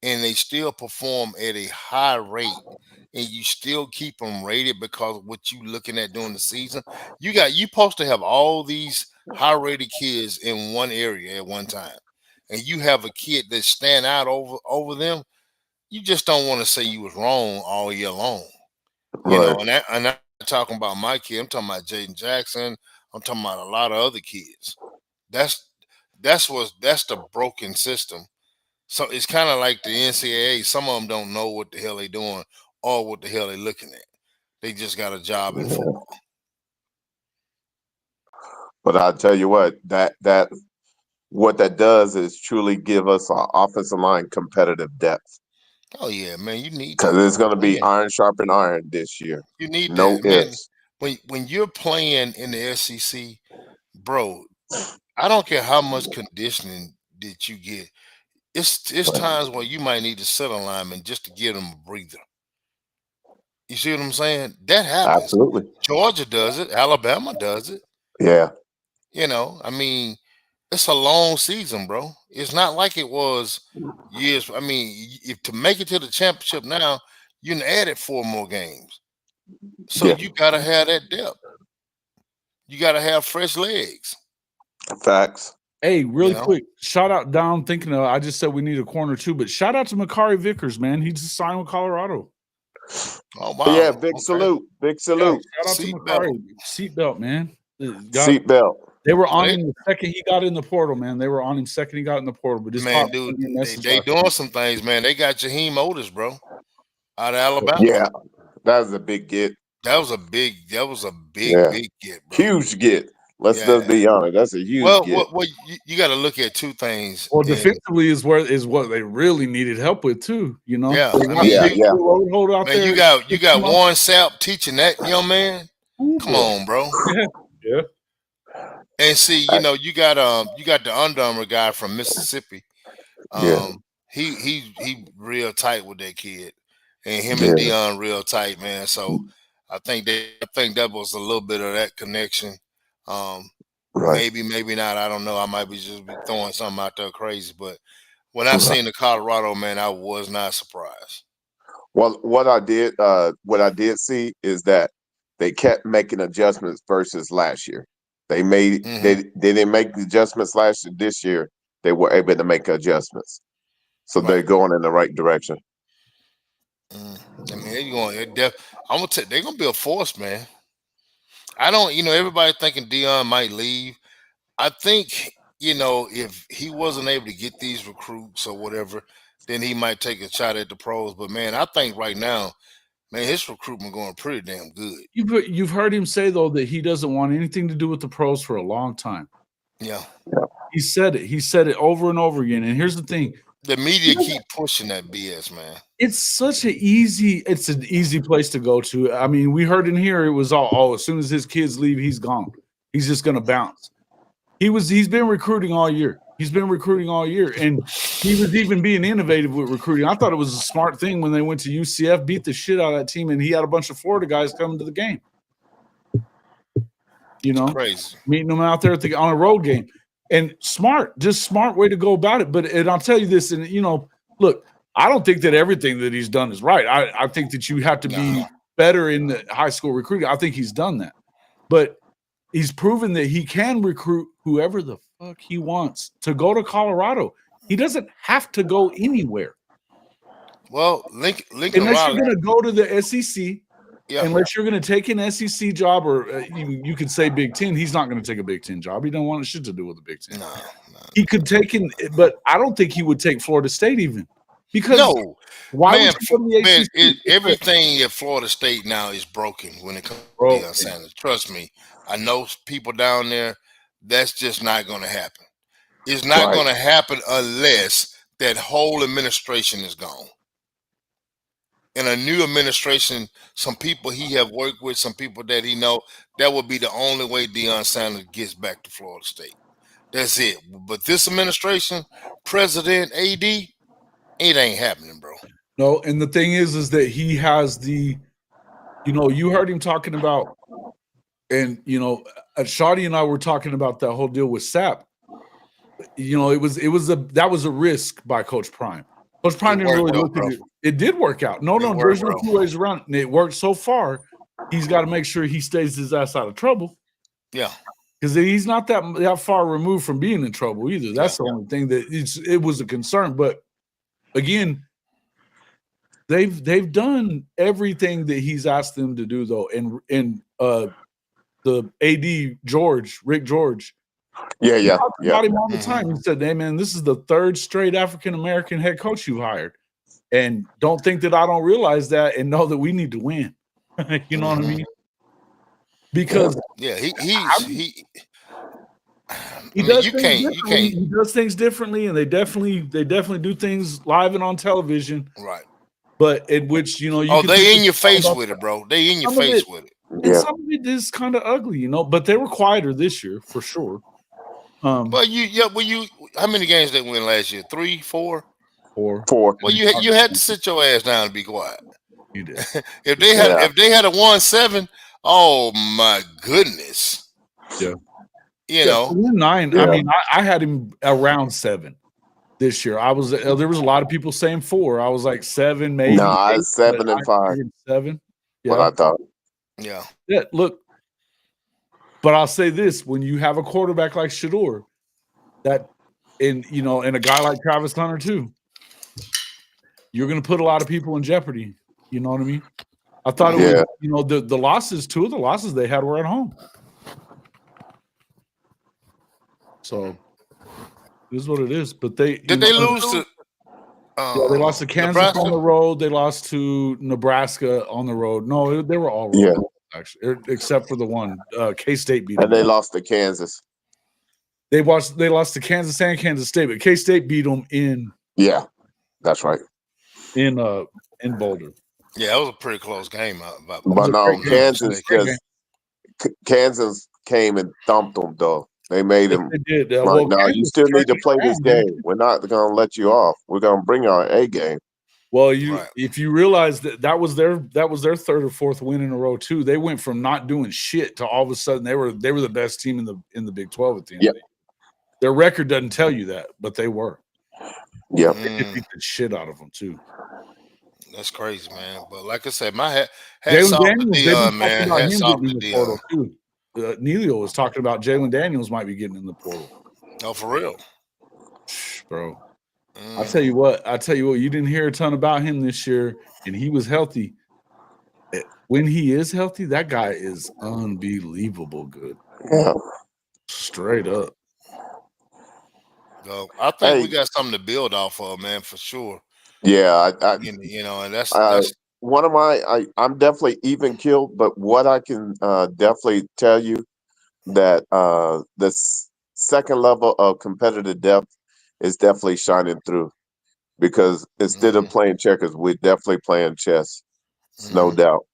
and they still perform at a high rate, and you still keep them rated because of what you looking at during the season. You supposed to have all these high-rated kids in one area at one time, and you have a kid that stand out over them. You just don't want to say you was wrong all year long, you know. And I'm not talking about my kid. I'm talking about Jaden Jackson. I'm talking about a lot of other kids. That's the broken system. So it's kind of like the NCAA. Some of them don't know what the hell they doing or what the hell they looking at. They just got a job in football. But I'll tell you what that does is truly give us an offensive line competitive depth. Oh yeah, man, you need because it's going to be iron sharpen iron this year. You need no that, ifs. Man. When you're playing in the SEC, bro, I don't care how much conditioning that you get. It's times where you might need to sit on linemen just to give them a breather. You see what I'm saying? That happens. Absolutely. Georgia does it. Alabama does it. Yeah. You know, I mean, it's a long season, bro. It's not like it was years. I mean, if to make it to the championship now, you can add it 4 more games. So you gotta have that depth. You gotta have fresh legs. Facts. Hey, really quick, shout out down thinking of, I just said we need a corner too, but shout out to Makari Vickers, man. He just signed with Colorado. Oh wow. Yeah, big salute. Big salute. Yeah, shout out to Makari. Seatbelt, man. Seatbelt. They were on him the second he got in the portal, man. They were on him second he got in the portal. But man, dude, they doing some things, man. They got Jaheim Otis, bro, out of Alabama. Yeah, that was a big get. That was a big big get, bro. Huge get. Let's just be honest. That's a huge get. Well, you got to look at 2 things. Well, defensively is what they really needed help with too. You know, yeah, hold out man, there. you got Warren Sapp teaching that young man. Come on, bro. Yeah. And see, you know, you got the Under Armour guy from Mississippi. He real tight with that kid, and him and Dion real tight, man. So I think that was a little bit of that connection. Right. Maybe not. I don't know. I might be just be throwing something out there crazy. But when I seen the Colorado, man, I was not surprised. Well, what I did see is that they kept making adjustments versus last year. They made they didn't make the adjustments last year. This year they were able to make adjustments, so they're going in the right direction. I mean, they're going. They're gonna be a force, man. I don't. Everybody thinking Deion might leave. I think if he wasn't able to get these recruits or whatever, then he might take a shot at the pros. But man, I think right now, man, his recruitment going pretty damn good. You've heard him say though that he doesn't want anything to do with the pros for a long time. Yeah. He said it. He said it over and over again. And here's the thing: the media keep pushing that BS, man. It's an easy place to go to. I mean, we heard in here it was all as soon as his kids leave, he's gone. He's just gonna bounce. He's been recruiting all year. He's been recruiting all year, and he was even being innovative with recruiting. I thought it was a smart thing when they went to UCF, beat the shit out of that team, and he had a bunch of Florida guys coming to the game. Crazy. Meeting them out there on a road game, and smart way to go about it. But I'll tell you this, and look, I don't think that everything that he's done is right. I think that you have to be better in the high school recruiting. I think he's done that, but he's proven that he can recruit whoever the fuck he wants to go to Colorado. He doesn't have to go anywhere. Well, Lincoln unless you're going to go to the SEC, yeah. Unless you're going to take an SEC job, or you could say Big Ten. He's not going to take a Big Ten job. He don't want shit to do with the Big Ten. No. He could take but I don't think he would take Florida State even. Because why everything at Florida State now is broken when it comes to Deion Sanders. Trust me, I know people down there. That's just not going to happen. It's not going to happen unless that whole administration is gone. And a new administration, some people he have worked with, some people that he know, that would be the only way Deion Sanders gets back to Florida State. That's it. But this administration, President, AD, it ain't happening, bro. No, and the thing is that he has you heard him talking about, and Shawty and I were talking about that whole deal with Sapp. That was a risk by Coach Prime. Coach Prime didn't really look at it. It did work out. No, there's no two ways around it. It worked so far. He's got to make sure he stays his ass out of trouble. Yeah. Because he's not that far removed from being in trouble either. That's the only thing that it was a concern. But again, they've done everything that he's asked them to do, though. And the AD Rick George. About him all the time. He said, "Hey man, this is the third straight African American head coach you've hired, and don't think that I don't realize that and know that we need to win." You know what I mean? Because he does things differently, and they definitely do things live and on television, right? But in which they in your face with it, bro. They in your face with it. And some of it is kind of ugly, but they were quieter this year for sure. But how many games they win last year? 3, 4? 4. Well, you had to sit your ass down and be quiet. You did. if they had a 1-7, oh my goodness. Yeah. 9. I mean, I had him around 7 this year. I was there was a lot of people saying 4. I was like 7, maybe. No, I was 7 and 5. 7. Yeah. What I thought. Yeah. Yeah. Look. But I'll say this: when you have a quarterback like Shador, and a guy like Travis Hunter too, you're going to put a lot of people in jeopardy. You know what I mean? I thought it was, the losses. 2 of the losses they had were at home. So it is what it is. But they lose to? They lost to Kansas Nebraska? on the road. They lost to Nebraska on the road. No, they were all road. Yeah. Actually, except for the one K-State beat them. And they lost to Kansas. They lost to Kansas and Kansas State, but K-State beat them in. Yeah, that's right. In Boulder. Yeah, it was a pretty close game. But no, Kansas came and thumped them though. They made them. They did. You still need to play this game. We're not going to let you off. We're going to bring our A game. Well, Right. if you realize that was their third or fourth win in a row too. They went from not doing shit to all of a sudden they were the best team in the Big 12 at the end. Yep. Of the year. Their record doesn't tell you that, but they were. Yep. They did beat the shit out of them too. That's crazy, man. But like I said, my hats Jalen off to Daniels, they've been Dion, talking man. about Hats him off getting to in the portal Dion. too. Neilio was talking about Jalen Daniels might be getting in the portal. Oh, for real, bro. I tell you what, you didn't hear a ton about him this year, and he was healthy. When he is healthy, that guy is unbelievable good. Yeah. Straight up. Well, I think we got something to build off of, man, for sure. Yeah, You know, and that's one of my. I'm definitely even killed, but what I can definitely tell you that the second level of competitive depth is definitely shining through, because instead of playing checkers, we're definitely playing chess. It's no doubt.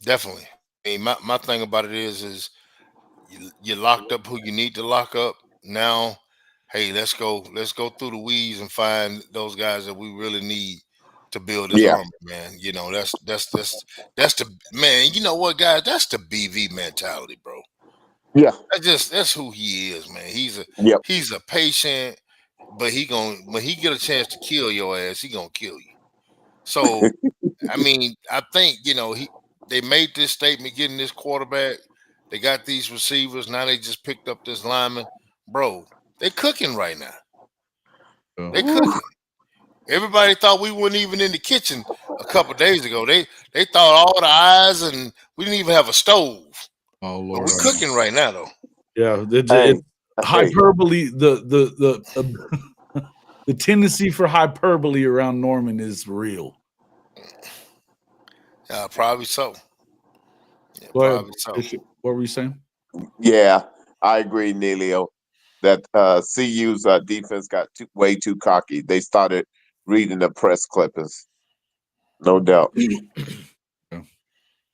Definitely. I mean, my thing about it is you locked up who you need to lock up. Now, hey, let's go through the weeds and find those guys that we really need to build this armor, man. You know, that's the man. You know what, guys? That's the BV mentality, bro. Yeah, that's who he is, man. He's a patient, but when he get a chance to kill your ass, he gonna kill you. So, I mean, I think they made this statement getting this quarterback. They got these receivers. Now they just picked up this lineman. Bro, they cooking right now. They cooking. Everybody thought we weren't even in the kitchen a couple days ago. They thought all the eyes, and we didn't even have a stove. Oh Lord, but we're cooking right now, though. Yeah, hyperbole. The the tendency for hyperbole around Norman is real. Probably so. Yeah, probably so. What were you saying? Yeah, I agree, Neilio, that CU's defense got way too cocky. They started reading the press clippings. No doubt. Yeah.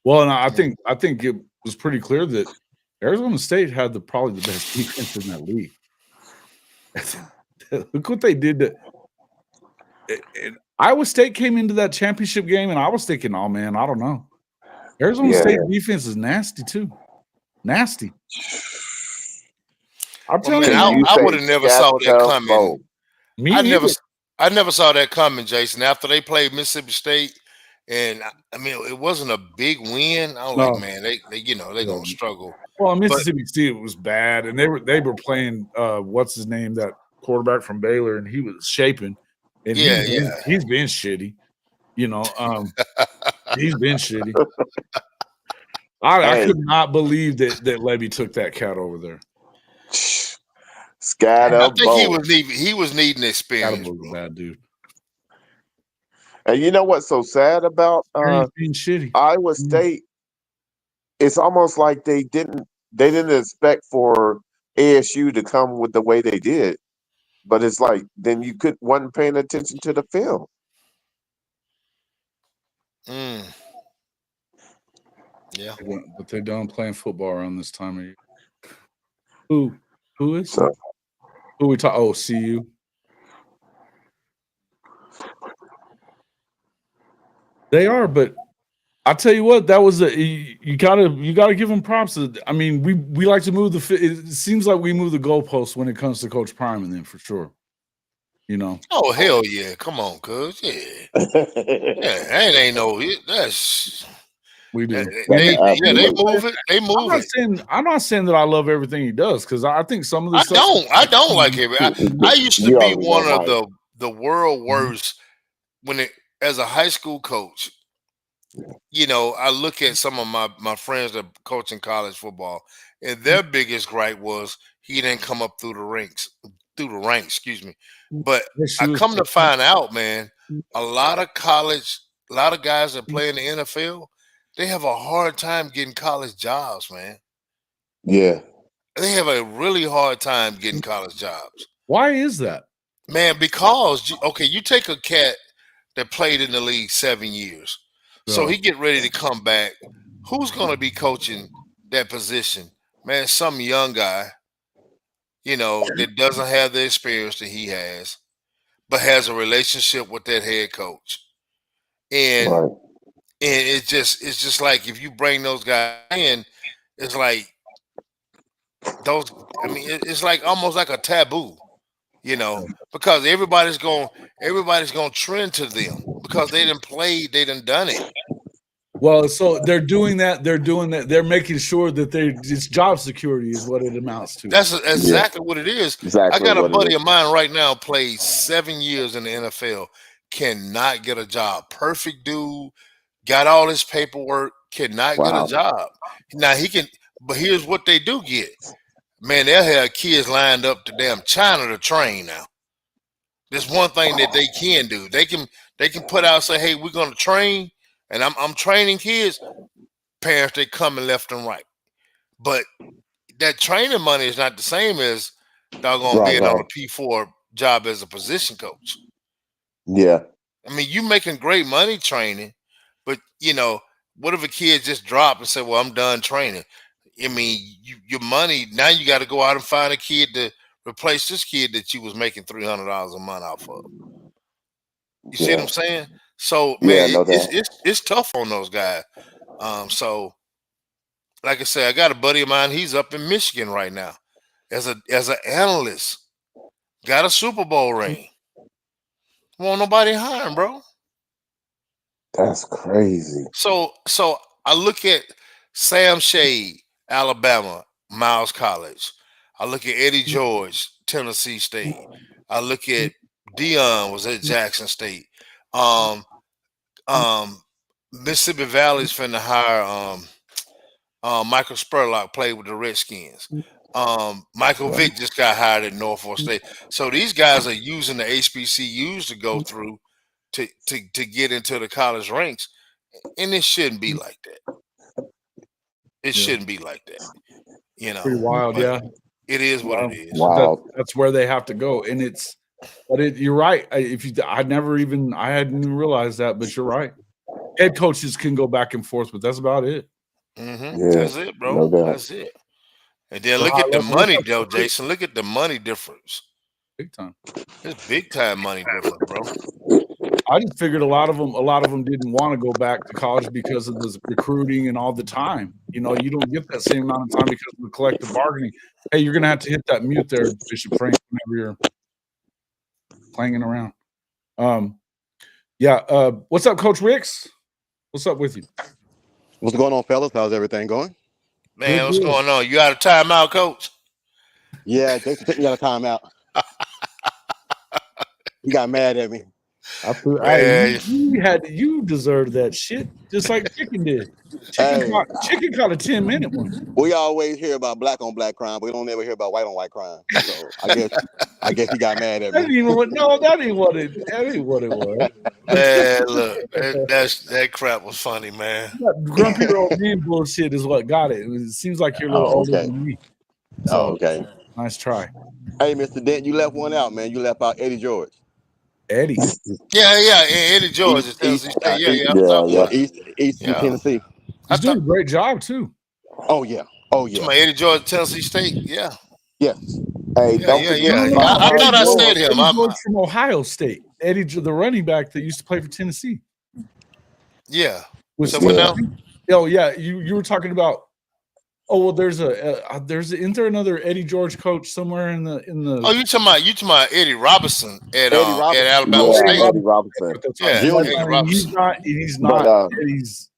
Well, and I think it was pretty clear that Arizona State had probably the best defense in that league. Look what they did. Iowa State came into that championship game, and I was thinking, oh man, I don't know. Arizona State defense is nasty too. Nasty. I'm telling you, I would have never saw that coming. I never saw that coming, Jason. After they played Mississippi State, and I mean, it wasn't a big win. I was like, man, they're gonna struggle. Well, Mississippi State was bad, and they were playing what's his name, that quarterback from Baylor, and he was shaping. And he's been shitty. You know, he's been shitty. I could not believe that Levy took that cat over there. I think he was needing experience. Was a bad dude. And you know what's so sad about being shitty. Iowa State? It's almost like they didn't expect for ASU to come with the way they did. But it's like then you wasn't paying attention to the film. Yeah, but they're done playing football around this time of year. Who is? Who we talk? Oh, CU. They are, but I'll tell you what, that was you gotta give them props. I mean, we like to move it seems like we move the goalposts when it comes to Coach Prime, and then for sure. You know. Oh hell yeah! Come on, cuz that ain't no. That's we do. They move it. They move I'm not saying that I love everything he does, because I think some of the stuff. I don't like it. I used to be one of the world worst as a high school coach. You know, I look at some of my friends that coach in college football, and their biggest gripe was he didn't come up through the ranks. Excuse me. But I come to find out, man, a lot of guys that play in the NFL, they have a hard time getting college jobs, man. Yeah. They have a really hard time getting college jobs. Why is that? Man, because you take a cat that played in the league 7 years. So he get ready to come back. Who's going to be coaching that position? Man, some young guy, that doesn't have the experience that he has. but has a relationship with that head coach. And Right. and it's just like if you bring those guys in, it's like those. I mean, it's like almost like a taboo, because everybody's gonna trend to them because they done played, they done done it. Well, so they're doing that. They're making sure that it's job security is what it amounts to. That's exactly what it is. Exactly I got a what it buddy is. of mine right now, played 7 years in the NFL, cannot get a job. Perfect dude, got all his paperwork, cannot get Wow. a job. Now he can, but here's what they do get. Man, they'll have kids lined up to damn China to train now. There's one thing that they can do. They can put out, say, hey, we're gonna train, and I'm training kids. Parents, they coming left and right. But that training money is not the same as doggone being on a P4 job as a position coach. Yeah. I mean, you making great money training, but what if a kid just drop and say, well, I'm done training? I mean, your money, now you got to go out and find a kid to replace this kid that you was making $300 a month off of. You see what I'm saying? So, man, it's tough on those guys. So, like I said, I got a buddy of mine. He's up in Michigan right now as an analyst. Got a Super Bowl ring. Won't nobody hire him, bro. That's crazy. So I look at Sam Shade, Alabama, Miles College. I look at Eddie George, Tennessee State. I look at Dion was at Jackson State. Mississippi Valley's finna hire Michael Spurlock, played with the Redskins. Michael Vick just got hired at Norfolk State. So these guys are using the HBCUs to go through to get into the college ranks, and it shouldn't be like that. It shouldn't be like that. Pretty wild, yeah. It is what it is. Wow. That's where they have to go, and you're right. I hadn't even realized that, but you're right. Head coaches can go back and forth, but that's about it. Mm-hmm. Yeah, that's it, bro. no doubt. That's it. And then look at the money, though, Jason. Look at the money difference. Big time. It's big time money difference, bro. I just figured a lot of them didn't want to go back to college because of the recruiting and all the time. You don't get that same amount of time because of the collective bargaining. Hey, you're gonna have to hit that mute there, Bishop Frank, whenever you're clanging around. What's up, Coach Ricks? What's up with you? What's going on, fellas? How's everything going? Man, what's going on? You out of timeout, Coach? Yeah, Jason took me out of timeout. He got mad at me. You deserved that shit, just like Chicken did. Chicken caught a 10-minute one. We always hear about black on black crime, but we don't ever hear about white on white crime. So I guess he got mad at me. That ain't what it was. Man, look, that crap was funny, man. Grumpy old man bullshit is what got it. It seems like you're a little older than me. So, okay. Nice try. Hey, Mr. Dent, you left one out, man. You left out Eddie George. Eddie. Yeah, Eddie George is Tennessee State. Yeah. East Tennessee. He's doing a great job too. Oh yeah. My Eddie George, Tennessee State. Yeah. Yes. Hey, don't forget. I thought I said him. Eddie George from Ohio State. Eddie, the running back that used to play for Tennessee. Yeah. So oh yeah, you were talking about. Oh well, isn't there another Eddie George coach somewhere in the. Oh, you talking about Eddie Robinson at Alabama State? Eddie Robinson. Eddie Robinson. He's not. He's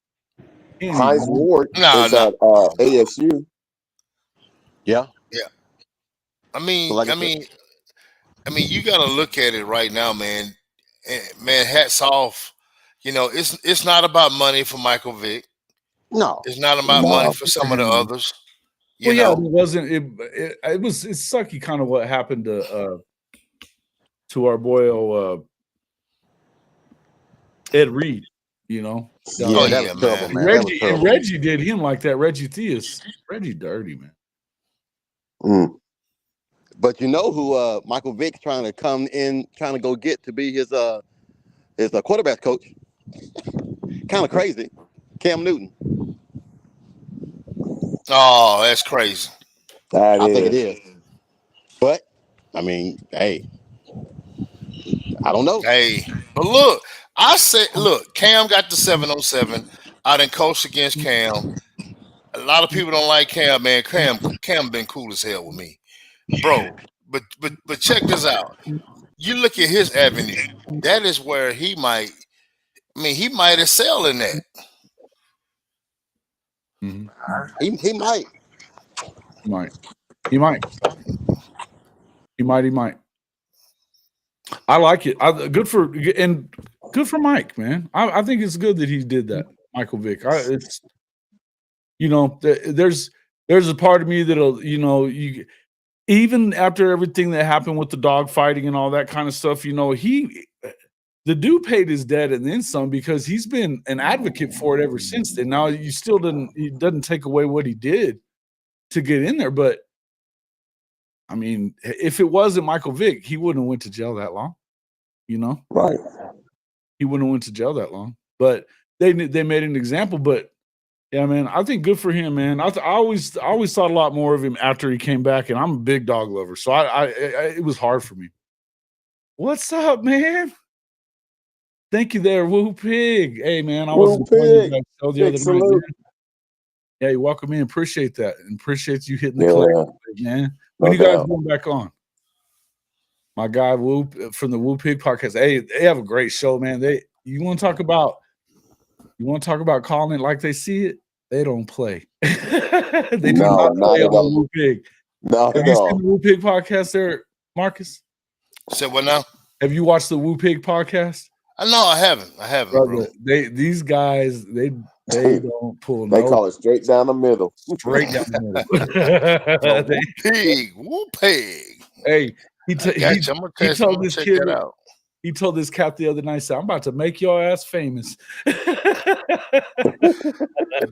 Hines Ward is at ASU. Yeah. I mean, you got to look at it right now, man. Man, hats off. It's not about money for Michael Vick. No, it's not about money for some of the others. It wasn't. It's sucky, kind of what happened to our boy Ed Reed. That was terrible, man. Reggie did him like that. Reggie dirty, man. Mm. But you know who Michael Vick's trying to go get to be his quarterback coach. Kind of crazy. Cam Newton. Oh, that's crazy. I think it is. But I mean, hey, I don't know. Hey, but look, I said, look, Cam got the 707. I done coached against Cam. A lot of people don't like Cam, man. Cam been cool as hell with me, bro. But check this out. You look at his avenue. That is where he might. I mean, he might excel in that. He might. He might. I like it. Good for Mike, man. I think it's good that he did that, Michael Vick. It's there's a part of me that'll even after everything that happened with the dog fighting and all that kind of stuff, the dude paid his debt and then some, because he's been an advocate for it ever since then. Now he doesn't take away what he did to get in there, but I mean, if it wasn't Michael Vick, he wouldn't have went to jail that long, Right. He wouldn't have went to jail that long. But they made an example. But yeah, man, I think good for him, man. I always thought a lot more of him after he came back, and I'm a big dog lover, so it was hard for me. What's up, man? Thank you there, Woo Pig. Hey, man, I was the other night. Man. Yeah, you're welcome in. Appreciate that, and appreciate you hitting the click, man. When you guys going back on? My guy Woo from the Woo Pig podcast. Hey, they have a great show, man. You want to talk about calling it like they see it? They don't play. They do not play on the Woo Pig. No, have you seen the Woo Pig podcast there, Marcus? Say what now? Have you watched the Woo Pig podcast? No, I haven't. Bro. These guys, they don't pull. They call it straight down the middle. Straight down the middle. Woo Pig. Hey, he told this kid out. He told this cat the other night, "I'm about to make your ass famous." Billy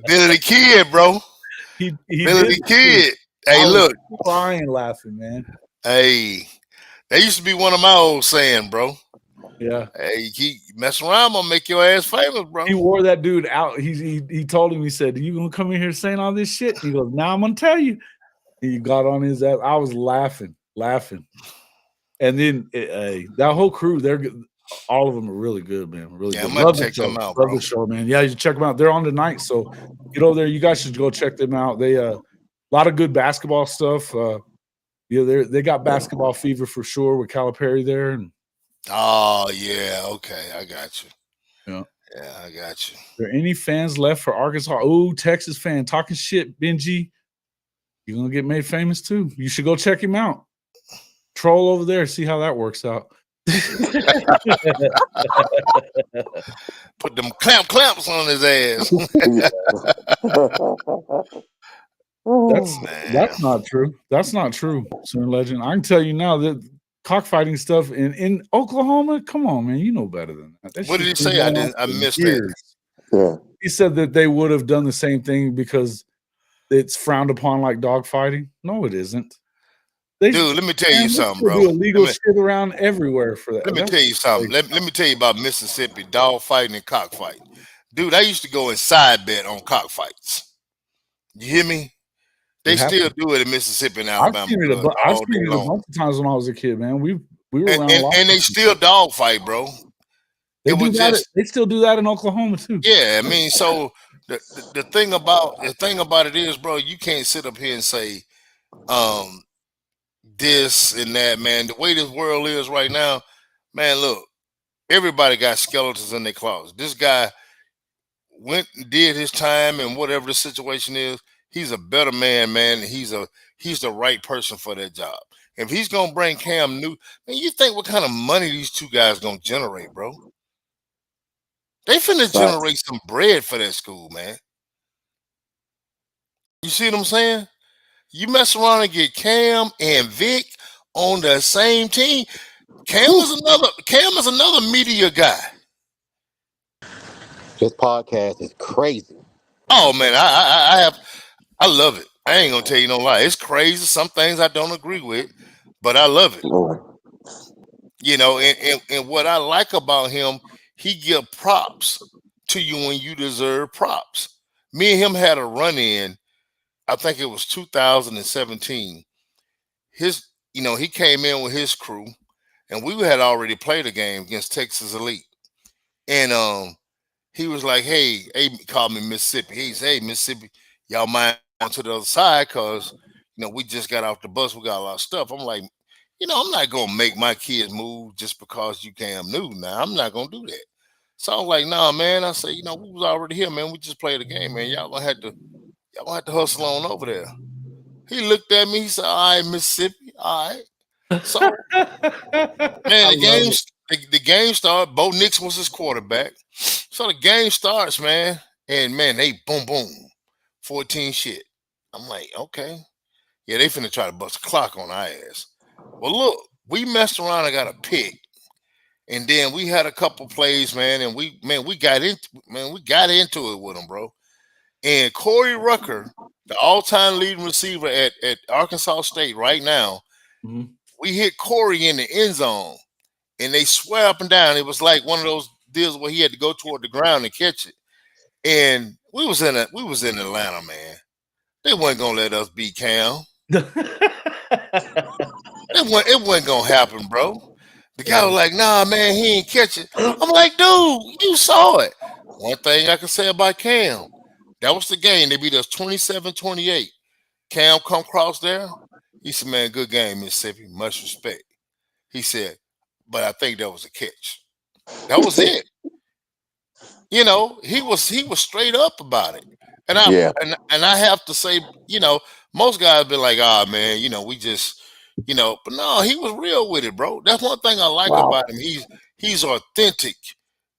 the Kid, bro. He Billy the Kid. Hey, look, crying, laughing, man. Hey, that used to be one of my old saying, bro. Yeah. Hey, he mess around, I'm gonna make your ass famous, bro. He wore that dude out. He told him, he said, "You gonna come in here saying all this shit?" He goes, "Now I'm gonna tell you." He got on his ass. I was laughing. And then that whole crew, all of them are really good, man. Really good. I'm gonna check them out, bro. Love the show, man. Yeah, you check them out. They're on tonight, so get over there. You guys should go check them out. They a lot of good basketball stuff. They got basketball fever for sure with Calipari there. And oh yeah, okay, I got you. Yeah, I got you. Are there any fans left for Arkansas? Oh, Texas fan talking shit, Benji. You're gonna get made famous too. You should go check him out. Troll over there, see how that works out. Put them clamps on his ass. That's not true. That's not true, Sir Legend. I can tell you now that cockfighting stuff in Oklahoma, come on, man, you know better than that. What did he say? I missed it. Yeah. He said that they would have done the same thing because it's frowned upon like dog fighting. No, it isn't. Dude, let me tell you something, bro. Do illegal shit around everywhere for that. Let me tell you something. Let me tell you about Mississippi dog fighting and cockfighting. Dude, I used to go in side bet on cockfights. You hear me? They still do it in Mississippi and Alabama. I've seen it a bunch of times when I was a kid, man. We were around a lot. And they still dog fight, bro. They still do that in Oklahoma too. Yeah, I mean, so the thing about it is, bro, you can't sit up here and say this and that, man. The way this world is right now, man, look, everybody got skeletons in their closet. This guy went and did his time, and whatever the situation is, he's a better man, man. He's the right person for that job. If he's gonna bring Cam Newton, man, you think what kind of money these two guys gonna generate, bro? They finna generate some bread for that school, man. You see what I'm saying? You mess around and get Cam and Vic on the same team. Cam is another media guy. This podcast is crazy. Oh man, I love it. I ain't gonna tell you no lie. It's crazy. Some things I don't agree with, but I love it. You know, and what I like about him, he give props to you when you deserve props. Me and him had a run-in. I think it was 2017. He came in with his crew, and we had already played a game against Texas Elite, and he was like, "Hey," he called me Mississippi. He said, "Hey, Mississippi, y'all mind going to the other side? Cause we just got off the bus. We got a lot of stuff." I'm like, I'm not gonna make my kids move just because you Cam Newton. Now I'm not gonna do that. So I was like, "Nah, man." I said, "We was already here, man. We just played a game, man. Y'all gonna have to hustle on over there." He looked at me. He said, "All right, Mississippi. All right." So, man, the game started. Bo Nix was his quarterback. So the game starts, man, and man, they boom, 14 shit. I'm like, okay, yeah, they finna try to bust a clock on our ass. Well, look, we messed around and got a pick, and then we had a couple plays, man, and we got into it with them, bro. And Corey Rucker, the all-time leading receiver at Arkansas State right now, we hit Corey in the end zone, and they swear up and down. It was like one of those deals where he had to go toward the ground and catch it. And we was in Atlanta, man. They wasn't gonna let us beat Cam. It wasn't gonna happen, bro. The guy was like, "Nah, man, he ain't catch it." I'm like, "Dude, you saw it." One thing I can say about Cam, that was the game. They beat us 27-28. Cam come across there. He said, "Man, good game, Mississippi. Much respect." He said, "But I think that was a catch." That was it. He was straight up about it. And I have to say, most guys be like, "Ah, man, we just, but no, he was real with it, bro. That's one thing I like about him. He's authentic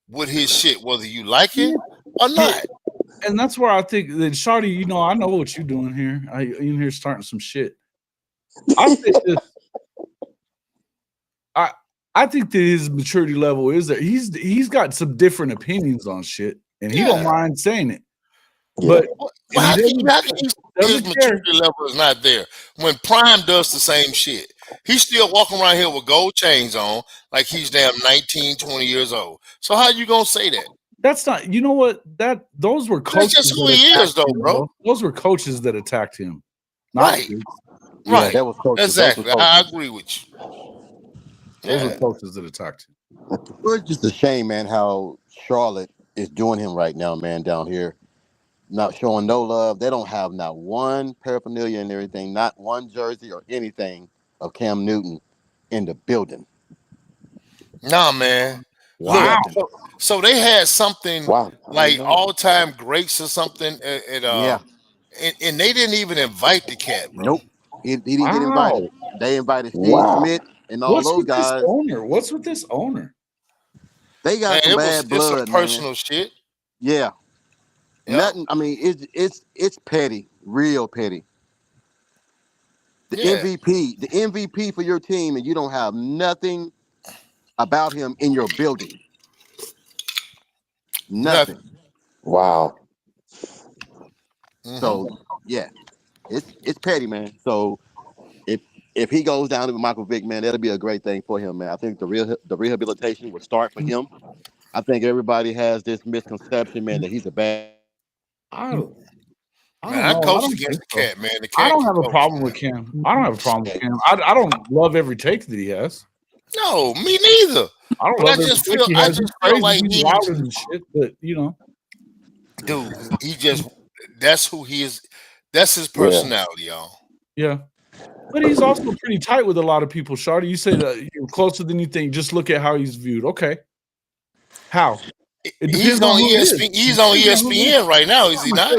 with his shit, whether you like it or not. And that's where I think that Shawty, I know what you're doing here. You in here starting some shit. I think this. I think that his maturity level is that he's got some different opinions on shit, and he don't mind saying it. But how can his maturity level is not there when Prime does the same shit? He's still walking around here with gold chains on like he's damn 19, 20 years old. So how you gonna say that? That's not. You know what? Those were coaches. That's just who he is, though, bro. Those were coaches that attacked him. Right. Yeah, that was coaches. Exactly. I agree with you. Those are coaches that attacked him. Well, it's just a shame, man, how Charlotte is doing him right now, man, down here. Not showing no love. They don't have not one paraphernalia and everything, not one jersey or anything of Cam Newton in the building. Nah, man. Wow. Look, so they had something like all-time greats or something at and they didn't even invite the cat, bro. Nope. He didn't get invited. They invited Steve Smith and all those guys. What's with this owner? They got some bad blood, some personal shit. Yeah. Nothing. I mean, it's petty, real petty. The MVP for your team, and you don't have nothing about him in your building. Nothing. Wow. So yeah, it's petty, man. So if he goes down with Michael Vick, man, that'll be a great thing for him, man. I think the rehabilitation will start for him. I think everybody has this misconception, man, that he's a bad. I coach against the cat, man. The cat I don't have a problem with Cam. I don't have a problem with Cam. I don't love every take that he has. No, me neither. I don't love every take he has. I feel like he's louder and shit, but dude, that's who he is. That's his personality, y'all. Yeah. But he's also pretty tight with a lot of people, Shawty. You say that you're closer than you think. Just look at how he's viewed. Okay. How? He's on ESPN. He's on ESPN right now, is he not?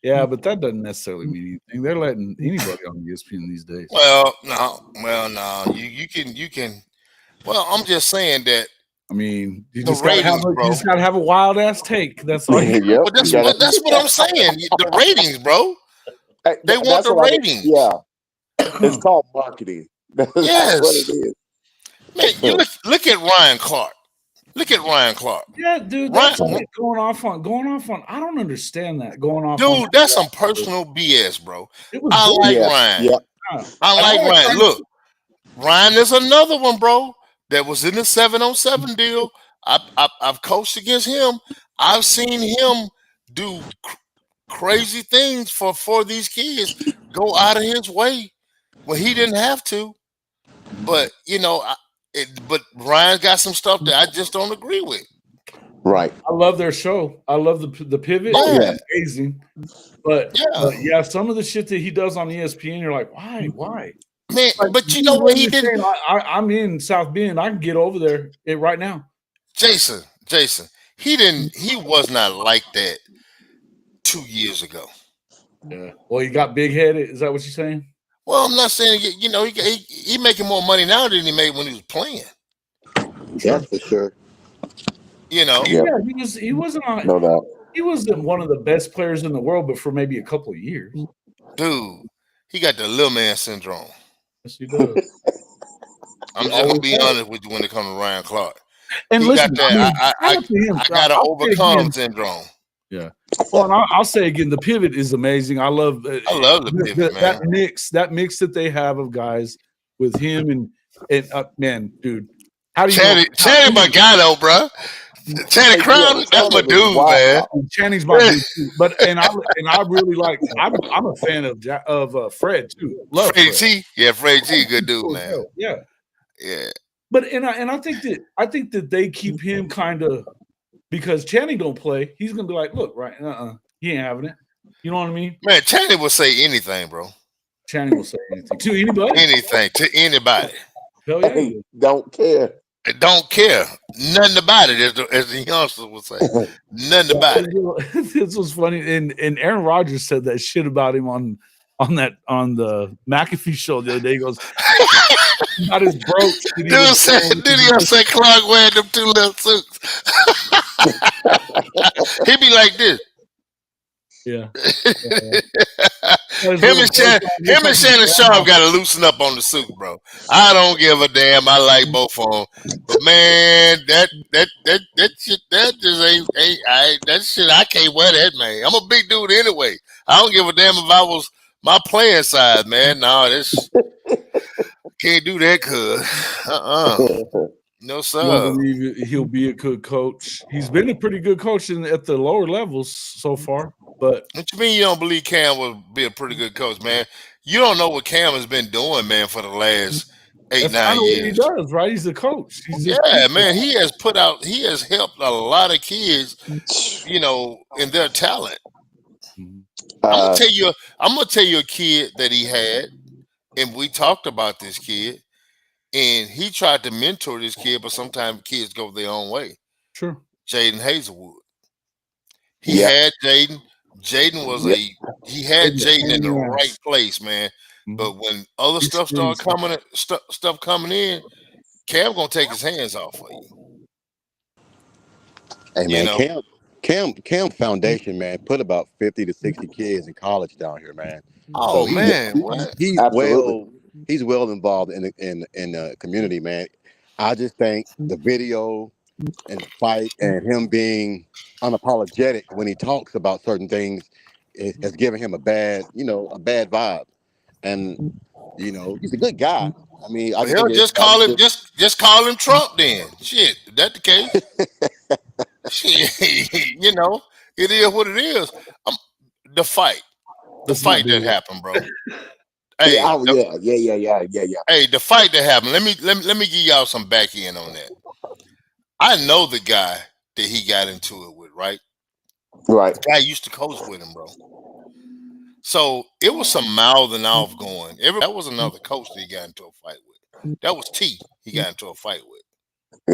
Yeah, but that doesn't necessarily mean anything. They're letting anybody on ESPN these days. Well, no. You can. Well, I'm just saying that. I mean, you just gotta have a wild ass take. That's all. But that's what I'm saying. The ratings, bro. They want the ratings. It's called marketing. That's what it is. Man, you look at Ryan Clark. Look at Ryan Clark. Yeah, dude. That's going off on. I don't understand that. Going off. Dude, that's some personal BS, bro. I like Ryan. Yeah. I like Ryan. Look, Ryan is another one, bro, that was in the 7-on-7 deal. I've coached against him. I've seen him do crazy things for these kids. Go out of his way when he didn't have to. But But Ryan's got some stuff that I just don't agree with. Right. I love their show. I love the pivot. Oh, yeah. It's amazing. But yeah, some of the shit that he does on ESPN, you're like, why? Man, Like, but you know what he did? I'm in South Bend. I can get over there right now. Jason, he was not like that 2 years ago. Yeah. Well, he got big headed. Is that what you're saying? Well, I'm not saying he making more money now than he made when he was playing. That's for sure. Yeah, he wasn't on. No doubt. He wasn't one of the best players in the world, but for maybe a couple of years. Dude, he got the little man syndrome. Yes, he does. I'm just gonna be honest with you when it comes to Ryan Clark. And he listen, got that. I gotta overcome syndrome. Yeah. Well, and I'll say again, the pivot is amazing. I love the pivot, man. That mix that they have of guys with him and man, dude. How do you Channing my guy though, bro. Channing Crown, that's my dude, man. Channing's my dude too. But and I really like. I'm a fan of Fred too. Love Freddie Fred. T. Yeah, Freddie T. Good dude, man. Yeah. Yeah. But I think that they keep him kind of, because Channing don't play. He's gonna be like, look, right? He ain't having it. You know what I mean? Man, Channing will say anything, bro. Channing will say anything to anybody. Anything to anybody. Hell yeah. Hey, don't care. Don't care. Nothing about it, as the youngsters would say. Nothing about it. This was funny. And Aaron Rodgers said that shit about him on the McAfee show the other day. He goes, got his brooch. Dude said, did he say Clark wearing them two little suits? He'd be like this. Yeah. Him and Shannon Sharp got to loosen up on the suit, bro. I don't give a damn. I like both of them, but man, that shit, that just ain't that shit. I can't wear that, man. I'm a big dude anyway. I don't give a damn if I was my playing size, man. No, this can't do that, cuz. No, sir. I don't believe he'll be a good coach. He's been a pretty good coach at the lower levels so far. But what you mean you don't believe Cam will be a pretty good coach, man? You don't know what Cam has been doing, man, for the last 8-9 years. He does, right? He's a coach. Man. He has helped a lot of kids, in their talent. I'm gonna tell you a kid that he had, and we talked about this kid. And he tried to mentor this kid, but sometimes kids go their own way. Sure. Jaden Hazelwood. He had Jaden. Jaden was he had Jaden in the right place, man. But when other stuff started coming in, Cam gonna take his hands off of you. Hey man, Cam Foundation, man, put about 50 to 60 kids in college down here, man. Oh so man, what? He's well involved in the community, man. I just think the video and the fight and him being unapologetic when he talks about certain things has given him a bad vibe. And he's a good guy. I mean, just call him Trump then. Shit, if that's the case. Shit, it is what it is. The fight that happened, bro. Hey, yeah. Hey, the fight that happened. Let me give y'all some back end on that. I know the guy that he got into it with, right? Right. The guy used to coach with him, bro. So it was some mouthing off going. That was another coach that he got into a fight with. That was T. He got into a fight with.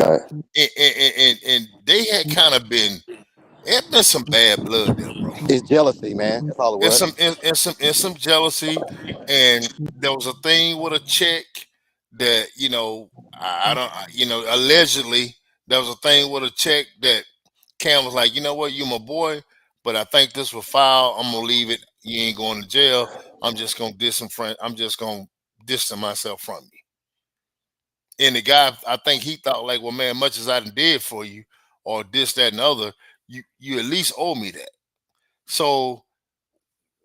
Right. And they had kind of been. There's been some bad blood there, bro. It's jealousy, man. That's all it was. It's some jealousy, and there was a thing with a check that allegedly there was a thing with a check that Cam was like, you know what, you my boy, but I think this was foul. I'm gonna leave it. You ain't going to jail. I'm just gonna distance myself from you. And the guy, I think he thought like, well, man, much as I did for you, or this, that, and other. You at least owe me that. So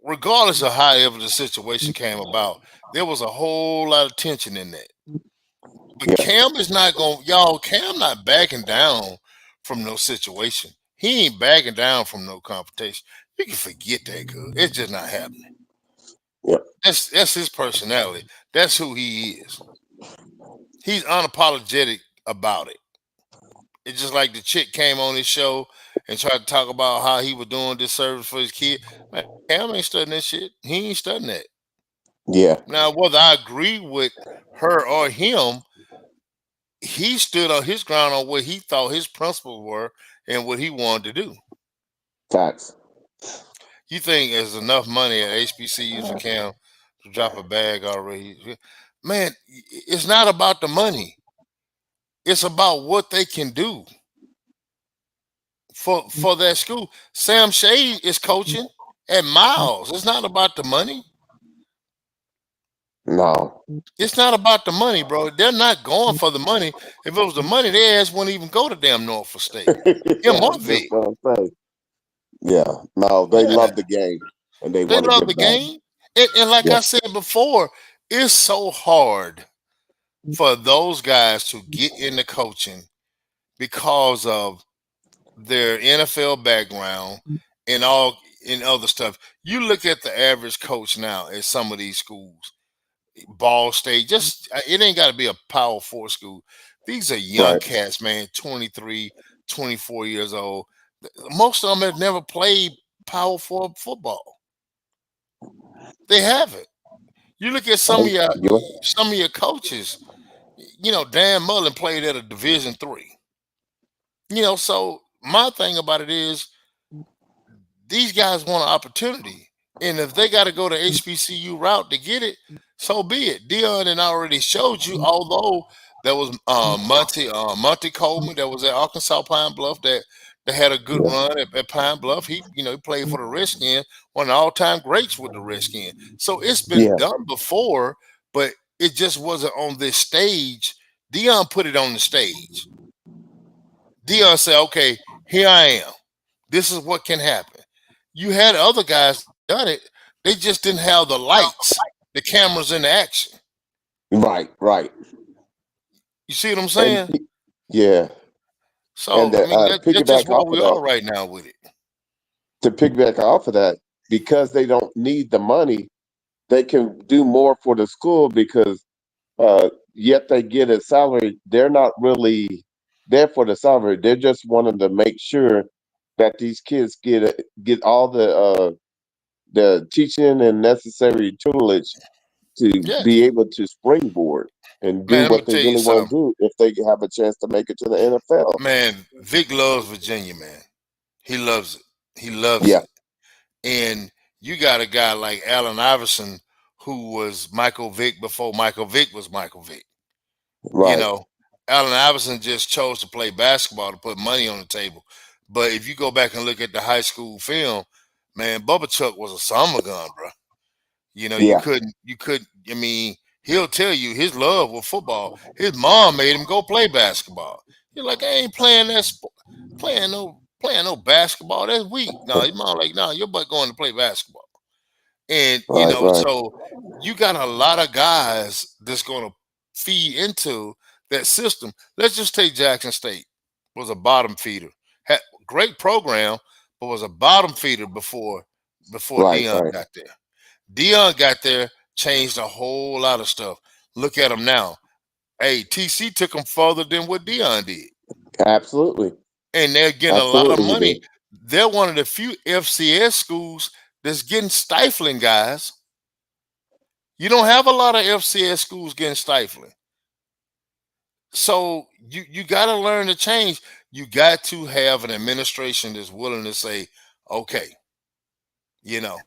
regardless of however the situation came about, there was a whole lot of tension in that. But Cam is not Cam not backing down from no situation. He ain't backing down from no confrontation. You can forget that, cuz it's just not happening. Yeah. That's his personality. That's who he is. He's unapologetic about it. It's just like the chick came on his show and tried to talk about how he was doing this service for his kid. Man, Cam ain't studying that shit. He ain't studying that. Yeah, Now, whether I agree with her or him, he stood on his ground on what he thought his principles were and what he wanted to do. facts. You think there's enough money at HBCUs for Cam to drop a bag already? Man, it's not about the money. It's about what they can do for that school. Sam Shade is coaching at Miles. It's not about the money. No. It's not about the money, bro. They're not going for the money. If it was the money, their ass wouldn't even go to damn Norfolk State. Him or That's Vic. what I'm saying. Yeah, no, they Yeah. love the game and they They want to love give the back. game. And like Yeah. I said before, it's so hard for those guys to get into coaching because of their NFL background and all and other stuff. You look at the average coach now at some of these schools, Ball State, just it ain't got to be a Power 4 school. These are young Right. cats, man, 23, 24 years old. Most of them have never played Power 4 football. They haven't. You look at some of your coaches. You know, Dan Mullen played at a Division III. You know, so my thing about it is these guys want an opportunity. And if they got to go the HBCU route to get it, so be it. Dion had already showed you, although there was Monty Coleman that was at Arkansas Pine Bluff that had a good run at Pine Bluff. He played for the Redskins, one of the all-time greats with the Redskins. So it's been done before, but it just wasn't on this stage. Dion put it on the stage. Dion said, okay, here I am. This is what can happen. You had other guys done it. They just didn't have the lights, the cameras in the action. Right. You see what I'm saying? And, yeah. So, And I mean, that's just piggyback where off we of that, are right now with it. to piggyback off of that, because they don't need the money, they can do more for the school because yet they get a salary. They're not really there for the salary. They're just wanting to make sure that these kids get all the teaching and necessary tutelage to Yes. be able to springboard and do Man, let me what they tell you really want to something. do if they have a chance to make it to the NFL. Man, Vic loves Virginia, man. He loves it. He loves Yeah. it. And you got a guy like Allen Iverson who was Michael Vick before Michael Vick was Michael Vick. Right. You know, Allen Iverson just chose to play basketball to put money on the table. But if you go back and look at the high school film, man, Bubba Chuck was a summer gun, bro. You know, you Yeah. couldn't, I mean, he'll tell you his love with football. His mom made him go play basketball. You're like, I ain't playing that sport, playing no basketball. That's weak. No, his mom like, no, your butt going to play basketball. And Right. so you got a lot of guys that's gonna feed into that system. Let's just take Jackson State, was a bottom feeder. Had great program, but was a bottom feeder before Right. Dion got there. Dion got there, changed a whole lot of stuff. Look at him now. Hey, TC took him further than what Dion did. Absolutely. And they're getting a lot of Absolutely, he money. did. They're one of the few FCS schools that's getting stifling, guys. You don't have a lot of FCS schools getting stifling. So you got to learn to change. You got to have an administration that's willing to say, okay, you know,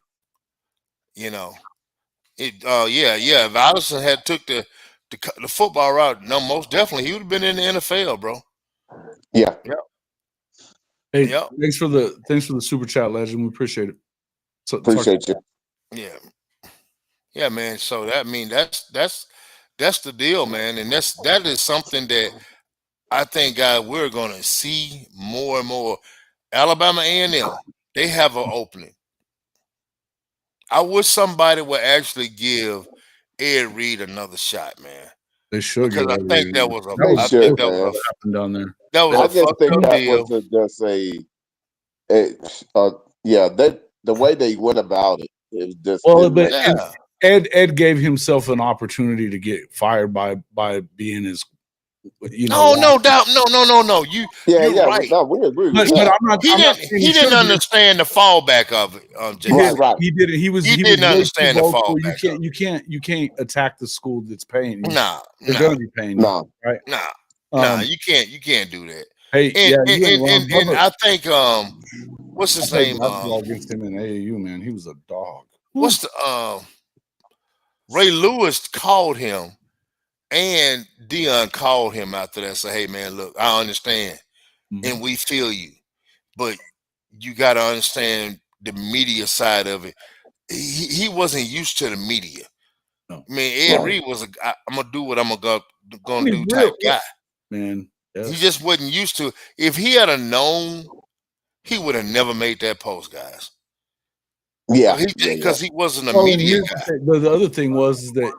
it. If Allison had took the football route, no, most definitely he would have been in the NFL, bro. Yeah. Hey, Yep. thanks for the super chat, legend. We appreciate it. So, Appreciate you. Yeah, man. So that's the deal, man, and that is something that I think, guys, we're gonna see more and more. Alabama A&M, they have an opening. I wish somebody would actually give Ed Reed another shot, man. They should, because I think that was They should, man. happened down there. That was I a just fucked think up that deal. was just the way they went about it. It just Well, didn't but make sense. Ed gave himself an opportunity to get fired by being his, no doubt, no. You're right. No, we agree with But that. I'm not. He didn't understand the fallback of it. Jason. Right. He didn't. He didn't was way understand too the vocal. fallback. You can't attack the school that's paying you. They're Nah, gonna be paying you. No. Right? Nah. You can't do that. Hey, And I think what's his name? Against him in AAU, man, he was a dog. What's the Ray Lewis called him, and Dion called him after that. Say, hey man, look, I understand, and we feel you, but you got to understand the media side of it. He wasn't used to the media. No. I mean, Ed Reed was I'm gonna do what I'm gonna do type guy. Man, yes. He just wasn't used to. If he had known, he would have never made that post, guys. Yeah, because he wasn't a media guy. The other thing was that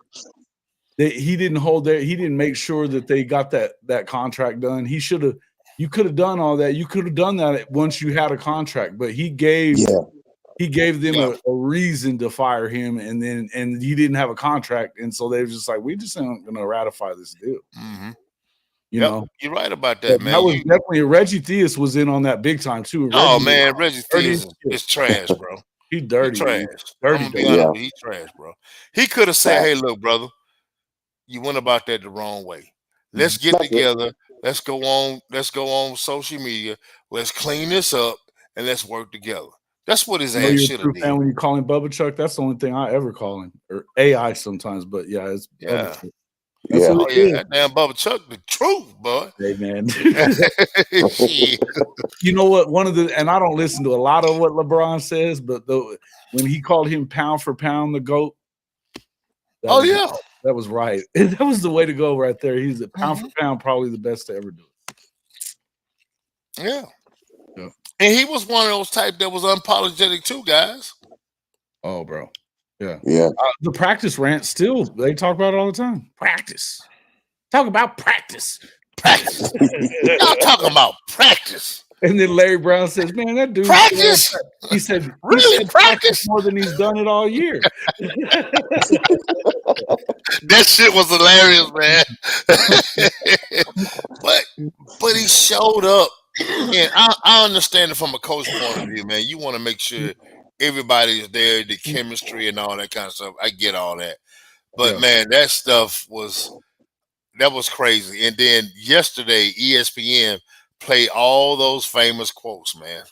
he didn't hold there. He didn't make sure that they got that contract done. He should have. You could have done all that. You could have done that once you had a contract, but he gave them a reason to fire him, and he didn't have a contract, and so they were just like, we just aren't going to ratify this deal. Mm-hmm. You know, you're right about that, man. That was definitely Reggie Theus was in on that big time too. Reggie Theus is trash, bro. He dirty. He's trash. Dirty. He's trash, bro. He could have said, "Hey, look, brother, you went about that the wrong way. Let's get together. Let's go on social media. Let's clean this up and let's work together." That's what his ass should have done. When you call him Bubba Chuck, that's the only thing I ever call him, or AI sometimes. But yeah, it's Bubba Chuck. That damn Bubba Chuck, the truth, boy. Hey man. You know what? And I don't listen to a lot of what LeBron says, but when he called him pound for pound the GOAT, that was right. That was the way to go right there. He's a pound for pound, probably the best to ever do it. Yeah. And he was one of those type that was unapologetic too, guys. Oh, bro. Yeah. The practice rant still, they talk about it all the time. Practice. Talk about practice. Y'all talking about practice. And then Larry Brown says, man, that dude practice. He said, really practice more than he's done it all year. That shit was hilarious, man. but he showed up. And I understand it from a coach point of view, man. You want to make sure everybody is there, the chemistry and all that kind of stuff. I get all that. But man, that stuff was crazy. And then yesterday, ESPN played all those famous quotes, man.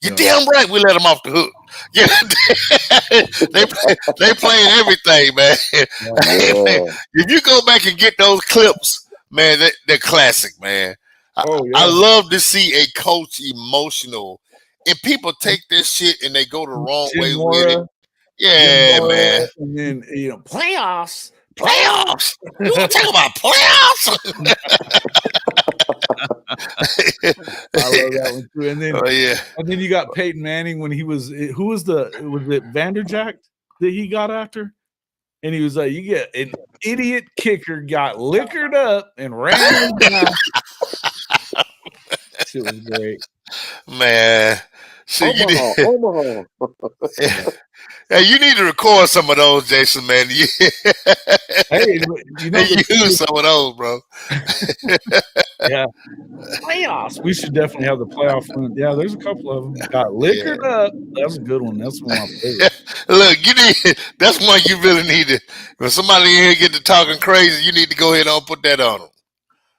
You're damn right we let them off the hook. Yeah, they playing everything, man. If you go back and get those clips, man, they're classic, man. I love to see a coach emotional, and people take this shit and they go the wrong way with it. Yeah, man. And then playoffs. You want to talk about playoffs? I love that one too. And then, and then you got Peyton Manning when he was. Was it Vanderjagt that he got after? And he was like, "You get an idiot kicker got liquored up and ran him down." Shit was great, man. So Omaha. Hey, you need to record some of those, Jason, man. Hey, use some of those, bro. Yeah, playoffs. We should definitely have the playoff one. Yeah, there's a couple of them. Got liquored up. That's a good one. That's one of my favorites. Look, that's one you really need to. When somebody in here get to talking crazy, you need to go ahead and put that on them.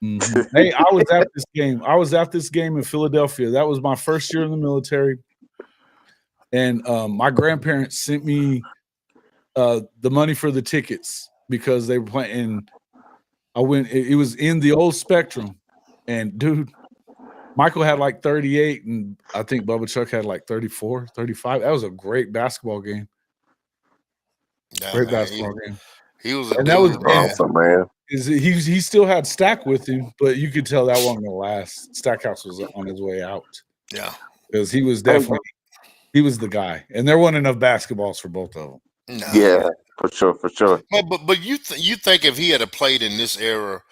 Mm-hmm. Hey, I was at this game. I was at this game in Philadelphia. That was my first year in the military. And my grandparents sent me the money for the tickets because they were playing. I went. It was in the old Spectrum, and dude, Michael had like 38, and I think Bubba Chuck had like 34, 35. That was a great basketball game. Basketball game. He was a and that was awesome, man. He still had Stack with him, but you could tell that wasn't gonna last. Stackhouse was on his way out. Yeah, because he was definitely he was the guy, and there weren't enough basketballs for both of them. No. Yeah, for sure. But you think if he had played in this era,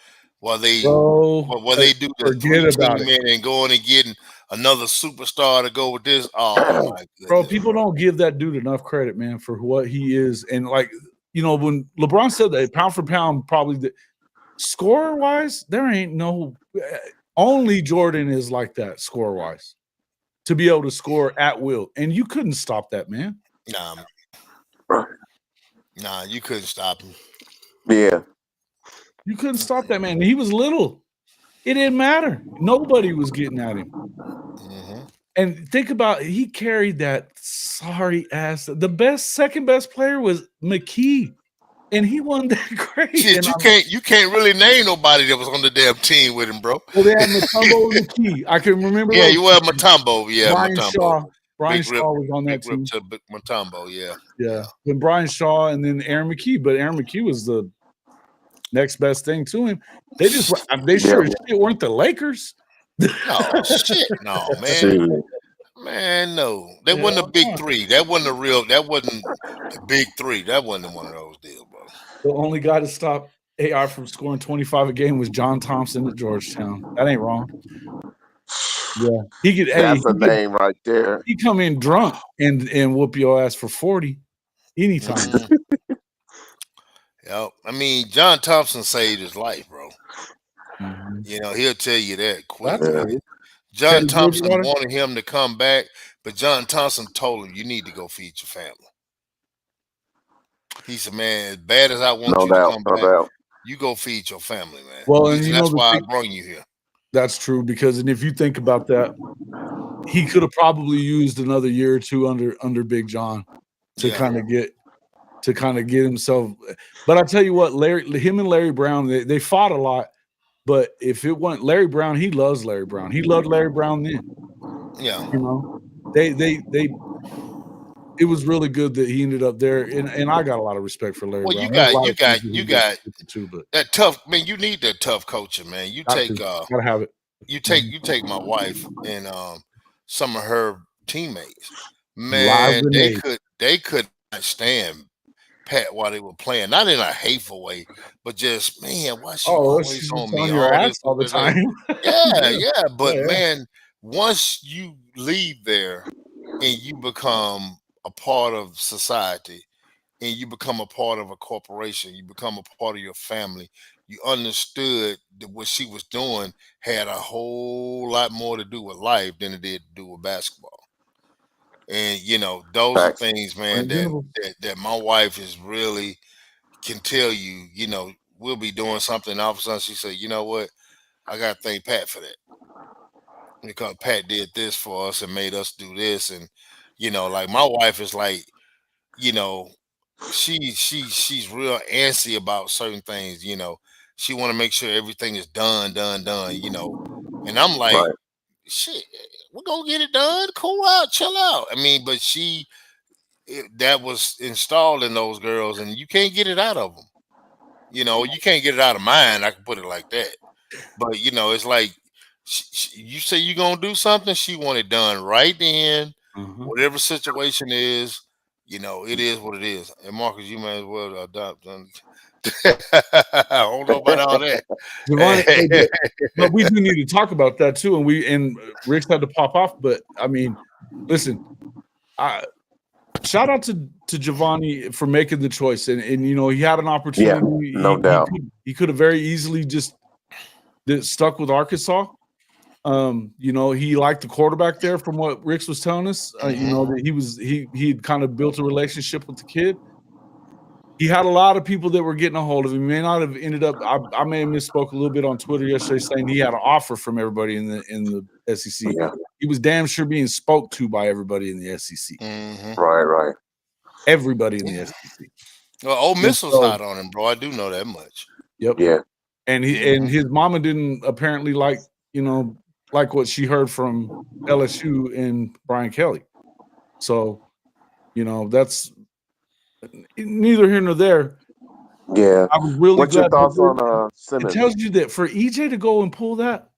while they do the forget about it and going and getting another superstar to go with this, oh my goodness. Bro, people don't give that dude enough credit, man, for what he is, and like you know, when LeBron said that pound for pound, probably the score wise, there ain't no only Jordan is like that score wise to be able to score at will, and you couldn't stop that man. Nah, you couldn't stop him. Yeah. You couldn't stop that man. He was little. It didn't matter. Nobody was getting at him. And think about he carried that sorry ass. The second best player was McKee, and he wasn't that great. Shit, you can't really name nobody that was on the damn team with him, bro. Well, they had Mutombo and McKee. I can remember. Yeah, you had Mutombo. Yeah, Brian Mutombo. Shaw. Brian Big Shaw was on that team. Mutombo, yeah. Then Brian Shaw and then Aaron McKee, but Aaron McKee was the next best thing to him. They sure as shit weren't the Lakers. No shit, no man. Man, no. They wasn't a big three. That wasn't a big three. That wasn't one of those deals, bro. The only guy to stop AR from scoring 25 a game was John Thompson at Georgetown. That ain't wrong. Yeah. That's a name right there. He come in drunk and whoop your ass for 40 anytime. Yep. I mean, John Thompson saved his life, bro. You know, he'll tell you that quick. John Thompson wanted him to come back, but John Thompson told him, you need to go feed your family. He said, man, as bad as I want you to come back, you go feed your family, man. Well, and that's why I brought you here. That's true, because and if you think about that, he could have probably used another year or two under Big John to kind of get himself. But I tell you what, him and Larry Brown, they fought a lot. But if it wasn't Larry Brown, he loves Larry Brown. He loved Larry Brown then. Yeah. You know, it was really good that he ended up there. And I got a lot of respect for Larry Brown. You got too, but that tough, man, you need that tough coaching, man. You gotta have it. You take my wife and some of her teammates. Man, they could not stand Pat while they were playing, not in a hateful way, but just man, why she always on me all the time? yeah. But man, once you leave there and you become a part of society, and you become a part of a corporation, you become a part of your family, you understood that what she was doing had a whole lot more to do with life than it did to do with basketball. And you know, those are things, man, that my wife is really can tell you. You know, we'll be doing something, and all of a sudden she said, "You know what? I got to thank Pat for that, because Pat did this for us and made us do this." And you know, like my wife is like, you know, she's real antsy about certain things. You know, she want to make sure everything is done. You know, and I'm like, shit, we're gonna get it done. Cool out, chill out. I mean, but that was installed in those girls, and you can't get it out of them. You know, you can't get it out of mine. I can put it like that. But you know, it's like you say you're gonna do something, she want it done right then. Whatever situation is, you know, it is what it is. And Marcus, you may as well adopt. I don't know about all that. Jovannie, but we do need to talk about that too. And Rick's had to pop off. But I mean, listen, shout out to Jovannie for making the choice. And you know, he had an opportunity. Yeah, no doubt. He could have very easily just stuck with Arkansas. You know, he liked the quarterback there from what Ricks was telling us. You know, that he'd kind of built a relationship with the kid. He had a lot of people that were getting a hold of him. He may not have ended up. I may have misspoke a little bit on Twitter yesterday, saying he had an offer from everybody in the SEC. Yeah. He was damn sure being spoke to by everybody in the SEC. Right. Everybody in the SEC. Well, Ole Miss was hot on him, bro. I do know that much. Yep. Yeah. And his mama didn't apparently like what she heard from LSU and Brian Kelly. So, you know, that's neither here nor there. Yeah. I was really What's glad your thoughts on Simmons? It tells you that for EJ to go and pull that.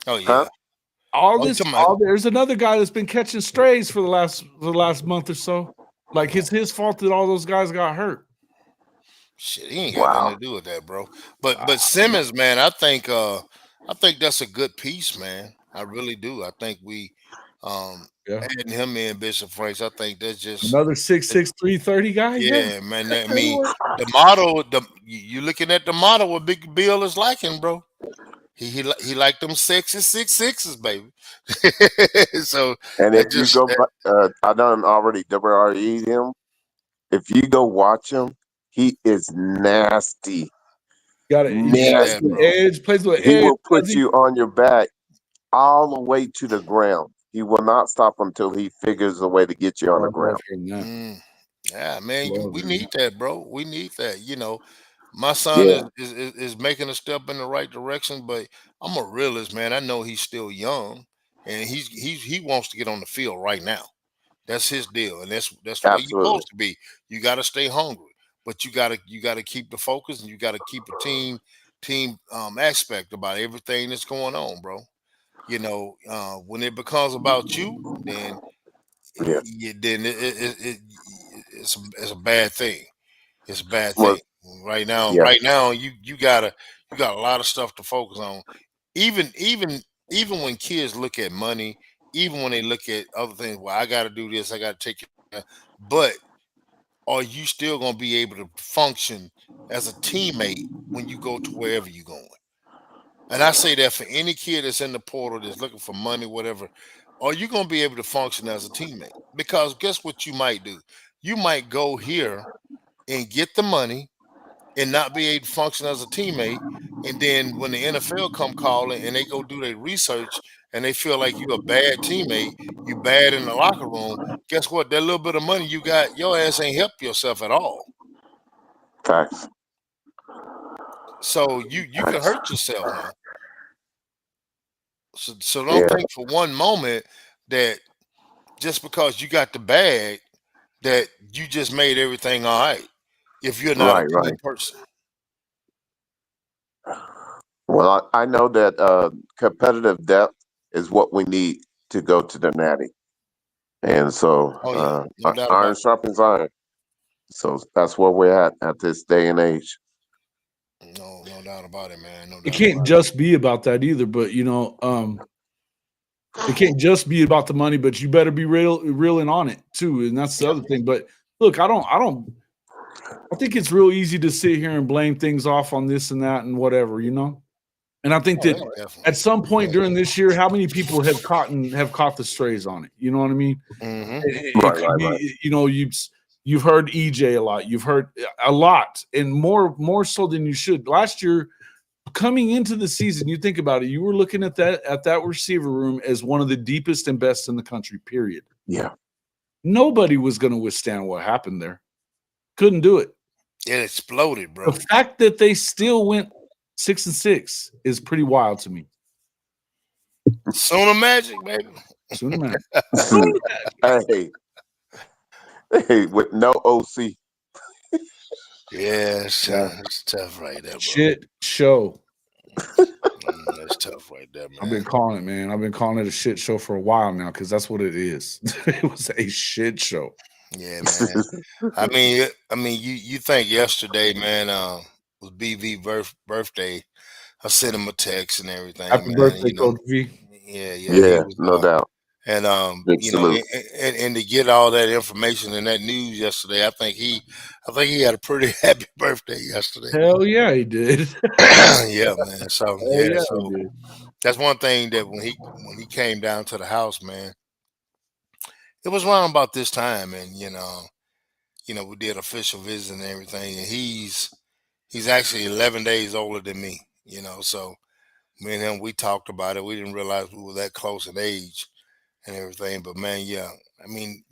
Oh yeah. Huh? There's another guy that's been catching strays for the last month or so. Like it's his fault that all those guys got hurt. Shit, he ain't got nothing to do with that, bro. But Simmons, man, I think that's a good piece, man. I really do. I think we Adding him in, Bishop Franks, I think that's just another 6'6", 330 guy. yeah, man. That, I mean, the model, you looking at the model what Big Bill is liking, bro. He like them sexy 6'6s, baby. So And if you go, I done already WRE'd him. If you go watch him, he is nasty. Got it. Nasty. Edge plays with He edge. will put you on your back all the way to the ground. He will not stop until he figures a way to get you on the ground. Yeah, man, we need that, bro. We need that. You know, my son is making a step in the right direction, but I'm a realist, man. I know he's still young, and he wants to get on the field right now. That's his deal, and that's the way you're supposed to be. You got to stay hungry, but you gotta keep the focus, and you got to keep a team aspect about everything that's going on, bro. You know, when it becomes about you, then it's a bad thing. It's a bad thing. Right now, you got a lot of stuff to focus on. Even when kids look at money, even when they look at other things, well, I got to do this, I got to take it. But are you still going to be able to function as a teammate when you go to wherever you're going? And I say that for any kid that's in the portal that's looking for money, whatever, are you going to be able to function as a teammate? Because guess what you might do? You might go here and get the money and not be able to function as a teammate. And then when the NFL come calling and they go do their research and they feel like you're a bad teammate, you bad in the locker room, guess what? That little bit of money you got, your ass ain't helped yourself at all. Facts. So you can hurt yourself now. So don't think for one moment that just because you got the bag that you just made everything all right. If you're not a team person. Well, I know that competitive depth is what we need to go to the Natty, and so iron sharpens iron. So that's where we're at this day and age. No doubt about it, man. It can't just be about that either, but you know, it can't just be about the money, but you better be reeling on it too, and that's the other thing. But look, I think it's real easy to sit here and blame things off on this and that and whatever, you know. And I think that at some point during this year, how many people have caught the strays on it? You know what I mean? Right. You know, you've heard EJ a lot. You've heard a lot, and more so than you should. Last year, coming into the season, you think about it, you were looking at that receiver room as one of the deepest and best in the country, period. Yeah. Nobody was going to withstand what happened there. Couldn't do it. It exploded, bro. The fact that they still went 6-6 is pretty wild to me. Sooner Magic, baby. Sooner Magic. Hey, with no OC. Yeah, it's tough right there, bro. Shit show. That's tough right there, man. I've been calling it, man. I've been calling it a shit show for a while now because that's what it is. It was a shit show. Yeah, man. I mean, you think yesterday, man, was BV birthday. I sent him a text and everything. Happy birthday, Coach V. Yeah, no doubt. And you know, and to get all that information and that news yesterday, I think he had a pretty happy birthday yesterday. Hell yeah, he did. Yeah, man. So so that's one thing that when he came down to the house, man, it was around about this time, and you know, we did official visit and everything, and he's actually 11 days older than me, you know. So me and him, we talked about it. We didn't realize we were that close in age and everything, but man, yeah, I mean,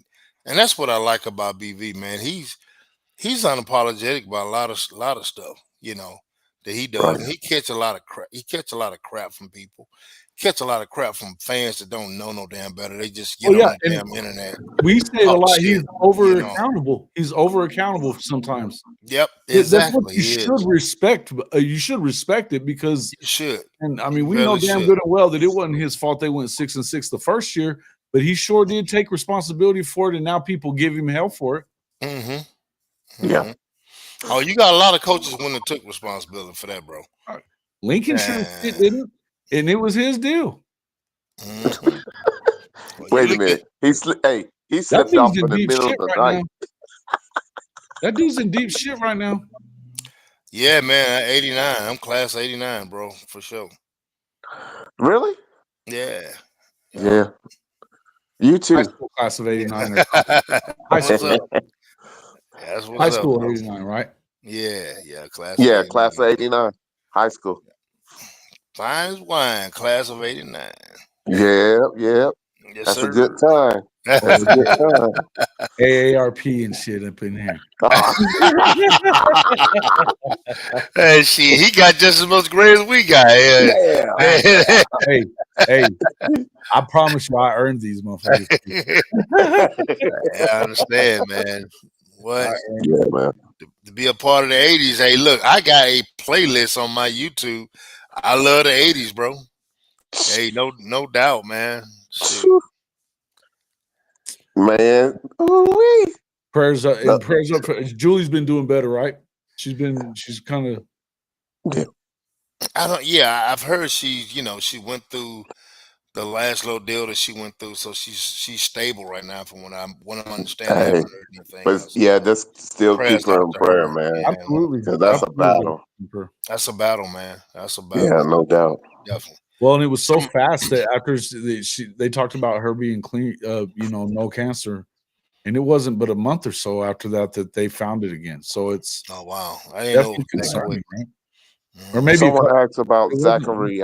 and that's what I like about BV, man. He's unapologetic about a lot of stuff, you know, that he does. And he catch a lot of crap. He catch a lot of crap from people. Catch a lot of crap from fans that don't know no damn better. They just get on the damn internet. We say a lot. He's over accountable. He's over accountable sometimes. Yep, exactly. That's what you should respect. You should respect it because you should. And I mean, we know damn good and well that it wasn't his fault. They went 6-6 the first year, but he sure did take responsibility for it, and now people give him hell for it. Mm-hmm. Yeah. Oh, you got a lot of coaches when they took responsibility for that, bro. Lincoln sure didn't. And it was his deal. Mm-hmm. Well, Wait a minute. He slipped That off dude's in in the deep middle of shit the right night. now. That dude's in deep shit right now. Yeah, man. 89. I'm class 89, bro, for sure. Really? Yeah. Yeah. You High too. school class of 89 or something. High What's school. up? Yeah, that's High what's up, school bro. 89, right? Yeah, class Yeah, 89. class of 89. High school. Fine as wine, class of 89. Yeah. Yes, That's sir. a good time. That's a good time. AARP and shit up in here. Hey, shit, he got just as much grade as we got. Yeah. Hey, I promise you I earned these motherfuckers. I understand, man. What? Yeah, man. To be a part of the 80s. Hey, look, I got a playlist on my YouTube. I love the 80s, bro. Hey, no doubt, man. Shit. Man. Ooh-wee. Prayers up and prayers up for Julie's been doing better, right? She's kind of I've heard she went through the last little deal that she went through, so she's stable right now from what I'm understanding. I haven't heard anything But else. yeah, just still Prayers keep her out in to prayer, her. man. Yeah, absolutely. Because that's a battle. that's a battle, man. That's a battle. Yeah, no doubt. Definitely. Well, and it was so fast that after they talked about her being clean, no cancer, and it wasn't but a month or so after that they found it again. So it's Oh wow, I didn't know definitely it was that quick. concerning, right? Or maybe Someone asked about it wasn't- Zachary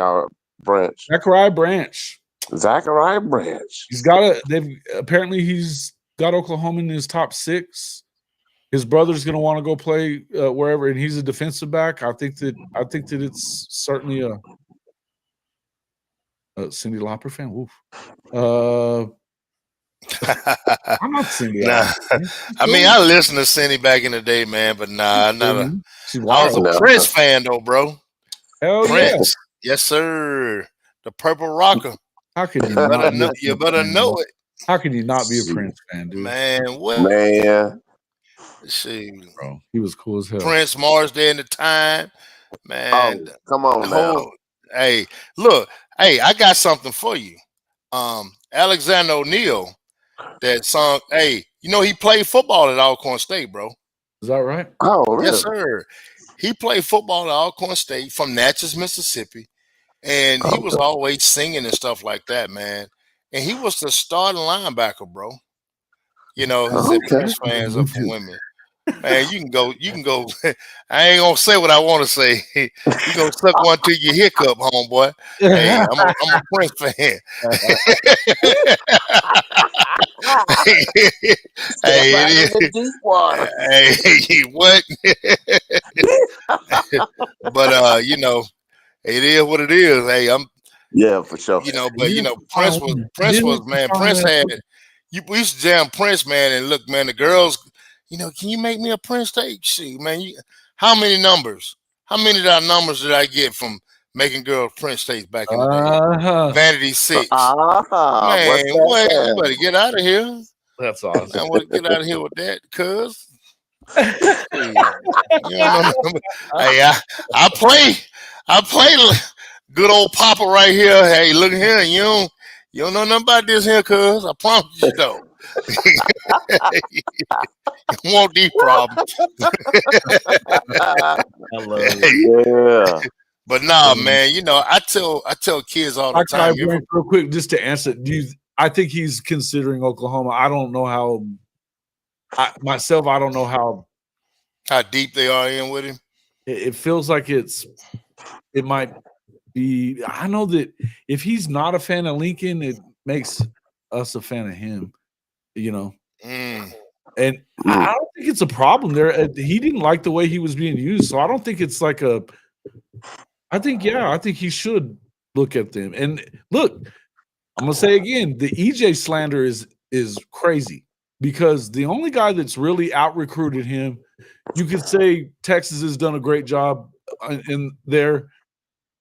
Branch. Zachariah Branch. Zachariah Branch. He's got Oklahoma in his top 6. His brother's going to want to go play wherever, and he's a defensive back. I think that it's certainly a Cyndi Lauper fan. Oof. I'm not Cyndi. Nah. I mean, I listened to Cindy back in the day, man, but nah, not a. She's I was wild. a Prince fan though, bro. Hell Prince, yes sir. The Purple Rocker. How could you You not? better know it, How can you not be a Prince fan, dude? man. What? Man. See, Bro, he was cool as hell. Prince, Mars Day in the Time, man. Oh, come on now. Hey, look, hey, I got something for you. Alexander O'Neal, that song. Hey, he played football at Alcorn State, bro. Is that right? Oh, really? Yes, sir. He played football at Alcorn State from Natchez, Mississippi, and he was always singing and stuff like that, man. And he was the starting linebacker, bro. He said Prince fans are for women. Man, you can go. I ain't gonna say what I want to say. You gonna suck one till you hiccup, homeboy. Hey, I'm a Prince fan. Hey, Deep water. hey, what? But it is what it is. Hey, Yeah, for sure. Prince was man. Prince had we used to jam Prince, man, and look, man, the girls, can you make me a Prince tape? Shoot, man, how many numbers? How many numbers did I get from making girls Prince tapes back in the day? Vanity 6. Man, what? You better get out of here. That's awesome. I want to get out of here with that, cuz. Hey, I play good old Papa right here. Hey, look here, you don't know nothing about this here, cuz. I promise you don't. You won't these problems. I love it. Yeah. But nah, man, I tell kids all the time. Real quick, just to answer, I think he's considering Oklahoma. I don't know how. I don't know how deep they are in with him. It feels like it might be. I know that if he's not a fan of Lincoln, it makes us a fan of him. And I don't think it's a problem there. He didn't like the way he was being used, so I don't think it's like a. I think he should look at them. And look, I'm gonna say again, the EJ slander is crazy because the only guy that's really out recruited him, you could say Texas has done a great job in there.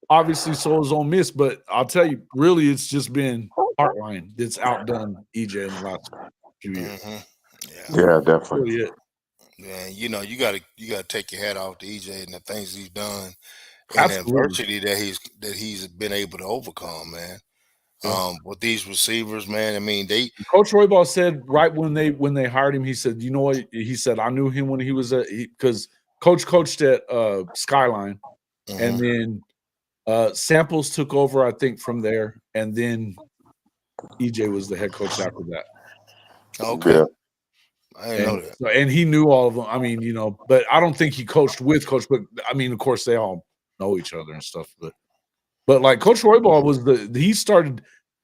Obviously, so is Ole Miss, but I'll tell you, really, it's just been Heartline that's outdone EJ in the last few years. Mm-hmm. Yeah, definitely. Really Yeah, you gotta take your hat off to EJ and the things he's done. Absolutely. And the adversity that he's been able to overcome, man. with these receivers, man. I mean, Coach Roybal said right when they hired him, he said, you know what? He said, I knew him when he was because Coach coached at Skyline, and then Samples took over, I think, from there, and then EJ was the head coach after that. Okay. Yeah. I didn't know that. So, and he knew all of them. I mean, but I don't think he coached with Coach. But I mean, of course, they all know each other and stuff. But like Coach Roybal was he started.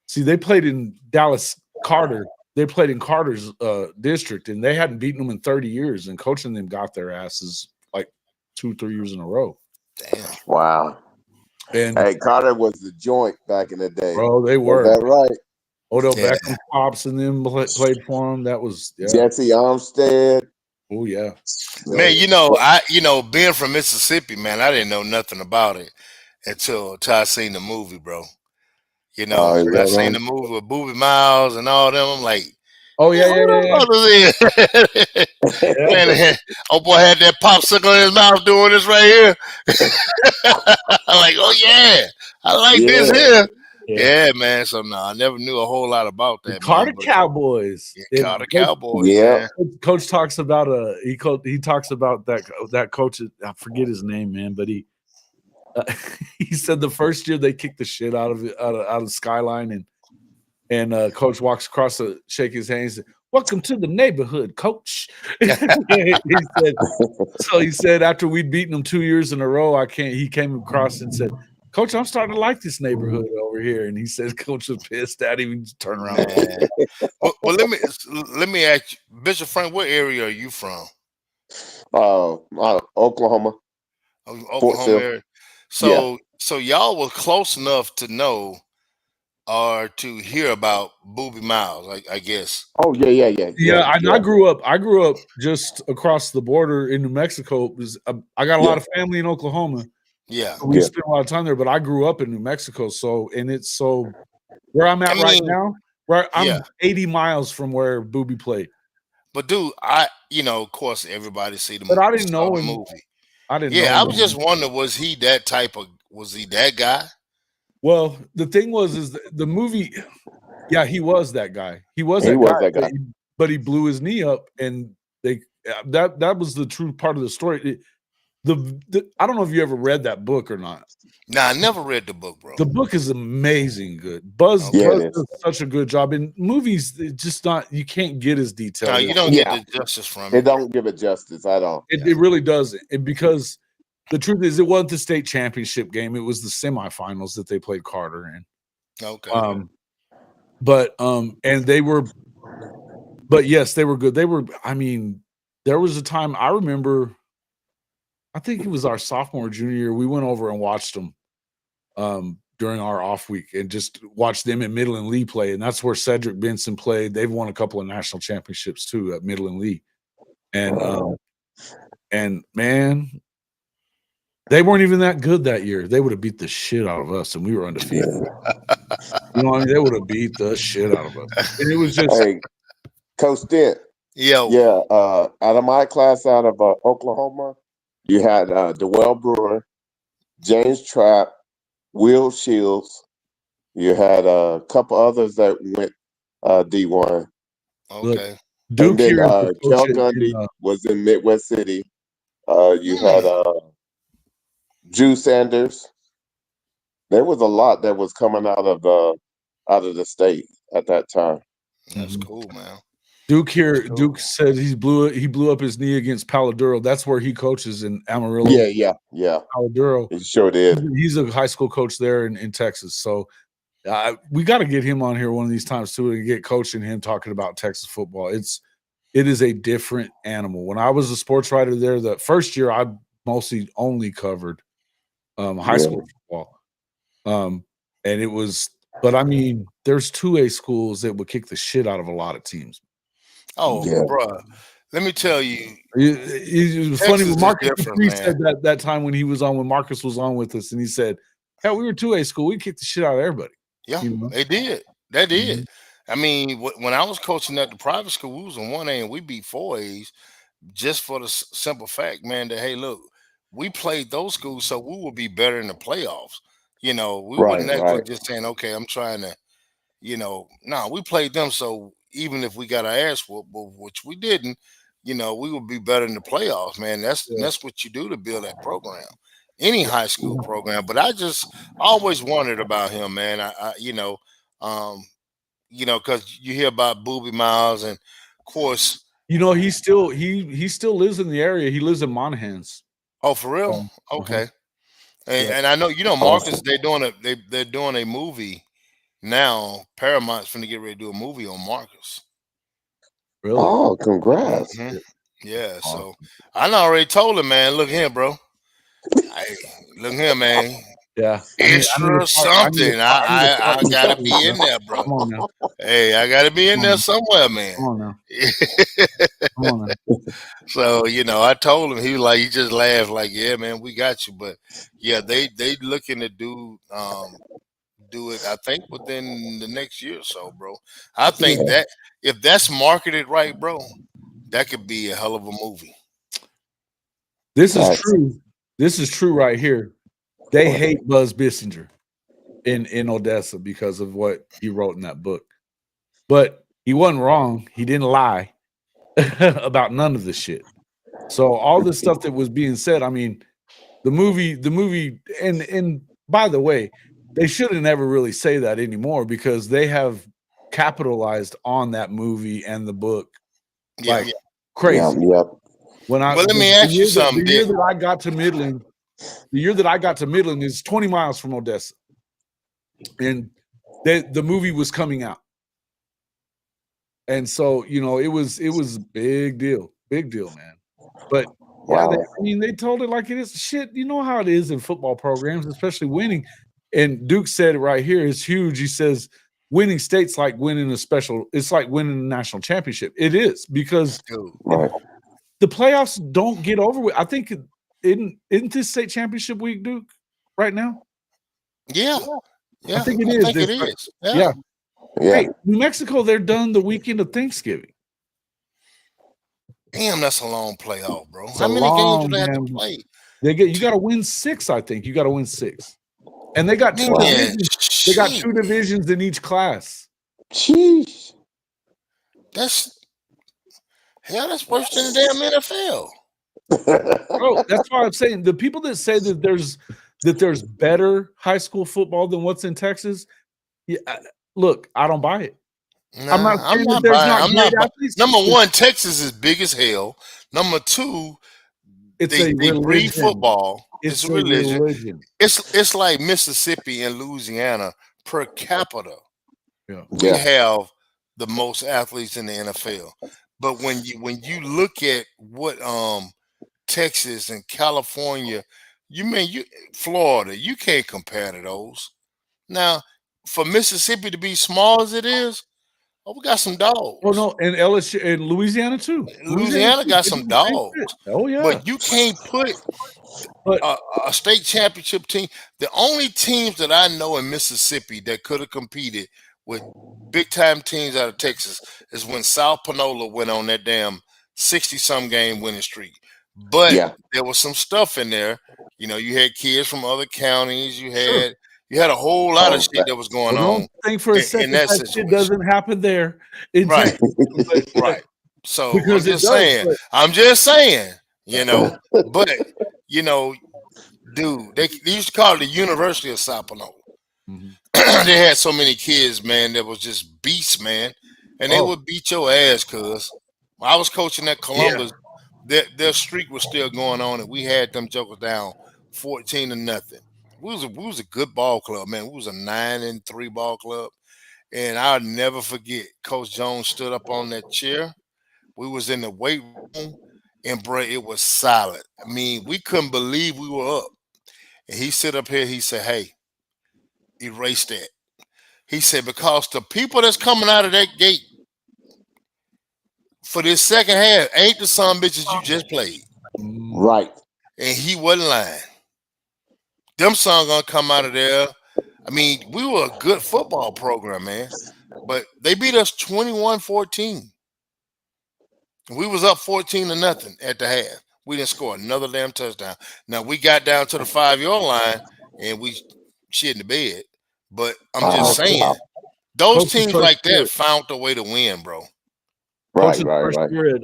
See, they played in Dallas Carter. They played in Carter's district, and they hadn't beaten them in 30 years. And coaching them got their asses like 2-3 years in a row. Damn. Wow. And hey, Carter was the joint back in the day. Bro, they were. Was that right? Odell Beckham Pops and them played for him. That was Jesse Armstead. Oh yeah, man. Being from Mississippi, man, I didn't know nothing about it until I seen the movie, bro. When I seen the movie with Boobie Miles and all them, I'm like, oh yeah. Man, old boy had that popsicle in his mouth doing this right here. I'm like, oh yeah, I like this here. Yeah, man. So no, I never knew a whole lot about that. Carter Cowboys. Carter Cowboys. Yeah. Man. Coach talks about he talks about that coach. I forget his name, man, but he said the first year they kicked the shit out of Skyline, and Coach walks across to shake his hand. He said, "Welcome to the neighborhood, Coach." He said after we'd beaten them 2 years in a row, he came across and said, "Coach, I'm starting to like this neighborhood over here." And he said, Coach was pissed at him. Just turn around. Well, let me ask you, Bishop Frank, what area are you from? Oklahoma. Oklahoma area. So y'all were close enough to know or to hear about Boobie Miles, I guess. Oh yeah. I grew up just across the border in New Mexico. I got a lot of family in Oklahoma. Yeah, so we spent a lot of time there, but I grew up in New Mexico. So where I'm at right now, where I'm 80 miles from where Boobie played. But dude, of course, everybody see the movie. But I didn't know him. Movie. I didn't know. Yeah, I was just wondering, was he that guy? Well, the thing is the movie. Yeah, he was that guy. He was that guy. But he blew his knee up, and that was the true part of the story. I don't know if you ever read that book or not. Nah, I never read the book, bro. The book is amazing good. Buzz does such a good job. In movies, it's just not, you can't get as detailed. No, you don't get the justice from it. It don't give it justice at all. It really doesn't. Because the truth is, it wasn't the state championship game. It was the semifinals that they played Carter in. Okay. And they were, but yes, they were good. There was a time I remember, I think it was our sophomore, junior year. We went over and watched them during our off week and just watched them at Middle and Lee play. And that's where Cedric Benson played. They've won a couple of national championships too at Middle and Lee. And man, they weren't even that good that year. They would have beat the shit out of us, and we were undefeated. They would have beat the shit out of us. And it was just Coach Dent. Yeah. Out of my class out of Oklahoma, you had DeWell Brewer, James Trapp, Will Shields. You had a couple others that went D1. Okay. Duke and then Kel Gundy was in Midwest City. You had Drew Sanders. There was a lot that was coming out of the state at that time. That's cool, man. Duke said he blew up his knee against Paladuro. That's where he coaches in Amarillo. Yeah. Paladuro. He sure did. He's a high school coach there in Texas. So we got to get him on here one of these times too and get coaching him talking about Texas football. It is a different animal. When I was a sports writer there, the first year I mostly only covered high school football. And it was, but I mean, there's 2A schools that would kick the shit out of a lot of teams. Oh, bro. Let me tell you. It was funny. Marcus said that time when Marcus was on with us, and he said, hell, we were 2A school. We kicked the shit out of everybody. Yeah, they did. They did. I mean, when I was coaching at the private school, we was in 1A and we beat 4As just for the simple fact, man, that, hey, look, we played those schools so we will be better in the playoffs. We wasn't just saying, okay, I'm trying to, we played them. So even if we got our ass whooped, which we didn't, we would be better in the playoffs, man. That's what you do to build that program, any high school program. But I just always wondered about him, man. Because you hear about Booby Miles, and of course, he still lives in the area. He lives in Monahans. Oh, for real? Okay. And I know Marcus. They're doing a movie now. Paramount's finna get ready to do a movie on Marcus. Really? Oh, congrats! Mm-hmm. Yeah. So I already told him, man. Look here, bro. Look here, man. Yeah. Extra something. I gotta be in there, bro. Come on now. Hey, I gotta be in there somewhere, man. Come on now. Come on now. So I told him. He just laughed, like, yeah, man, we got you. But yeah, they looking to do it. I think within the next year or so, bro. I think that if that's marketed right, bro, that could be a hell of a movie. This is true. This is true right here. They hate Buzz Bissinger in Odessa because of what he wrote in that book. But he wasn't wrong. He didn't lie about none of this shit. So all this stuff that was being said, I mean, the movie, and by the way, they shouldn't ever really say that anymore because they have capitalized on that movie and the book crazy. Yep. But let me ask you something. The year that I got to Midland is 20 miles from Odessa, and the movie was coming out, and so it was a big deal, man. But they told it like it is. Shit, you know how it is in football programs, especially winning. And Duke said it right here. It's huge. He says winning states like winning it's like winning a national championship. It is because the playoffs don't get over with. I think isn't this state championship week, Duke, right now? Yeah. I think it is. Yeah. Hey, New Mexico, they're done the weekend of Thanksgiving. Damn, that's a long playoff, bro. How many games do they have to play? You got to win 6. I think you got to win 6, and they got 2 divisions. They got 2 divisions in each class. Jeez, that's worse than the damn NFL. Bro, that's why I'm saying the people that say that there's better high school football than what's in Texas. Yeah, look, I don't buy it. Nah, I'm not buying. Number one, Texas is big as hell. Number 2, they breed football. It's a religion. It's like Mississippi and Louisiana per capita. We have the most athletes in the NFL. But when you look at what Texas and California, Florida, you can't compare to those. Now, for Mississippi to be small as it is, we got some dogs. Oh no, and LSU and Louisiana too. Louisiana got some dogs. Oh yeah. But you can't put a state championship team. The only teams that I know in Mississippi that could have competed with big time teams out of Texas is when South Panola went on that damn 60-some game winning streak. But there was some stuff in there. You had kids from other counties. You had a whole lot of shit that was going on. Don't think for a second that shit doesn't happen there. Right. Right. So I'm just saying, but dude, they used to call it the University of Sao Paulo. Mm-hmm. They had so many kids, man, that was just beasts, man. And they would beat your ass, cuz. When I was coaching at Columbus, their streak was still going on, and we had them jokers down 14-0. We was a good ball club, man. We was a 9-3 ball club. And I'll never forget, Coach Jones stood up on that chair. We was in the weight room, and bro, it was silent. I mean, we couldn't believe we were up. And he stood up here, he said, hey, erase that. He said, because the people that's coming out of that gate for this second half ain't the son bitches you just played. Right. And he wasn't lying. Them son gonna come out of there. I mean, we were a good football program, man. But they beat us 21-14. We was up 14-0 at the half. We didn't score another damn touchdown. Now we got down to the 5-yard line and we shit in the bed. But I'm just saying, Those Coach's teams first like year- that found a way to win, bro. Coach's first year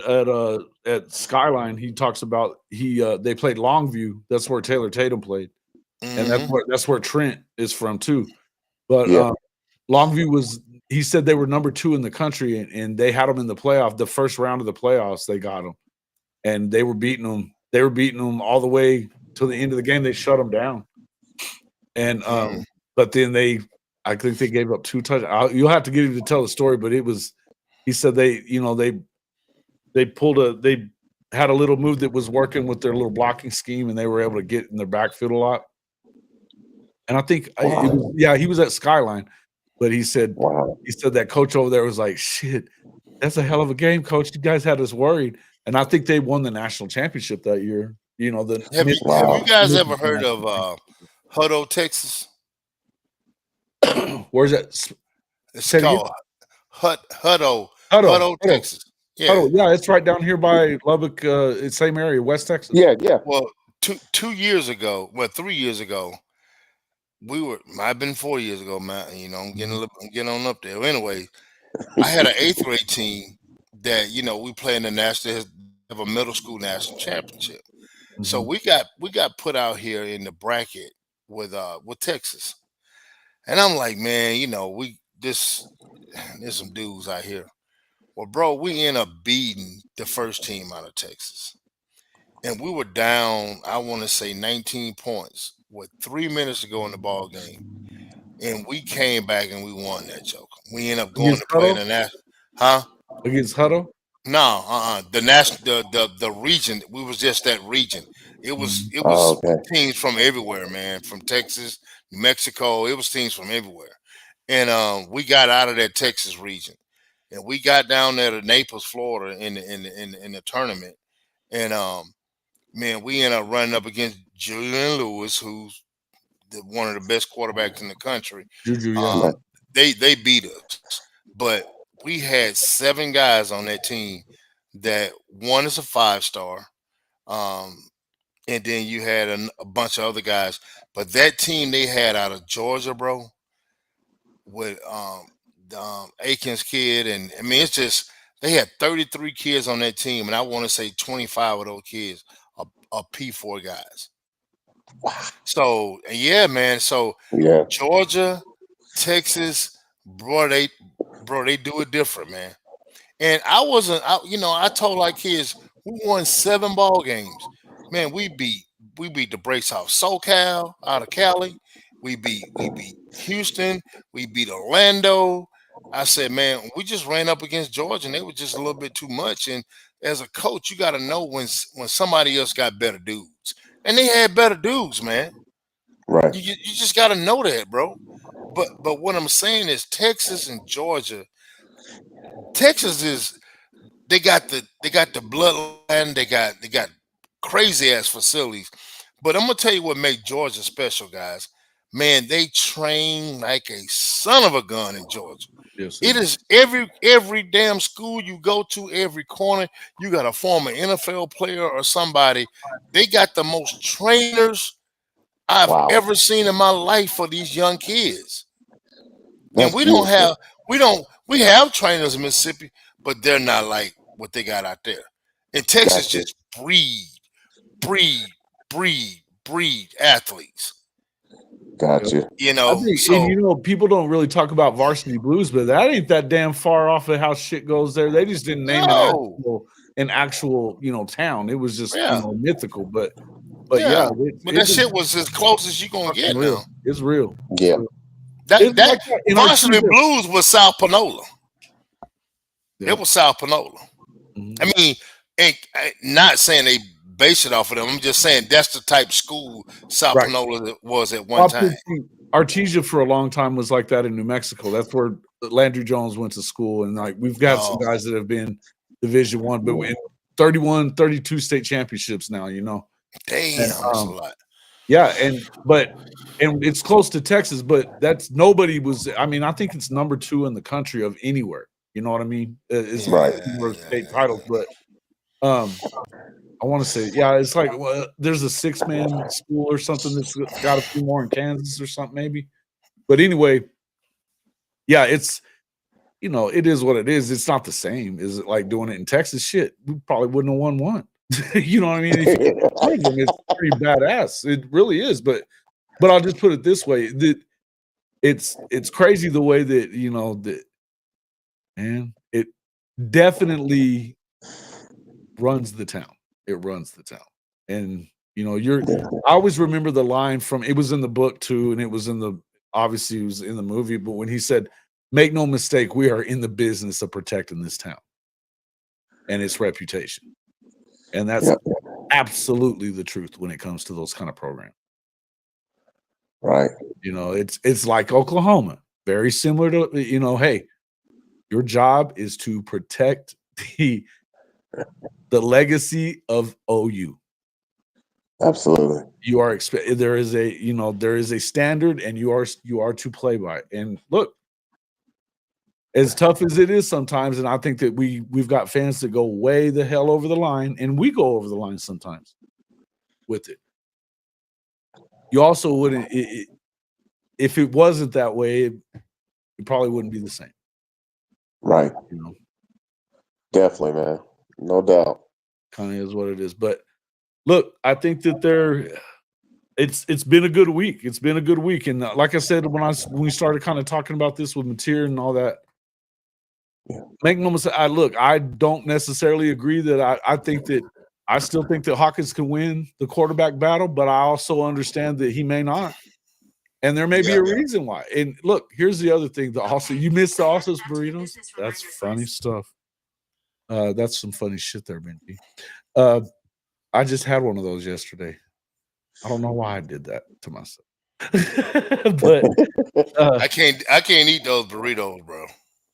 at Skyline, he talks about they played Longview. That's where Taylor Tatum played, and that's where Trent is from too. But Longview was. He said they were number 2 in the country, and they had them in the playoff. The first round of the playoffs, they got them, and they were beating them. They were beating them all the way to the end of the game. They shut them down, and but then I think they gave up 2 touchdowns. You'll have to get him to tell the story, but it was. He said they had a little move that was working with their little blocking scheme, and they were able to get in their backfield a lot. And I think he was at Skyline. But he said that coach over there was like, shit, that's a hell of a game, coach. You guys had us worried. And I think they won the national championship that year. You know, have you guys ever heard of Hutto, Texas? Where's that? It's called Hutto, Texas. Yeah. Hutto, yeah, it's right down here by Lubbock, same area, West Texas. Yeah. Well, 2 years ago, 3 years ago, I've been 4 years ago, man. You know, I'm getting on up there. Anyway, I had an 8th grade team that, you know, we play in the national, have a middle school national championship. Mm-hmm. So we got put out here in the bracket with Texas. And I'm like, man, you know, there's some dudes out here. Well, bro, we end up beating the first team out of Texas. And we were down, I want to say 19 points with 3 minutes to go in the ball game. And we came back and we won that joke. We ended up going to play in the national. Huh? Against Hutto? No, the region, we was just that region. It was teams from everywhere, man, from Texas, New Mexico. It was teams from everywhere. And we got out of that Texas region. And we got down there to Naples, Florida in the tournament. And man, we ended up running up against Julian Lewis, who's one of the best quarterbacks in the country. Juju, yeah. They beat us. But we had 7 guys on that team that one is a 5-star. And then you had a bunch of other guys. But that team they had out of Georgia, bro, with Aikens kid. And I mean, it's just, they had 33 kids on that team. And I want to say 25 of those kids are P4 guys. So, yeah, man. So, Georgia, Texas, bro, they do it different, man. And I told our kids, we won 7 ball games. Man, we beat the brakes off SoCal out of Cali. We beat Houston. We beat Orlando. I said, man, we just ran up against Georgia, and they were just a little bit too much. And as a coach, you got to know when somebody else got better dudes. And they had better dudes, man. Right. You just got to know that, bro. But what I'm saying is Texas and Georgia. Texas is they got the bloodline. They got crazy ass facilities. But I'm gonna tell you what makes Georgia special, guys. Man, they train like a son of a gun in Georgia. Yes, it is every damn school you go to, every corner, you got a former NFL player or somebody. They got the most trainers I've ever seen in my life for these young kids. And we have trainers in Mississippi, but they're not like what they got out there. And Texas just breed athletes. Gotcha. You know, people don't really talk about Varsity Blues, but that ain't that damn far off of how shit goes there. They just didn't name an actual town. It was just mythical, but yeah. But that shit was as close as you gonna get real. Now. It's real. Yeah. That Varsity Blues was South Panola. Yeah. It was South Panola. Mm-hmm. I mean, not saying they base it off of them. I'm just saying that's the type of school South Panola was at one time. Artesia for a long time was like that in New Mexico. That's where Landry Jones went to school, and like we've got some guys that have been Division I, but in 32 state championships now. Damn, that's a lot. Yeah, and it's close to Texas, but that's nobody was. I mean, I think it's number 2 in the country of anywhere. You know what I mean? It's state titles, but I want to say, it's like there's a 6-man school or something that's got a few more in Kansas or something maybe. But anyway, yeah, it's, you know, it is what it is. It's not the same. Is it like doing it in Texas? Shit, we probably wouldn't have won one. You know what I mean? If you get one of them, it's pretty badass. It really is. But I'll just put it this way: that it's crazy the way that, you know, that, man, it definitely runs the town. It runs the town. And, you know, I always remember the line from, it was in the book too, and it was obviously it was in the movie, but when he said, "Make no mistake, we are in the business of protecting this town and its reputation." And that's absolutely the truth when it comes to those kind of programs. Right. You know, it's like Oklahoma, very similar to, you know, hey, your job is to protect the legacy of OU. Absolutely. You are there is a standard, and you are to play by it. And look, as tough as it is sometimes, and I think that we've got fans that go way the hell over the line, and we go over the line sometimes with it. You also wouldn't, if it wasn't that way, it probably wouldn't be the same. Right. You know, definitely, man. No doubt. Kind of is what it is. But look, I think that it's been a good week. It's been a good week, and like I said, when we started kind of talking about this with Mateer and all that, make no mistake. I don't necessarily agree that I still think that Hawkins can win the quarterback battle, but I also understand that he may not. And there may be a reason why. And look, here's the other thing. You missed the Ossos burritos. That's funny stuff. That's some funny shit there, Minty. I just had one of those yesterday. I don't know why I did that to myself. But I can't eat those burritos, bro.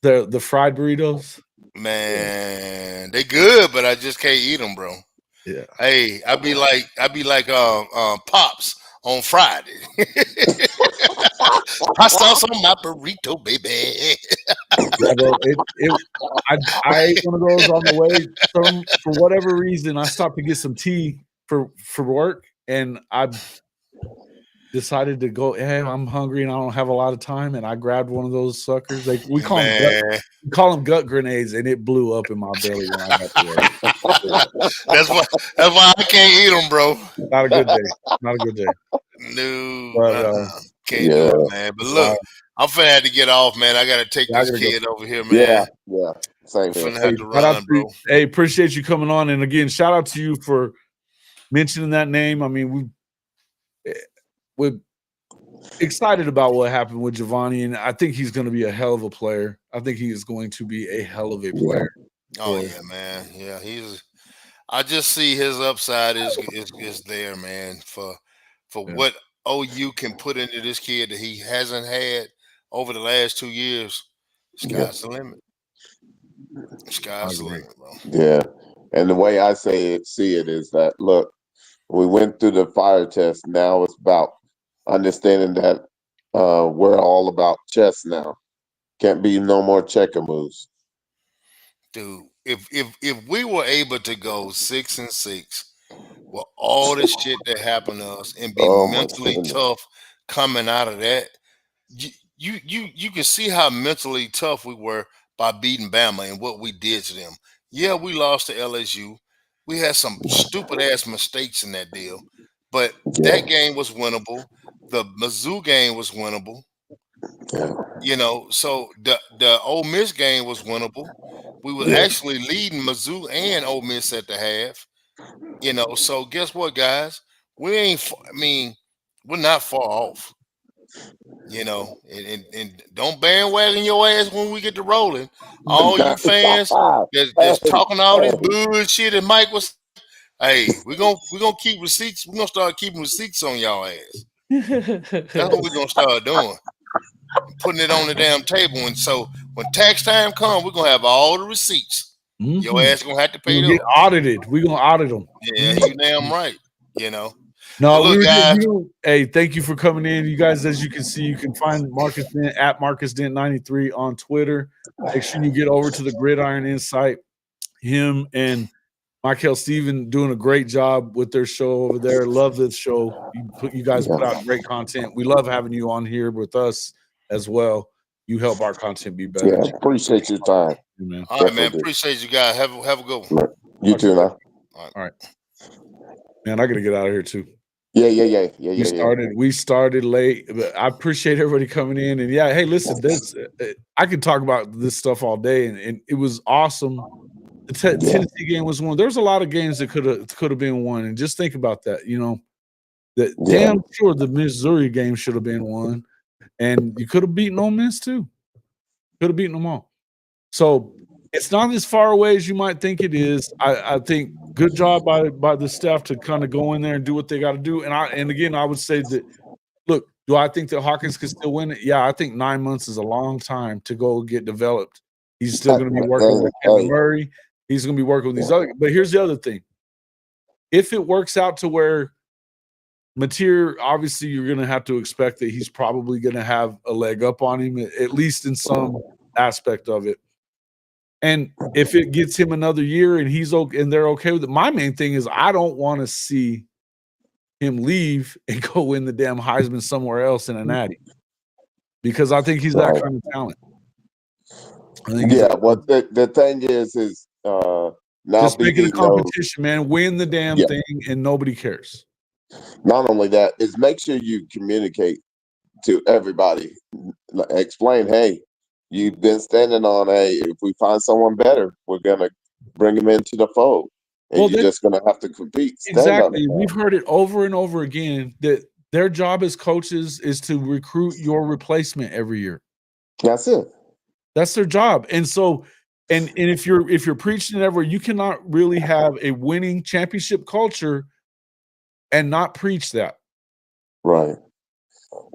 The fried burritos, man, they good, but I just can't eat them, bro. Yeah. Hey, I'd be like Pops on Friday. I saw some of my burrito, baby. I ate one of those on the way for whatever reason. I stopped to get some tea for work, and I decided to go. Hey, I'm hungry and I don't have a lot of time, and I grabbed one of those suckers. We call them gut grenades, and it blew up in my belly when I got to work. That's why I can't eat them, bro. Not a good day. Not a good day. No, but, can't do it, man. But look, I'm finna have to get off, man. I gotta take this kid over here, man. Yeah. Same here. Have to run, bro. Hey, appreciate you coming on, and again, shout out to you for mentioning that name. I mean, we're excited about what happened with Jovannie, and I think he's going to be a hell of a player. I think he is going to be a hell of a player. Oh yeah, man. Yeah, I just see his upside is there, man. For what OU can put into this kid that he hasn't had over the last 2 years, sky's the limit. Sky's the limit, bro. Yeah, and the way I see it is that, look, we went through the fire test. Now it's about understanding that we're all about chess now. Can't be no more checker moves. Dude, if we were able to go 6-6 with all the shit that happened to us and be mentally tough coming out of that, you can see how mentally tough we were by beating Bama and what we did to them. Yeah, we lost to LSU. We had some stupid ass mistakes in that deal, but that game was winnable. The Mizzou game was winnable. You know, so the Ole Miss game was winnable. We were actually leading Mizzou and Ole Miss at the half. You know, so guess what, guys? We're not far off. You know, and don't bandwagon your ass when we get to rolling. All you fans that's talking all this bullshit, and Mike was, hey, we're gonna keep receipts. We're gonna start keeping receipts on y'all ass. That's what we're gonna start doing. Putting it on the damn table. And so when tax time comes, we're gonna have all the receipts. Mm-hmm. Your ass gonna have to pay them. Get audited. We're gonna audit them. Yeah, you damn right. You know. No, look, guys. Hey, thank you for coming in. You guys, as you can see, you can find Marcus Dent at Marcus Dent 93 on Twitter. Make sure you get over to the Gridiron Insight. Him and Michael Steven doing a great job with their show over there. Love this show. You guys put out great content. We love having you on here with us as well. you help our content be better. Yeah, appreciate your time. Man. All right, Definitely man. do. Appreciate you guys. Have a good one. You too, now. All right. Man, I gotta get out of here too. Yeah. We started late, but I appreciate everybody coming in. And yeah, hey, listen, I could talk about this stuff all day, and it was awesome. The Tennessee game was one. There's a lot of games that could have been won, and just think about that. You know, damn sure the Missouri game should have been won, and you could have beaten Ole Miss too. Could have beaten them all. So it's not as far away as you might think it is. I think good job by the staff to kind of go in there and do what they got to do. And again, I would say that, look, do I think that Hawkins can still win it? Yeah, I think 9 months is a long time to go get developed. He's still going to be working with Kevin Murray. He's going to be working with these other. But here's the other thing. If it works out to where Mateer, obviously you're going to have to expect that he's probably going to have a leg up on him, at least in some aspect of it. And if it gets him another year and he's okay and they're okay with it, my main thing is I don't want to see him leave and go win the damn Heisman somewhere else in a natty, because I think he's that kind of talent. Well, the thing is now just make it a competition, man. Win the damn thing, and nobody cares. Not only that, is make sure you communicate to everybody. Explain, hey, you've been standing on if we find someone better, we're gonna bring him into the fold, and you're just gonna have to compete. Exactly. We've heard it over and over again that their job as coaches is to recruit your replacement every year. That's it. That's their job. And so, and if you're preaching it everywhere, you cannot really have a winning championship culture and not preach that. Right.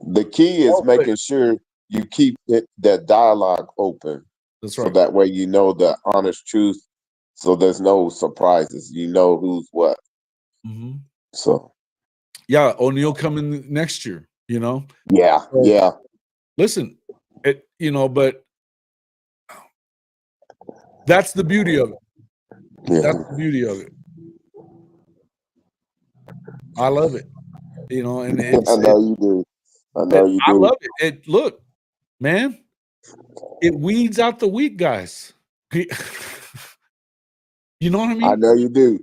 The key is making sure you keep that dialogue open. That's right. So that way you know the honest truth. So there's no surprises. You know who's what. Mm-hmm. So. Yeah, O'Neal coming next year. You know. Yeah. Listen, but that's the beauty of it. Yeah. That's the beauty of it. I love it. And I know you do. I know you do. I love it. Look, man, it weeds out the weak guys. You know what I mean? I know you do.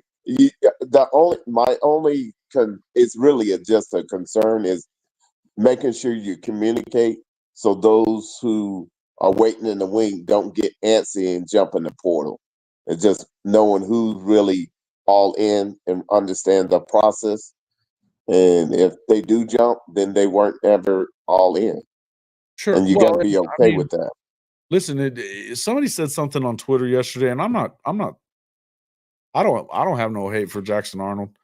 My only it's really just a concern is making sure you communicate so those who are waiting in the wing don't get antsy and jump in the portal. It's just knowing who's really all in and understand the process. And if they do jump, then they weren't ever all in. Sure. And you got to be okay with that. Listen, somebody said something on Twitter yesterday, and I don't have no hate for Jackson Arnold.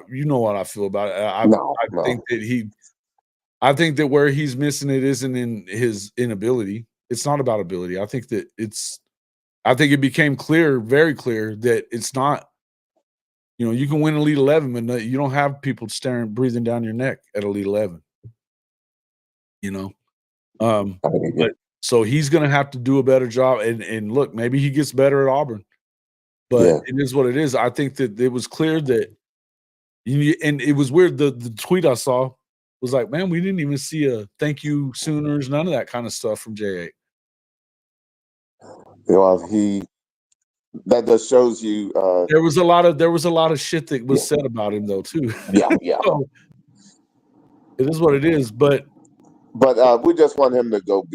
You know what I feel about it. I think that I think that where he's missing it isn't in his inability. It's not about ability. I think it became clear, very clear, that it's not. You can win Elite 11, but you don't have people breathing down your neck at Elite 11. But so he's going to have to do a better job. And look, maybe he gets better at Auburn, but it is what it is. I think that it was clear that, and it was weird. The tweet I saw was like, man, we didn't even see a thank you Sooners, none of that kind of stuff from J8. That just shows you there was a lot of shit that was said about him though too. Yeah. So, it is what it is, but we just want him to go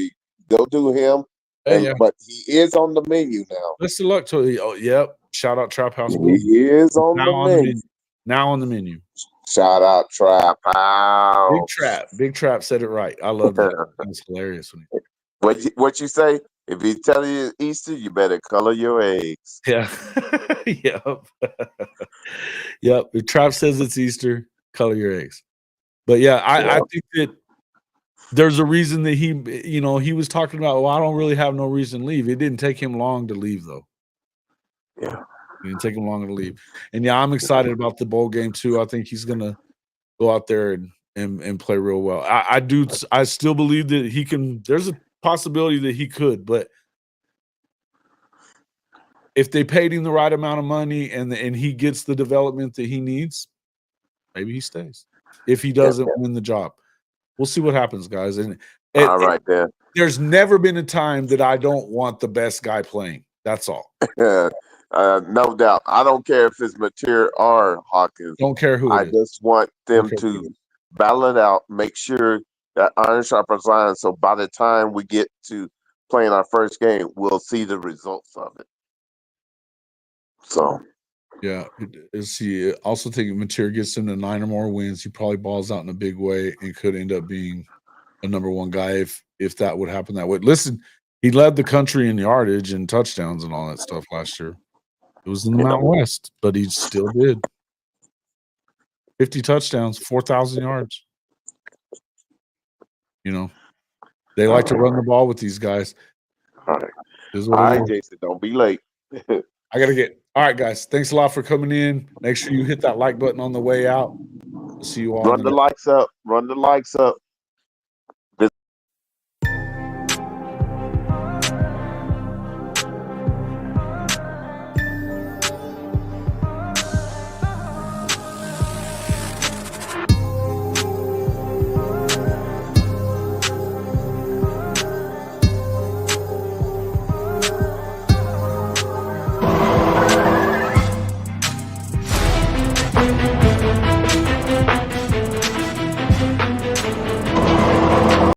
do him. But he is on the menu now. Best of luck to you. Oh, yep. Shout out Trap House. He is on the menu. Now on the menu. Shout out Trap House. Big Trap said it right. I love that. That's hilarious. What you say? If he tell you it's Easter, you better color your eggs. Yeah. Yep. If Trap says it's Easter, color your eggs. But yeah, I think that there's a reason that he was talking about, I don't really have no reason to leave. It didn't take him long to leave, though. Yeah. It didn't take him long to leave. And yeah, I'm excited about the bowl game too. I think he's gonna go out there and play real well. I still believe that he can. There's a possibility that he could, but if they paid him the right amount of money and he gets the development that he needs, maybe he stays. If he doesn't win the job, we'll see what happens, guys. And All right, then. There's never been a time that I don't want the best guy playing. That's all. No doubt. I don't care if it's Mateer or Hawkins. Don't care who it I is. just want them Okay, to battle it out, make sure that iron sharpens iron. So by the time we get to playing our first game, we'll see the results of it. So, yeah, is he also think if Mateer gets him to 9 or more wins, he probably balls out in a big way and could end up being a number one guy if that would happen that way. Listen, he led the country in yardage and touchdowns and all that stuff last year. It was in the Mountain West, but he still did. 50 touchdowns, 4,000 yards. You know, they like to run the ball with these guys. all right, Jason, don't be late. I got to get. All right, guys. Thanks a lot for coming in. Make sure you hit that like button on the way out. See you all. Run the likes up. Run the likes up.